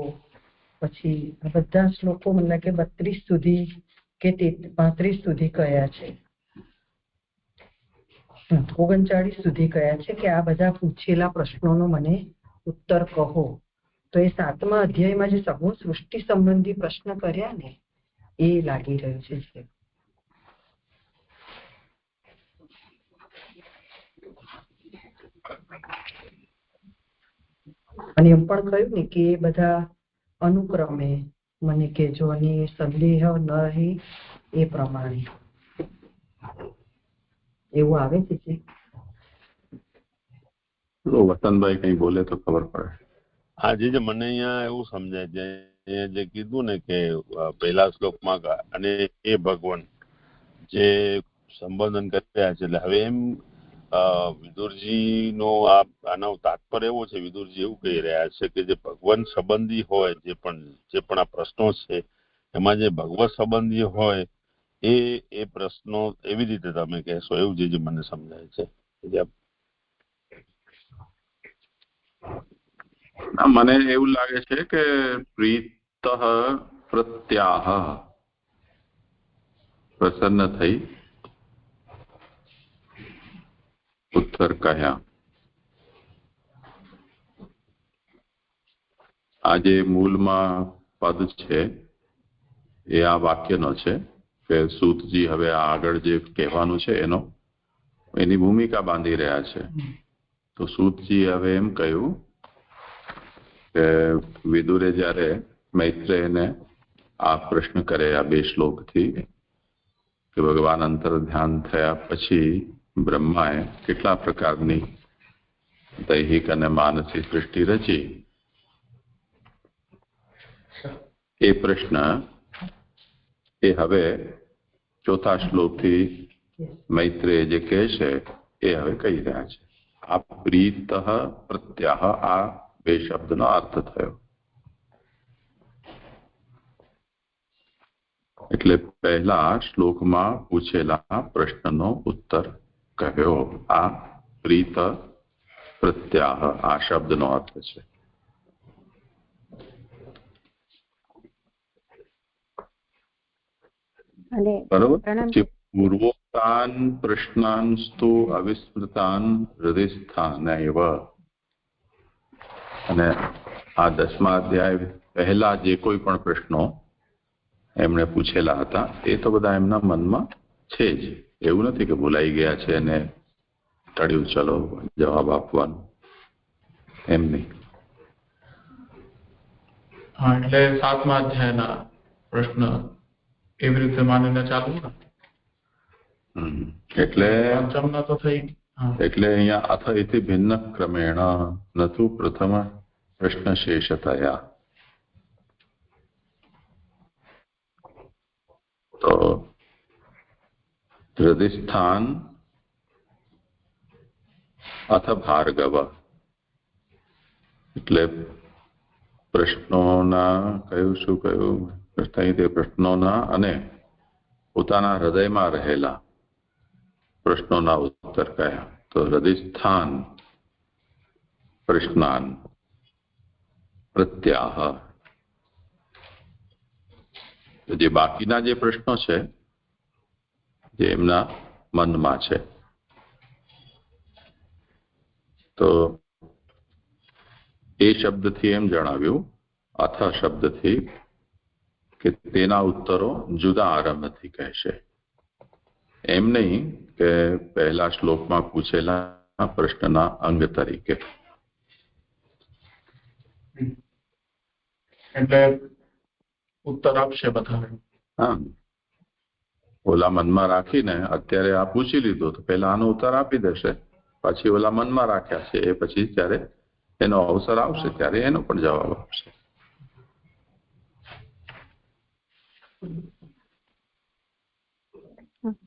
S6: પછી આ બધા શ્લોકો મને લાગે 32 સુધી કે 35 સુધી કયા છે. 39 સુધી ગયા છે કે આ બધા પૂછેલા પ્રશ્નોનો મને ઉત્તર કહો. તો એ 7મા અધ્યાયમાં જે સગુણ સૃષ્ટિ સંબંધી પ્રશ્ન કર્યા ને એ લાગી રહ્યું છે. અને એમ પણ કહ્યું ને કે એ બધા અનુક્રમે મને કહેજો અને સંદેહ ન રહે એ પ્રમાણે એવું આવે છે.
S1: વતનભાઈ કઈ બોલે તો ખબર પડે.
S4: આજે જે મને અહીંયા એવું સમજાય છે જે કીધું ને કે પહેલા શ્લોકમાં અને એ ભગવાન જે સંબોધન કર્યા છે, એટલે હવે એમ વિદુરજી નો આનો તાત્પર્ય એવો છે, વિદુરજી એવું કહી રહ્યા છે કે જે ભગવાન સંબંધી હોય જે પણ આ પ્રશ્નો છે એમાં જે ભગવત સંબંધી હોય એ પ્રશ્નો એવી રીતે તમે કહેશો એવું જે મને સમજાય છે.
S1: મને એવું લાગે છે કે પ્રીત પ્રત્યાહ પ્રસન્ન થઈ ઉત્તર કહ્યા. આ જે મૂળમાં પદ છે એ આ વાક્યનો છે કે સૂતજી હવે આગળ જે કહેવાનું છે એની ભૂમિકા બાંધી રહ્યા છે. તો સૂતજી હવે એમ કહ્યું કે વિદુરે જયારે મૈત્રેયને આ પ્રશ્ન કરે આ 2 શ્લોકથી કે ભગવાન અંતર ધ્યાન થયા પછી બ્રહ્માએ કેટલા પ્રકારની દૈહિક અને માનસિક સૃષ્ટિ રચી, એ પ્રશ્ન એ હવે 4થા શ્લોકથી મૈત્રેય જે કહે છે એ હવે કહી રહ્યા છે. આ પ્રીત પ્રત્યાહ આ 2 શબ્દનો અર્થ થયો. એટલે પહેલા શ્લોકમાં પૂછેલા પ્રશ્નનો ઉત્તર કહ્યો. આ પ્રીત પ્રત્યાહ આ શબ્દનો અર્થ છે. બરોબર. પૂર્વોક્તાન પ્રશ્નાંસ્તુ અવિસ્મૃતાન હૃદયસ્થાનૈવ. અને આ 10મા અધ્યાય પહેલા જે કોઈ પણ પ્રશ્નો એમણે પૂછેલા હતા એ તો બધા એમના મનમાં છે જ. એવું નથી કે ભૂલાઈ ગયા છે અને ટળ્યું ચલો જવાબ આપવાનું, એમ નહીં.
S5: હા, એટલે 7મા અધ્યાયના પ્રશ્ન એવી રીતે માનીને ચાલવું ને.
S1: એટલે
S5: પંચમના તો થઈ.
S1: એટલે અહીંયા અથ ઇતિ ભિન્ન ક્રમેણ નતુ પ્રથમ પ્રશ્ન શેષતયા. તો હૃદયસ્થાન અથ ભાર્ગવ એટલે પ્રશ્નોના શું કહ્યું તે પ્રશ્નોના અને પોતાના હૃદયમાં રહેલા પ્રશ્નોના ઉત્તર કયા. તો હૃદયસ્થાન પ્રશ્નાન પ્રત્યાહ. જે બાકીના જે પ્રશ્નો છે જે એમના મનમાં છે તો એ શબ્દથી એમ જણાવ્યું અથ શબ્દથી કે તેના ઉત્તરો જુદા આરંભથી કહેશે. એમ નહીં કે પહેલા શ્લોકમાં પૂછેલા પ્રશ્નના અંગ તરીકે.
S5: એટલે ઉત્તર આપશે બધા.
S1: હા, ઓલા મનમાં રાખીને અત્યારે આ પૂછી લીધું તો પહેલા આનો ઉત્તર આપી દેશે, પછી ઓલા મનમાં રાખ્યા છે એ પછી જ્યારે એનો અવસર આવશે ત્યારે એનો પણ જવાબ આપશે.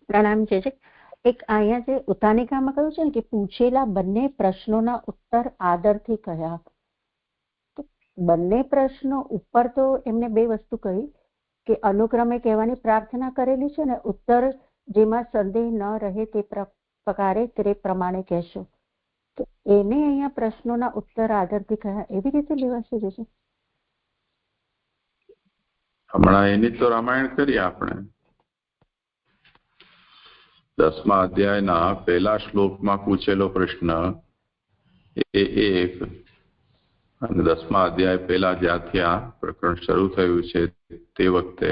S7: પ્રણામ છે. એક અહીંયા જે ઉત્થાનિકામાં કહ્યું છે ને કે પૂછેલા બંને પ્રશ્નોના ઉત્તર આદરથી કહ્યા. તો બંને પ્રશ્નો ઉપર તો એમને 2 વસ્તુ કહી કે અનુક્રમે કહેવાની પ્રાર્થના કરેલી છે ને ઉત્તર જેમાં સંદેહ ન રહે તે પ્રકારે તે પ્રમાણે કહેશો. તો એને અહીંયા પ્રશ્નોના ઉત્તર આદરથી કહ્યા એવી રીતે લેવાશે જશે.
S1: હમણાં એની તો રામાયણ કરી આપણે. 10મા અધ્યાયના પહેલા શ્લોકમાં પૂછેલો પ્રશ્ન એ એક, અને 10મા અધ્યાય પહેલા જ્યાંથી આ પ્રકરણ શરૂ થયું છે તે વખતે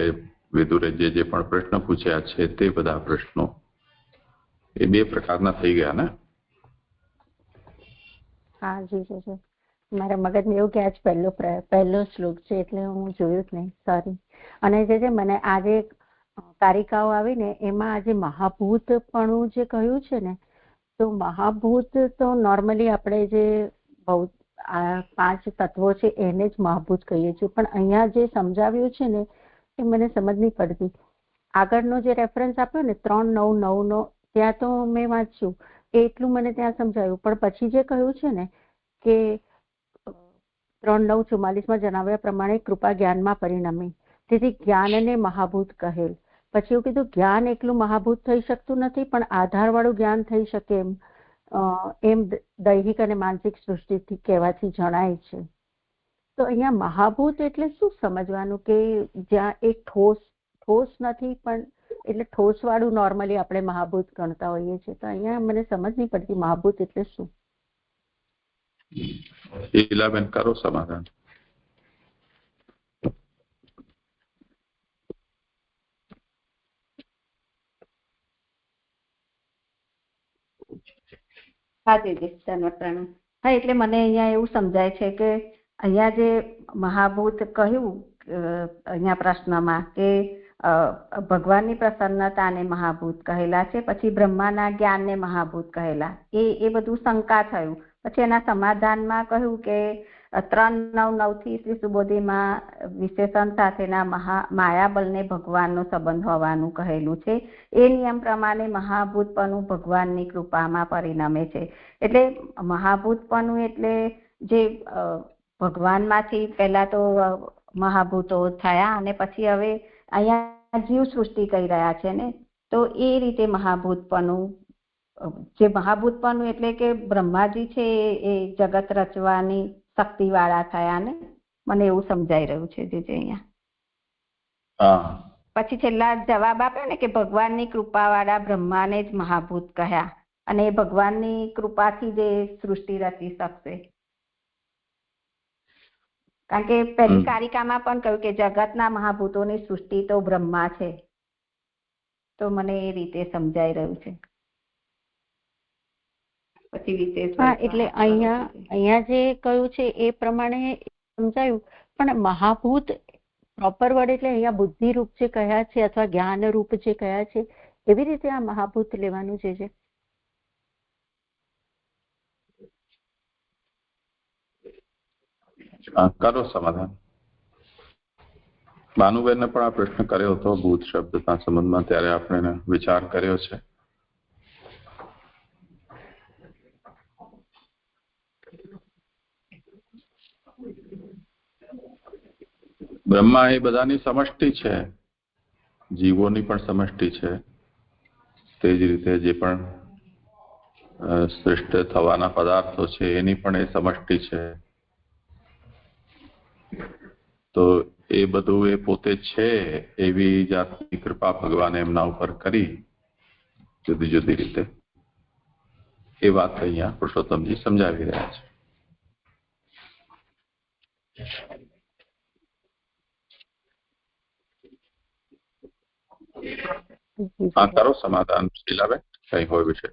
S1: વિદુરે જે પણ પ્રશ્ન પૂછ્યા છે તે બધા પ્રશ્નો એ બે પ્રકારના થઈ ગયા ને?
S7: હા જી જી, મારા મગજમાં એવું કે આજ પહેલો શ્લોક છે એટલે હું જોયું જ નહીં, સોરી. અને જે મને આજે કારિકાઓ આવી ને એમાં આજે મહાભૂતપણું જે કહ્યું છે ને, તો મહાભૂત તો નોર્મલી આપણે જે બહુ આ 5 તત્વો છે એને જ મહાભૂત કહીએ છીએ, પણ અહીંયા જે સમજાવ્યું છે ને એ મને સમજ નહીં પડતી. આગળનો જે રેફરન્સ આપ્યો ને 3:9:9 ત્યાં તો મેં વાંચ્યું એટલું મને ત્યાં સમજાયું, પણ પછી જે કહ્યું છે ને કે 3:9:44 જણાવ્યા પ્રમાણે કૃપા જ્ઞાનમાં પરિણમે, તેથી જ્ઞાનને મહાભૂત કહેલ. પછી એવું કીધું જ્ઞાન એકલું મહાભૂત થઈ શકતું નથી, પણ આધારવાળું જ્ઞાન થઈ શકે એમ દૈહિક અને માનસિક સૃષ્ટિથી કહેવાથી જણાય છે. તો અહીંયા મહાભૂત એટલે શું સમજવાનું કે જ્યાં એક ઠોસ નથી, પણ એટલે ઠોસ વાળું નોર્મલી આપણે મહાભૂત ગણતા હોઈએ છીએ. તો અહીંયા મને સમજ નહીં પડતી મહાભૂત એટલે શું.
S1: શીલાબેન કરો સમાધાન.
S2: હા દીદી, ધન્યવાદ પ્રણામ. હા, એટલે મને અહીંયા એવું સમજાય છે કે અહીંયા જે મહાભૂત કહ્યું અહીંયા પ્રશ્નમાં કે ભગવાનની પ્રસન્નતાને મહાભૂત કહેલા છે, પછી બ્રહ્માના જ્ઞાનને મહાભૂત કહેલા, એ બધું શંકા થયું. પછી એના સમાધાનમાં કહ્યું કે 3:9:9 શ્રી સુબોધીમાં વિશેષણ સાથેના માયાબળને ભગવાનનો સંબંધ હોવાનું કહેલું છે. એ નિયમ પ્રમાણે મહાભૂતપણું ભગવાનની કૃપામાં પરિણમે છે. એટલે મહાભૂતપણું એટલે જે ભગવાનમાંથી પહેલા તો મહાભૂતો થયા અને પછી હવે અહીંયા જીવ સૃષ્ટિ કરી રહ્યા છે ને, તો એ રીતે મહાભૂતપણું, જે મહાભૂતપણું એટલે કે બ્રહ્માજી છે એ જગત રચવાની શક્તિ વાળા થયા ને, મને એવું સમજાઈ રહ્યું છે જે અહીંયા. પછી છેલ્લા જવાબ આપ્યો ને કે ભગવાનની કૃપા વાળા બ્રહ્માને જ મહાભૂત કહ્યા, અને એ ભગવાનની કૃપાથી જે સૃષ્ટિ રચી શકશે. કારણ કે પહેલી કારિકામાં પણ કહ્યું કે જગતના મહાભૂતોની સૃષ્ટિ તો બ્રહ્મા છે. તો મને એ રીતે સમજાઈ રહ્યું છે. પછી વિશેષ
S7: એટલે અહીંયા જે કહ્યું છે એ પ્રમાણે સમજાયું, પણ મહાભૂત પ્રોપર વર્ડ એટલે અહીંયા બુદ્ધિ રૂપ જે કયા છે અથવા જ્ઞાન રૂપ જે કયા છે એવી રીતે આ મહાભૂત લેવાનું છે.
S1: કરો સમાધાન. ભાનુબેનને પણ આ પ્રશ્ન કર્યો હતો ભૂત શબ્દના સંબંધમાં, ત્યારે આપણે વિચાર કર્યો છે. બ્રહ્મા એ બધાની સમષ્ટિ છે, જીવોની પણ સમષ્ટિ છે. તે જ રીતે જે પણ સૃષ્ટ થવાના પદાર્થો છે એની પણ એ સમષ્ટિ છે. તો એ બધું એ પોતે છે એવી જાતની કૃપા ભગવાને એમના ઉપર કરી જુદી જુદી રીતે. એ વાત અહીંયા પુરુષોત્તમજી સમજાવી રહ્યા છે. હા, કરો સમાધાન શીલાબેન, કઈ હોય વિશે.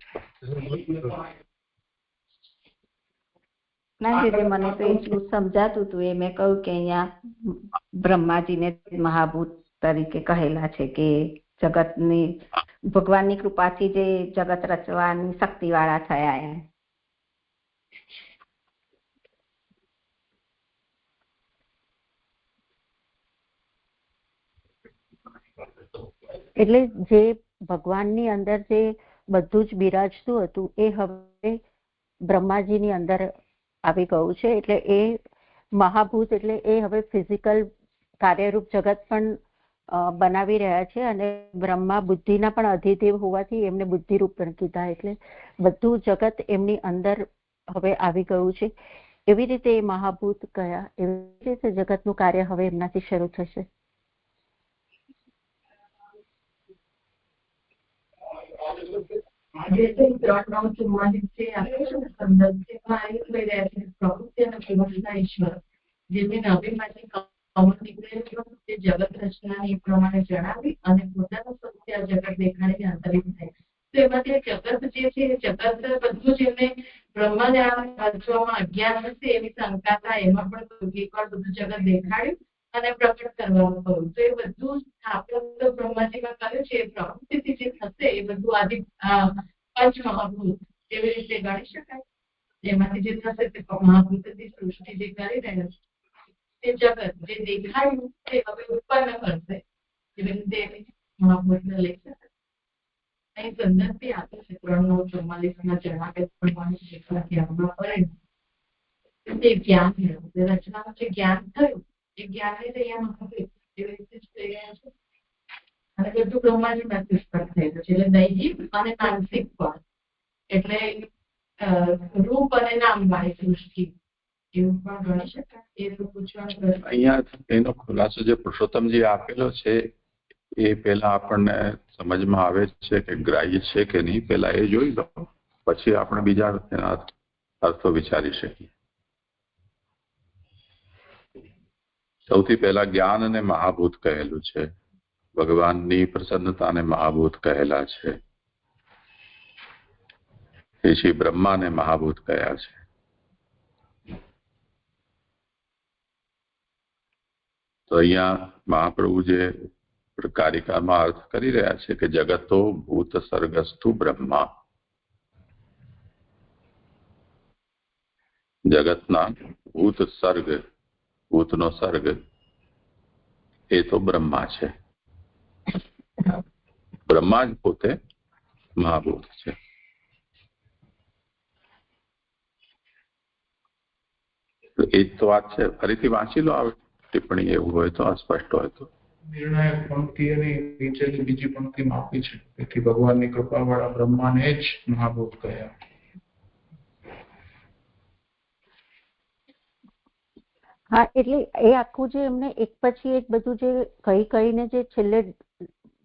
S2: ના દીદી, મને તો એટલું સમજાતું હતું એ મેં કહ્યું કે અહીંયા બ્રહ્માજીને મહાભૂત તરીકે કહેલા છે કે જગતની ભગવાનની કૃપાથી જે જગત રચવાની શક્તિ વાળા થયા એમ.
S7: એટલે જે ભગવાનની અંદર જે બધું જ બિરાજતું હતું એ હવે બ્રહ્માજીની અંદર આવી ગયું છે. એટલે એ મહાભૂત એટલે એ હવે ફિઝિકલ કાર્યરૂપ જગત પણ બનાવી રહ્યા છે, અને બ્રહ્મા બુદ્ધિના પણ અધિદેવ હોવાથી એમને બુદ્ધિરૂપ પણ કીધા. એટલે બધું જગત એમની અંદર હવે આવી ગયું છે. એવી રીતે એ મહાભૂત કયા, એવી રીતે જગતનું કાર્ય હવે એમનાથી શરૂ થશે.
S6: જે છે 3:9:44 છે આપણે શું સંદર્ભ છે એમાં આવી રહ્યા છે પ્રકૃતિ અને પુરુષના ઈશ્વર જેની નવીમાંથી કમળ નીકળેલું તે જગત રચનાની એ પ્રમાણે જણાવી અને પોતાનું સત્ય જગત દેખાડીને અંતરિત થાય. તો એમાંથી જગત જે છે એ જગત બધું જ એમને બ્રહ્મને વાંચવામાં અજ્ઞાન હશે એવી શંકા થાય. એમાં પણ એકવાર બધું જગત દેખાડ્યું અને પ્રકટ કરવાનું કહ્યું. તો એ બધું સ્થાપન તો બ્રહ્માજીમાં કર્યું છે. એ પ્રકૃતિથી જે થશે એ બધું આદિ પંચમહાભૂત એવી રીતે ગણી શકાય. એમાંથી જે થશે તે મહાભૂતથી સૃષ્ટિ જે કરી રહ્યા છે તે જગત જે દેખાયું તે હવે ઉત્પન્ન કરશે એવી રીતે મહાભૂતને લઈ શકાય. અહીં સંદર્ભ બી આપે છે 3:9:44 જણાવે પ્રમાણે જ્ઞાનમાં પરિણામ તે જ્ઞાન મેળવ્યું રચનાનું જે જ્ઞાન થયું એ જ્ઞાનને અહીંયા મહાભૂત એવી રીતે જ થઈ રહ્યા છે. અને બધું બ્રહ્માજી માંથી ઉત્પન્ન થયેલું છે એટલે દૈહિક અને માનસિક પણ એટલે રૂપ અને નામ વાળી સૃષ્ટિ એવું પણ ગણી શકાય. એ પૂછવાનું
S1: અહીંયા એનો ખુલાસો જે પુરુષોત્તમજી આપેલો છે એ પેલા આપણને સમજમાં આવે છે કે ગ્રાહ્ય છે કે નહીં પેલા એ જોઈ લો, પછી આપણે બીજા એના અર્થો વિચારી શકીએ. સૌથી પહેલા જ્ઞાન અને મહાભૂત કહેલું છે. ભગવાનની પ્રસન્નતાને મહાભૂત કહેલા છે. પછી બ્રહ્માને મહાભૂત કયા છે. તો અહીંયા મહાપ્રભુ જે કારિકામાં અર્થ કરી રહ્યા છે કે જગતો ભૂત સર્ગસ્તુ બ્રહ્મા, જગતના ભૂત સર્ગ, ભૂતનો સર્ગ એ તો બ્રહ્મા છે. બ્રહ્મા જ પોતે મહાભૂત છે. એ જ તો વાત છે. ફરીથી વાંચી લો આ ટિપ્પણી એવું હોય તો, અસ્પષ્ટ હોય તો.
S5: નિર્ણાયક પંક્તિ એની નીચેની બીજી પંક્તિમાં આપી છે. તેથી ભગવાનની કૃપાવાળા બ્રહ્માને જ મહાભૂત કહ્યા.
S7: હા, એટલે એ આખું જે એમને એક પછી એક બધું જે કહીને જે છેલ્લે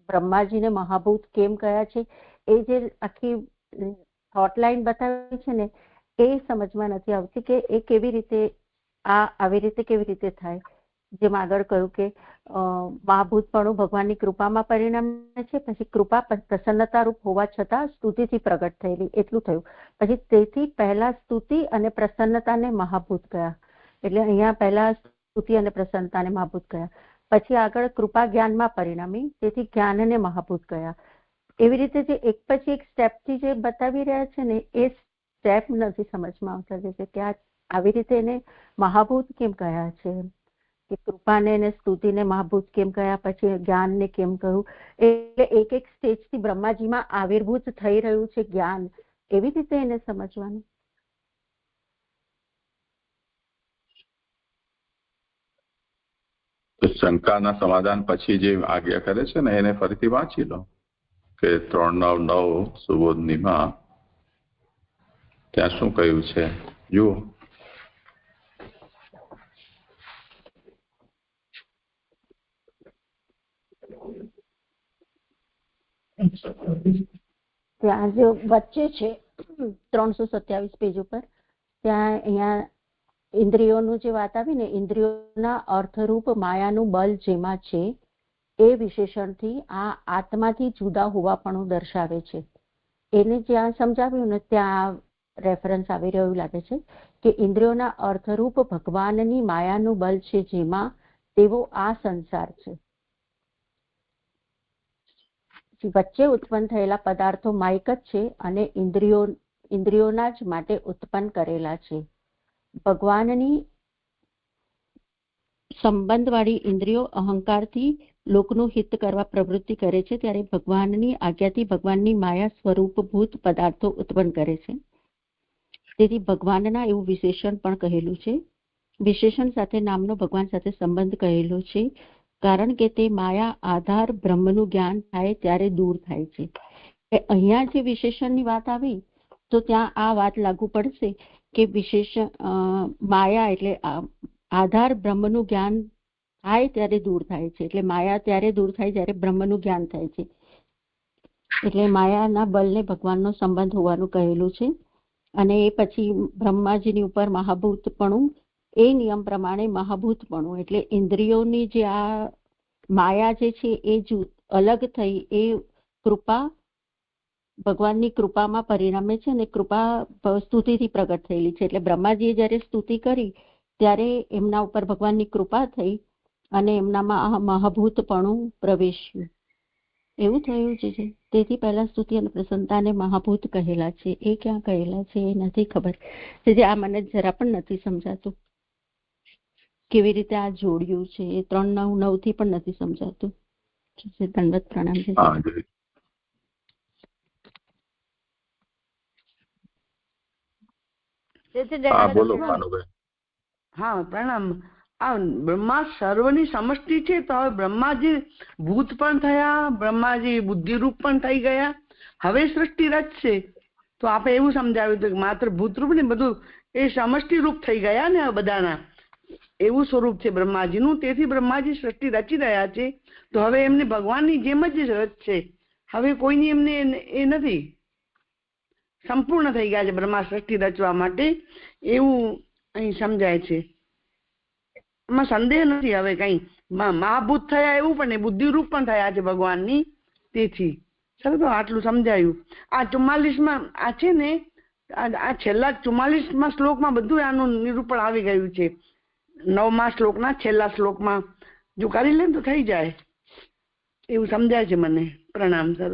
S7: બ્રહ્માજીને મહાભૂત કેમ કયા છે એ જે આખી થોટલાઈન બતાવી છે ને એ સમજમાં નથી આવતી કે એ કેવી રીતે આવી રીતે કેવી રીતે થાય. જેમ આગળ કહ્યું કે મહાભૂતપણું ભગવાનની કૃપામાં પરિણમે છે. પછી કૃપા પ્રસન્નતા રૂપ હોવા છતાં સ્તુતિથી પ્રગટ થયેલી એટલું થયું. પછી તેથી પહેલા સ્તુતિ અને પ્રસન્નતાને મહાભૂત કયા. એટલે અહીંયા પહેલા સ્તુતિ અને પ્રસન્નતાને મહાભૂત કયા. પછી આગળ કૃપા જ્ઞાનમાં પરિણમી તેથી જ્ઞાનને મહાભૂત કયા. એવી રીતે જે એક પછી એક સ્ટેપથી જે બતાવી રહ્યા છે ને એ સ્ટેપ નથી સમજમાં આવતા કે આવી રીતે એને મહાભૂત કેમ કયા છે, કે કૃપાને અને સ્તુતિને મહાભૂત કેમ કયા, પછી જ્ઞાનને કેમ કહ્યું. એટલે એક એક સ્ટેજથી બ્રહ્માજીમાં આવિર્ભૂત થઈ રહ્યું છે જ્ઞાન, એવી રીતે એને સમજવાનું.
S1: શંકાના સમાધાન પછી જે આજ્ઞા કરે છે ને એને ફરીથી વાંચી લો કે 3:9:9 સુબોધનીમાં ત્યાં શું કહ્યું છે જુઓ.
S7: ત્યાં જે વચ્ચે છે 327 પેજ ઉપર ત્યાં અહીંયા ઇન્દ્રિયોનું જે વાત આવી ને, ઇન્દ્રિયોના અર્થરૂપ માયાનું બલ જેમાં છે એ વિશેષણથી આ આત્માથી જુદા હોવાપણું દર્શાવે છે. એને જ્યાં સમજાવ્યું ને ત્યાં રેફરન્સ આવી રહ્યું લાગે છે કે ઇન્દ્રિયોના અર્થરૂપ ભગવાનની માયાનું બલ છે જેમાં તેવો આ સંસાર છે. વચ્ચે ઉત્પન્ન થયેલા પદાર્થો માયક જ છે અને ઇન્દ્રિયોના જ માટે ઉત્પન્ન કરેલા છે. ભગવાનની સંબંધવાળી ઇન્દ્રિયો અહંકારથી લોકનું હિત કરવા પ્રવૃત્તિ કરે છે, ત્યારે ભગવાનની આજ્ઞાથી ભગવાનની માયા સ્વરૂપભૂત પદાર્થો ઉત્પન્ન કરે છે. તેથી ભગવાનના એવું વિશેષણ પણ કહેલું છે. વિશેષણ સાથે નામનો ભગવાન સાથે સંબંધ કહેલો છે કારણ કે તે માયા આધાર બ્રહ્મનું જ્ઞાન થાય ત્યારે દૂર થાય છે. અહીંયા જે વિશેષણની વાત આવી તો ત્યાં આ વાત લાગુ પડશે કે વિશેષણ માયા એટલે આધાર બ્રહ્મનું જ્ઞાન થાય ત્યારે દૂર થાય છે. એટલે માયા ત્યારે દૂર થાય જ્યારે બ્રહ્મનું જ્ઞાન થાય છે. એટલે માયાના બળને ભગવાનનો સંબંધ હોવાનું કહેલું છે. અને એ પછી બ્રહ્માજીની ઉપર મહાભૂતપણું, એ નિયમ પ્રમાણે મહાભૂતપણું એટલે ઇન્દ્રિયોની જે આ માયા જે છે એ અલગ થઈ એ કૃપા ભગવાનની કૃપામાં પરિણમે છે અને કૃપા સ્તુતિથી પ્રગટ થયેલી છે. એટલે બ્રહ્માજીએ જયારે સ્તુતિ કરી ત્યારે એમના ઉપર ભગવાનની કૃપા થઈ અને એમનામાં આ મહાભૂતપણું પ્રવેશ્યું, એવું થયું છે. તેથી પહેલા સ્તુતિ અને પ્રસન્નતાને મહાભૂત કહેલા છે. એ ક્યાં કહેલા છે એ નથી ખબર. તેથી આ મને જરા પણ નથી સમજાતું કેવી રીતે આ જોડ્યું છે. એ 3:9 થી પણ નથી સમજાતું. દંડવત પ્રણામ છે.
S1: બોલો ભાનુભાઈ.
S8: હા, પ્રણામ. આ બ્રહ્મા સર્વની સમષ્ટિ છે, તો હવે બ્રહ્માજી ભૂત પણ થયા, બ્રહ્માજી બુદ્ધિરૂપ પણ થઈ ગયા, હવે સૃષ્ટિ રચશે. તો આપણે એવું સમજાવ્યું હતું કે માત્ર ભૂતરૂપ ને બધું એ સમષ્ટિ રૂપ થઈ ગયા ને બધાના, એવું સ્વરૂપ છે બ્રહ્માજીનું. તેથી બ્રહ્માજી સૃષ્ટિ રચી રહ્યા છે. તો હવે એમને ભગવાનની જેમ જ રચશે. હવે કોઈની એમને એ નથી, સંપૂર્ણ થઈ ગયા છે બ્રહ્મા સૃષ્ટિ રચવા માટે, એવું અહીં સમજાય છે. એમાં સંદેહ નથી હવે કઈ. મહાભૂત થયા એવું પણ નહીં, બુદ્ધિરૂપ પણ થયા છે ભગવાનની. તેથી સરસ, આટલું સમજાયું. આ 44માં આ છે ને, આ છેલ્લા 44માં શ્લોકમાં બધું આનું નિરૂપણ આવી ગયું છે. 9મા શ્લોકના છેલ્લા શ્લોકમાં જો કરી લે તો થઈ જાય એવું સમજાય છે મને. પ્રણામ સર.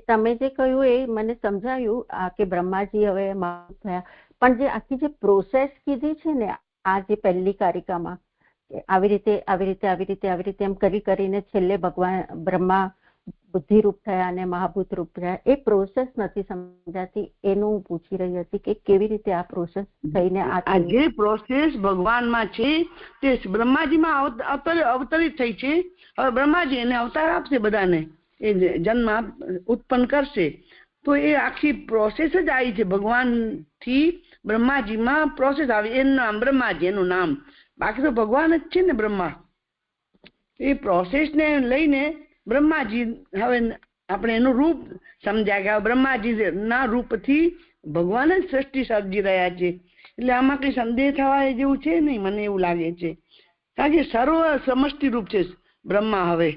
S7: તમે જે કહ્યું એ મને સમજાયું કે બ્રહ્માજી હવે મહાભૂત થયા, પણ જે આખી જે પ્રોસેસ કીધી છે ને આ જે પહેલી કારિકામાં, આવી રીતે એમ કરીને છેલ્લે ભગવાન બ્રહ્મા બુદ્ધિરૂપ થયા અને મહાભૂત રૂપ થયા, એ પ્રોસેસ નથી સમજાતી. એનું પૂછી રહી હતી કે કેવી રીતે આ પ્રોસેસ થઈને આ
S8: જે પ્રોસેસ ભગવાનમાં છે તે બ્રહ્માજીમાં અવતરિત થઈ છે. હવે બ્રહ્માજી એને અવતાર આપશે, બધાને એ જન્મ ઉત્પન્ન કરશે. તો એ આખી પ્રોસેસ જ આવી છે ભગવાન થી બ્રહ્માજીમાં પ્રોસેસ આવી. એનું નામ બ્રહ્માજી, એનું નામ. બાકી તો ભગવાન જ છે ને બ્રહ્મા. એ પ્રોસેસ ને લઈને બ્રહ્માજી, હવે આપણે એનું રૂપ સમજ્યા કે બ્રહ્માજી ના રૂપથી ભગવાન જ સૃષ્ટિ સર્જી રહ્યા છે. એટલે આમાં કઈ સંદેહ થવા જેવું છે નહીં, મને એવું લાગે છે. કારણ કે સર્વ સમષ્ટિ રૂપ છે બ્રહ્મા. હવે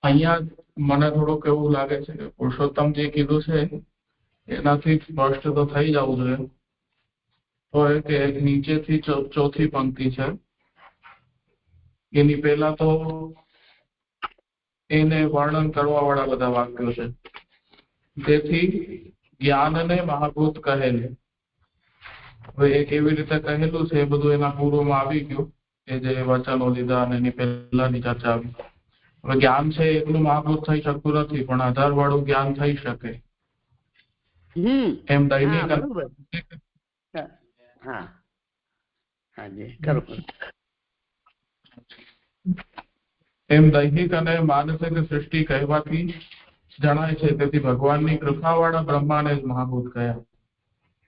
S5: અહીંયા મને થોડુંક એવું લાગે છે કે પુરુષોત્તમ જે કીધું છે એનાથી સ્પષ્ટ તો થઈ જવું જોઈએ. તો એ કે નીચેથી ચોથી પંક્તિ છે, એની પહેલા તો એને વર્ણન કરવા વાળા બધા વાક્યો છે. તેથી જ્ઞાનને મહાભૂત કહેલે. હવે એ કેવી રીતે કહેલું છે એ બધું એના પૂર્વમાં આવી ગયું, એ જે વચનો લીધા અને એની પહેલાની ચર્ચા આવી. હવે જ્ઞાન છે એટલું મહાભૂત થઈ શકતું નથી, પણ આધાર વાળું જ્ઞાન થઈ શકે. એમ દૈનિક અને માનસિક સૃષ્ટિ કહેવાથી જણાય છે. તેથી ભગવાનની કૃપાવાળા બ્રહ્માને જ મહાભૂત કહ્યા.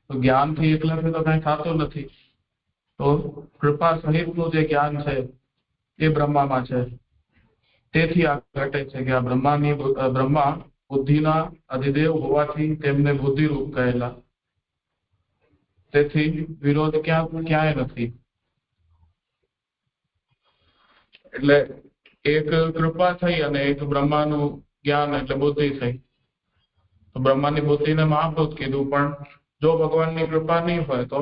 S5: તો જ્ઞાનથી એકલાથી તો કઈ થતું નથી. તો કૃપા સહિતનું જે જ્ઞાન છે એ બ્રહ્મામાં છે. તેથી આ ઘટે છે કે આ બ્રહ્મા બુદ્ધિના અધિદેવ હોવાથી તેમને બુદ્ધિરૂપ કહેલા. તેથી વિરોધ ક્યાંય નથી. એટલે એક કૃપા થઈ અને એક બ્રહ્માનું જ્ઞાન એટલે બુદ્ધિ થઈ. તો બ્રહ્માની બુદ્ધિને મહાભૂત કીધું, પણ જો ભગવાનની કૃપા નહીં હોય તો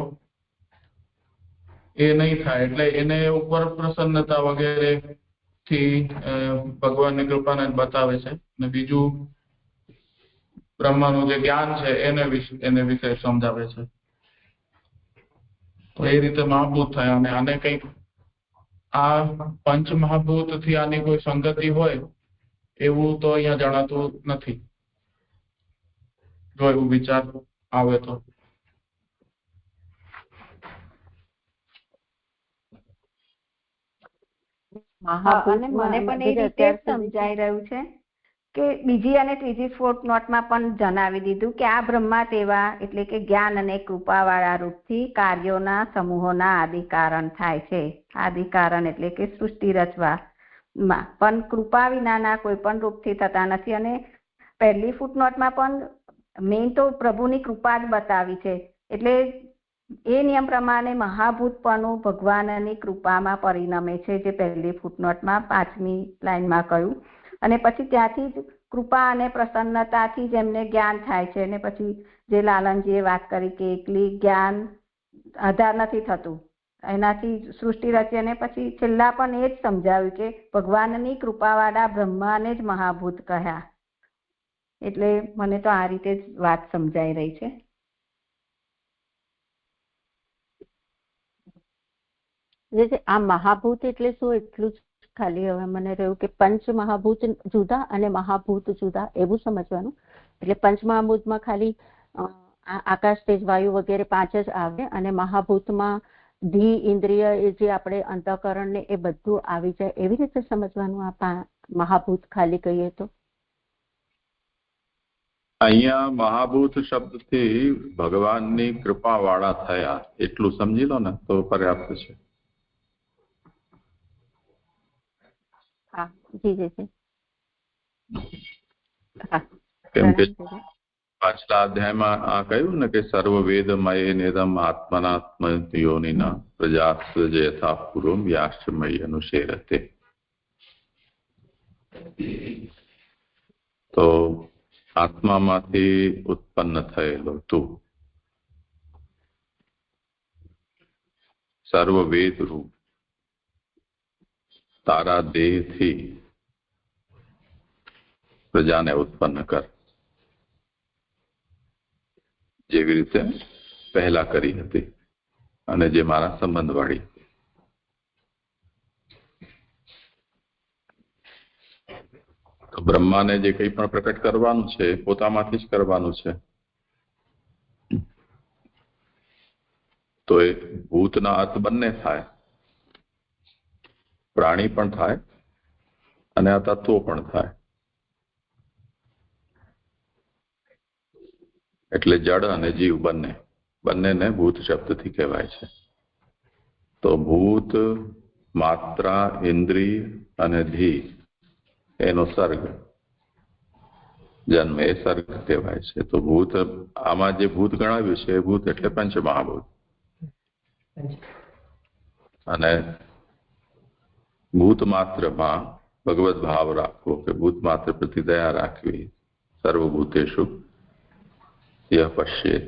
S5: એ નહીં થાય. એટલે એને ઉપર પ્રસન્નતા વગેરે થી ભગવાનની કૃપાને બતાવે છે. અને બીજું બ્રહ્માનું જે જ્ઞાન છે એને વિશે સમજાવે છે. તો એ રીતે મહાભૂત થયા. અને આને કંઈક આ પંચ મહાભૂત થી આની કોઈ સંગતિ હોય એવું તો અહીંયા જણાતું નથી, જો એવું વિચાર આવે તો.
S2: અને મને પણ એ રીતે સમજાઈ રહ્યું છે કે બીજી અને ત્રીજી ફોર્થ નોટમાં પણ જણાવી દીધું કે આ બ્રહ્મા તેવા એટલે કે જ્ઞાન અને કૃપાવાળા રૂપથી કાર્યોના સમૂહોના આદિ કારણ થાય છે. આદિ કારણ એટલે કે સૃષ્ટિ રચવા માં પણ કૃપા વિનાના કોઈ પણ રૂપથી થતા નથી. અને પહેલી ફૂટનોટમાં પણ મેઇન તો પ્રભુની કૃપા જ બતાવી છે. એટલે એ નિયમ પ્રમાણે મહાભૂતપણું ભગવાનની કૃપામાં પરિણમે છે, જે પહેલી ફૂટનોટમાં 5મી લાઈનમાં કહ્યું. અને પછી ત્યાંથી જ કૃપા અને પ્રસન્નતાથી જ એમને જ્ઞાન થાય છે. અને પછી જે લાલનજીએ વાત કરી કે એકલી જ્ઞાન આધાર નથી થતું, એનાથી સૃષ્ટિ રચી. અને પછી છેલ્લા પણ એ જ સમજાવ્યું કે ભગવાનની કૃપાવાળા બ્રહ્માને જ મહાભૂત કહ્યા. એટલે મને તો આ રીતે જ વાત સમજાઈ રહી છે.
S7: આ મહાભૂત એટલે શું, એટલું જ ખાલી હવે મને રહ્યું કે પંચ મહાભૂત જુદા અને મહાભૂત જુદા, એવું સમજવાનું. એટલે પંચ મહાભૂતમાં ખાલી આકાશ, તેજ, વાયુ વગેરે 5 જ આવે, અને મહાભૂતમાં ધી, ઇન્દ્રિય, એ જે આપણે અંતઃકરણ ને એ બધું આવી જાય, એવી રીતે સમજવાનું. આ મહાભૂત ખાલી કહીએ તો
S1: અહીંયા મહાભૂત શબ્દથી ભગવાનની કૃપા વાળા થયા એટલું સમજી લો ને તો પર્યાપ્ત છે.
S7: હા, જી જી જી.
S1: કેમ કે પાછલા અધ્યાયમાં આ કહ્યું ને કે સર્વ વેદમય નેદમ આત્મનાત્મ યોનિના પ્રજાસ્ત યથા પૂર્વમ યાશ્ચમય અનુશેરતે. તો આત્મામાંથી ઉત્પન્ન થયેલો તું સર્વ વેદ રૂપ તારા દેહથી પ્રજાને ઉત્પન્ન કર, જેવી રીતે પહેલા કરી હતી અને જે મારા સંબંધ વાળી. તો બ્રહ્માને જે કંઈ પણ પ્રકટ કરવાનું છે એ પોતામાંથી જ કરવાનું છે. તો એ ભૂતના અર્થ બંને થાય, પ્રાણી પણ થાય અને આ તત્વો પણ થાય. એટલે જડ અને જીવ બંનેને ભૂત શબ્દથી કહેવાય છે. તો ભૂત, માત્રા, ઇન્દ્રિય અને ધી એનો સર્ગ, જન્મ, એ સર્ગ કહેવાય છે. તો ભૂત, આમાં જે ભૂત ગણાવ્યું છે એ ભૂત એટલે પંચ મહાભૂત. અને ભૂત માત્રમાં ભગવત ભાવ રાખવો, કે ભૂત માત્ર પ્રતિ દયા રાખવી. સર્વભૂતેષુ યહ પશ્યેત.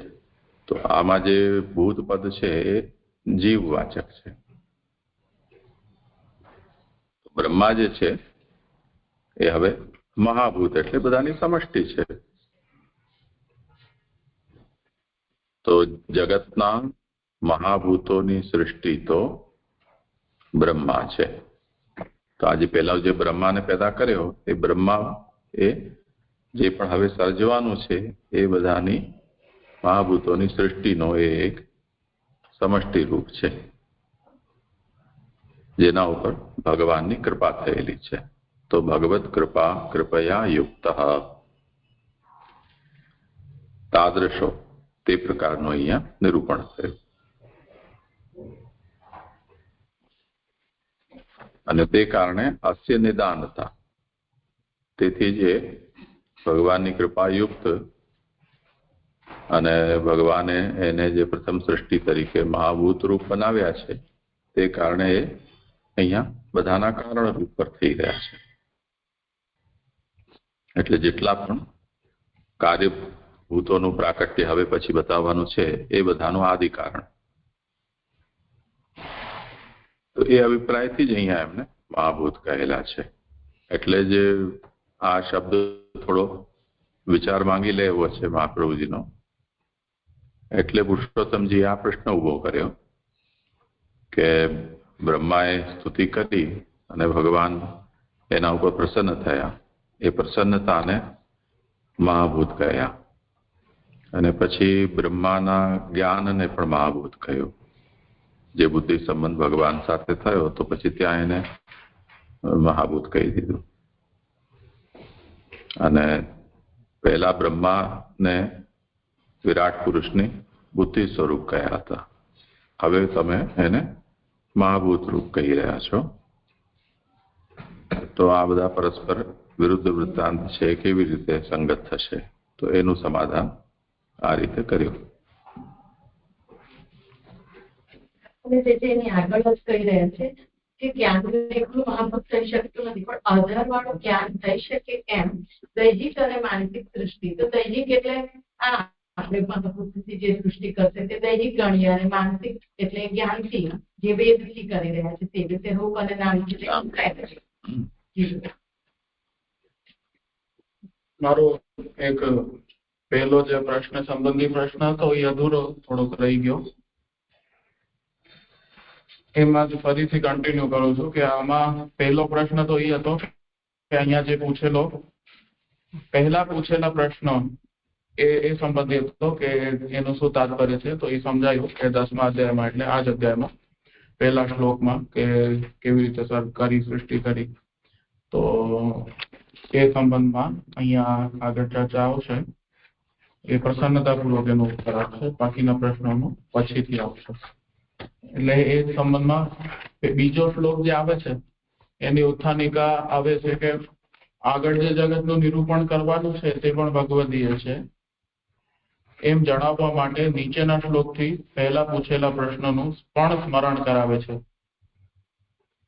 S1: તો આમાં જે ભૂત પદ છે એ જીવવાચક છે. બ્રહ્મા જે છે એ હવે મહાભૂત એટલે બધાની સમષ્ટિ છે. તો જગતના મહાભૂતોની સૃષ્ટિ તો બ્રહ્મા છે. તો આજે પહેલા જે બ્રહ્માને પેદા કર્યો એ બ્રહ્મા એ જે પણ હવે સર્જવાનું છે એ બધાની મહાભૂતોની સૃષ્ટિનો એ એક સમષ્ટિ રૂપ છે, જેના ઉપર ભગવાનની કૃપા થયેલી છે. તો ભગવત કૃપયા યુક્ત તાદૃશો, તે પ્રકારનું અહીંયા નિરૂપણ થયું. અને તે કારણે અસ્ય નિદાનતા, તેથી જે ભગવાનની કૃપાયુક્ત અને ભગવાને એને જે પ્રથમ સૃષ્ટિ તરીકે મહાભૂત રૂપ બનાવ્યા છે, તે કારણે એ અહીંયા બધાના કારણ રૂપ પર થઈ રહ્યા છે. એટલે જેટલા પણ કાર્યભૂતોનું પ્રાકટ્ય હવે પછી બતાવવાનું છે એ બધાનું આદિ કારણ. તો એ અભિપ્રાયથી જ અહીંયા એમને મહાભૂત કહેલા છે. એટલે જ આ શબ્દ થોડો વિચાર માંગી લેવો છે મહાપ્રભુજીનો. એટલે પુરુષોત્તમજી આ પ્રશ્ન ઉભો કર્યો કે બ્રહ્માએ સ્તુતિ કરી અને ભગવાન એના ઉપર પ્રસન્ન થયા. એ પ્રસન્નતાને મહાભૂત કહ્યા. અને પછી બ્રહ્માના જ્ઞાનને પણ મહાભૂત કહ્યું. જે બુદ્ધિ સંબંધ ભગવાન સાથે થયો તો પછી ત્યાં એને મહાભૂત કહી દીધું. અને પહેલા બ્રહ્માને વિરાટ પુરુષની બુદ્ધિ સ્વરૂપ કહ્યા હતા. હવે તમે એને મહાભૂત રૂપ કહી રહ્યા છો. તો આ બધા પરસ્પર વિરુદ્ધ વૃત્તાંત છે કેવી રીતે સંગત થશે? તો એનું સમાધાન આ રીતે કર્યું.
S6: અને જે એની આગળ જ કહી રહ્યા છે કે જ્ઞાન એકલું મહાભૂત થઈ શકતું નથી, પણ આધાર વાળું જ્ઞાન થઈ શકે એમ દૈહિક અને માનસિક દૃષ્ટિ. તો દૈહિક એટલે આ આપણે મહાભૂતથી જે દૃષ્ટિ કરશે તે દૈહિક ગણીએ, અને માનસિક એટલે જ્ઞાનથી જે વેદથી કરી રહ્યા છે તે રીતે રૂપ અને નામથી
S5: મારો એક પહેલો જે પ્રશ્ન સંબંધી પ્રશ્ન હતો એ અધૂરો થોડોક રહી ગયો. એમાં જ ફરીથી કન્ટિન્યુ કરું છું કે આમાં પહેલો પ્રશ્ન તો એ હતો કે અહીંયા જે પહેલા પૂછેલા પ્રશ્નો એ સંબંધિત હતો કે એનું શું તાત્પર્ય છે. તો એ સમજાયું કે 10મા અધ્યાયમાં એટલે આ જ અધ્યાયમાં પહેલા શ્લોકમાં કે કેવી રીતે કરી સૃષ્ટિ કરી. તો એ સંબંધમાં અહીંયા આગળ ચર્ચા આવશે. એ પ્રસન્નતાપૂર્વક એનો ઉત્તર આપશે. બાકીના પ્રશ્નોનું પછીથી આવશે. એટલે એ સંબંધમાં બીજો શ્લોક જે આવે છે એની ઉત્થાનિકા આવે છે કે આગળ જે જગતનું નિરૂપણ કરવાનું છે તે પણ ભગવદીય છે એમ જણાવવા માટે નીચેના શ્લોકથી પહેલા પૂછેલા પ્રશ્નનું પણ સ્મરણ કરાવે છે.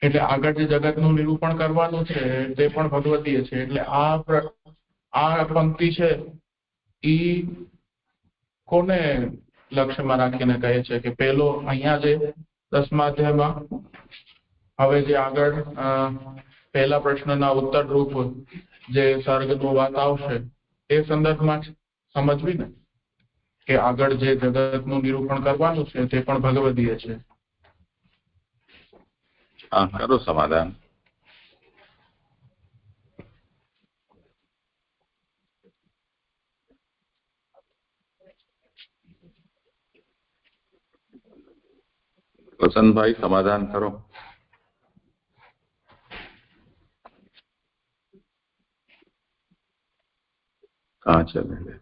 S5: એટલે આગળ જે જગતનું નિરૂપણ કરવાનું છે તે પણ ભગવદીય છે. એટલે આ પંક્તિ છે ઈ કોને લક્ષ્યમાં રાખીને કહે છે કે પેલો અહીંયા જે 10મા અધ્યાયમાં હવે જે આગળ પહેલા પ્રશ્નના ઉત્તર રૂપ જે સર્ગનું વાત આવશે એ સંદર્ભમાં સમજવી ને કે આગળ જે જગતનું નિરૂપણ કરવાનું છે તે પણ ભગવદીય છે.
S1: હા, કરો સમાધાન. વસંતભાઈ સમાધાન કરો. कहाँ चले गए?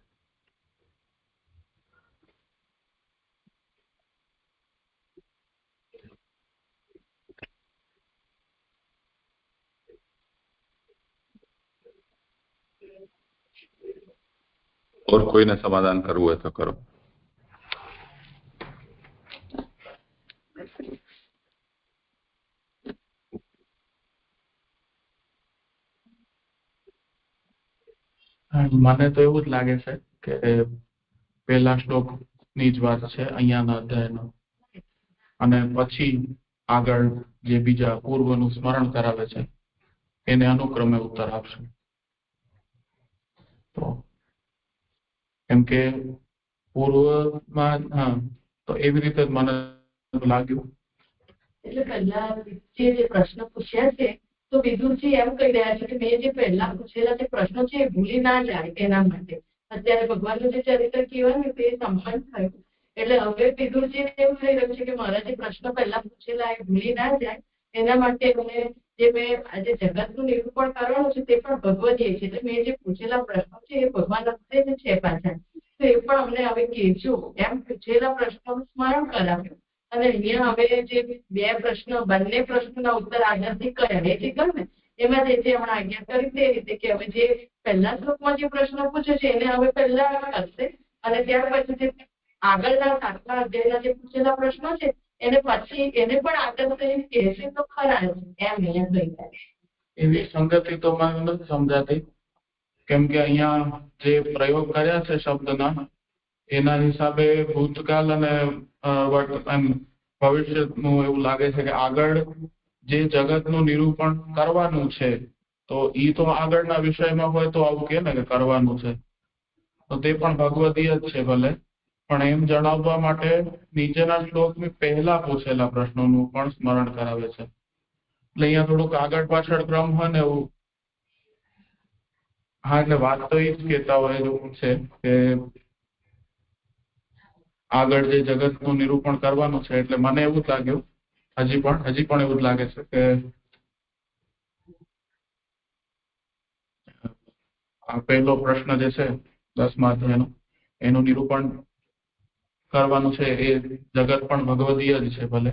S1: और कोई ने समाधान करવું હોય તો કરો.
S5: મને તો એવું જ લાગે છે કે પહેલા શ્લોકની જ વાત છે અહીંયાના અધ્યાયનો, અને પછી આગળ જે બીજા પૂર્વનું સ્મરણ કરાવે છે એને અનુક્રમે ઉત્તર આપશે. તો કેમ કે પૂર્વમાં તો એવી રીતે જ મને લાગ્યું.
S6: એટલે પહેલા જે પ્રશ્ન પૂછ્યા છે તો વિદુરજી એમ કહી રહ્યા છે કે મેં જે પહેલા પૂછેલા જે પ્રશ્નો છે એ ભૂલી ના જાય એના માટે. અત્યારે ભગવાનનું જે ચરિત્ર કહેવાયું તે સંપન્ન થયું એટલે હવે વિદુરજીને એવું થઈ રહ્યું છે કે મારા જે પ્રશ્નો પહેલા પૂછેલા એ ભૂલી ના જાય એના માટે મને જે મેં આજે જગતનું નિરૂપણ કરવાનું છે તે પણ ભગવદીય છે. એટલે મેં જે પૂછેલા પ્રશ્નો છે એ ભગવાન અંતે જ છે પાછા, તો એ પણ અમને હવે કહેજો એમ પૂછેલા પ્રશ્નોનું સ્મરણ કરાવ્યું. અને અહીંયા હવે જે બંને પ્રશ્નોના ઉત્તર આગળથી કર્યા એ જે ગયું ને એમાં જે હમણાં આજ્ઞા કરી તે રીતે કે હવે જે પહેલા શ્લોકમાં જે પ્રશ્ન પૂછ્યો છે એને હવે પહેલા કરશે, અને ત્યાર પછી જે આગળના 7મા અધ્યાયના જે પૂછેલા પ્રશ્નો છે એને પછી એને પણ આગળ કહેશે તો ખરા એમ અહીંયા કહી જાય.
S5: એવી સંગતિ તો મને નથી સમજાતી, કેમ કે અહીંયા જે પ્રયોગ કર્યા છે શબ્દના એના હિસાબે ભૂતકાળ અને ભવિષ્યનું એવું લાગે છે કે આગળ જે જગતનું નિરૂપણ કરવાનું છે તો ઈ તો આગળના વિષયમાં હોય તો આવું કે ને કે કરવાનું છે તો તે પણ ભગવદીય જ છે ભલે, પણ એમ જણાવવા માટે નીચેના શ્લોકની પહેલા પૂછેલા પ્રશ્નોનું પણ સ્મરણ કરાવે છે. એટલે અહીંયા થોડુંક આગળ પાછળ ક્રમ હોય ને એવું. હા, એટલે વાત તો એ જ કહેતા હોય એવું છે કે આગળ જે જગતનું નિરૂપણ કરવાનું છે. એટલે મને એવું જ લાગ્યું, હજી પણ એવું જ લાગે છે કે આ પહેલો પ્રશ્ન જે છે 10મા અધ્યાયનો એનું નિરૂપણ કરવાનું છે એ જગત પણ ભગવદીય જ છે ભલે,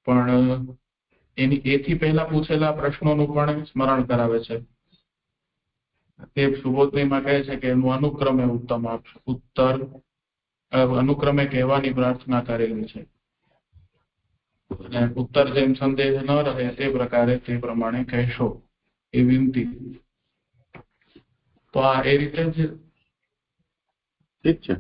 S5: પણ એથી પહેલા પૂછેલા પ્રશ્નોનું પણ સ્મરણ કરાવે છે. તે સુબોધનીમાં કહે છે કે એનું અનુક્રમે ઉત્તર અનુક્રમે કહેવાની પ્રાર્થના કરેલી છે. અને ઉત્તર જેમ સંદેહ ન રહે તે પ્રકારે તે પ્રમાણે કહેશો એ વિનંતી. તો આ એ રીતે જ
S1: ઠીક છે.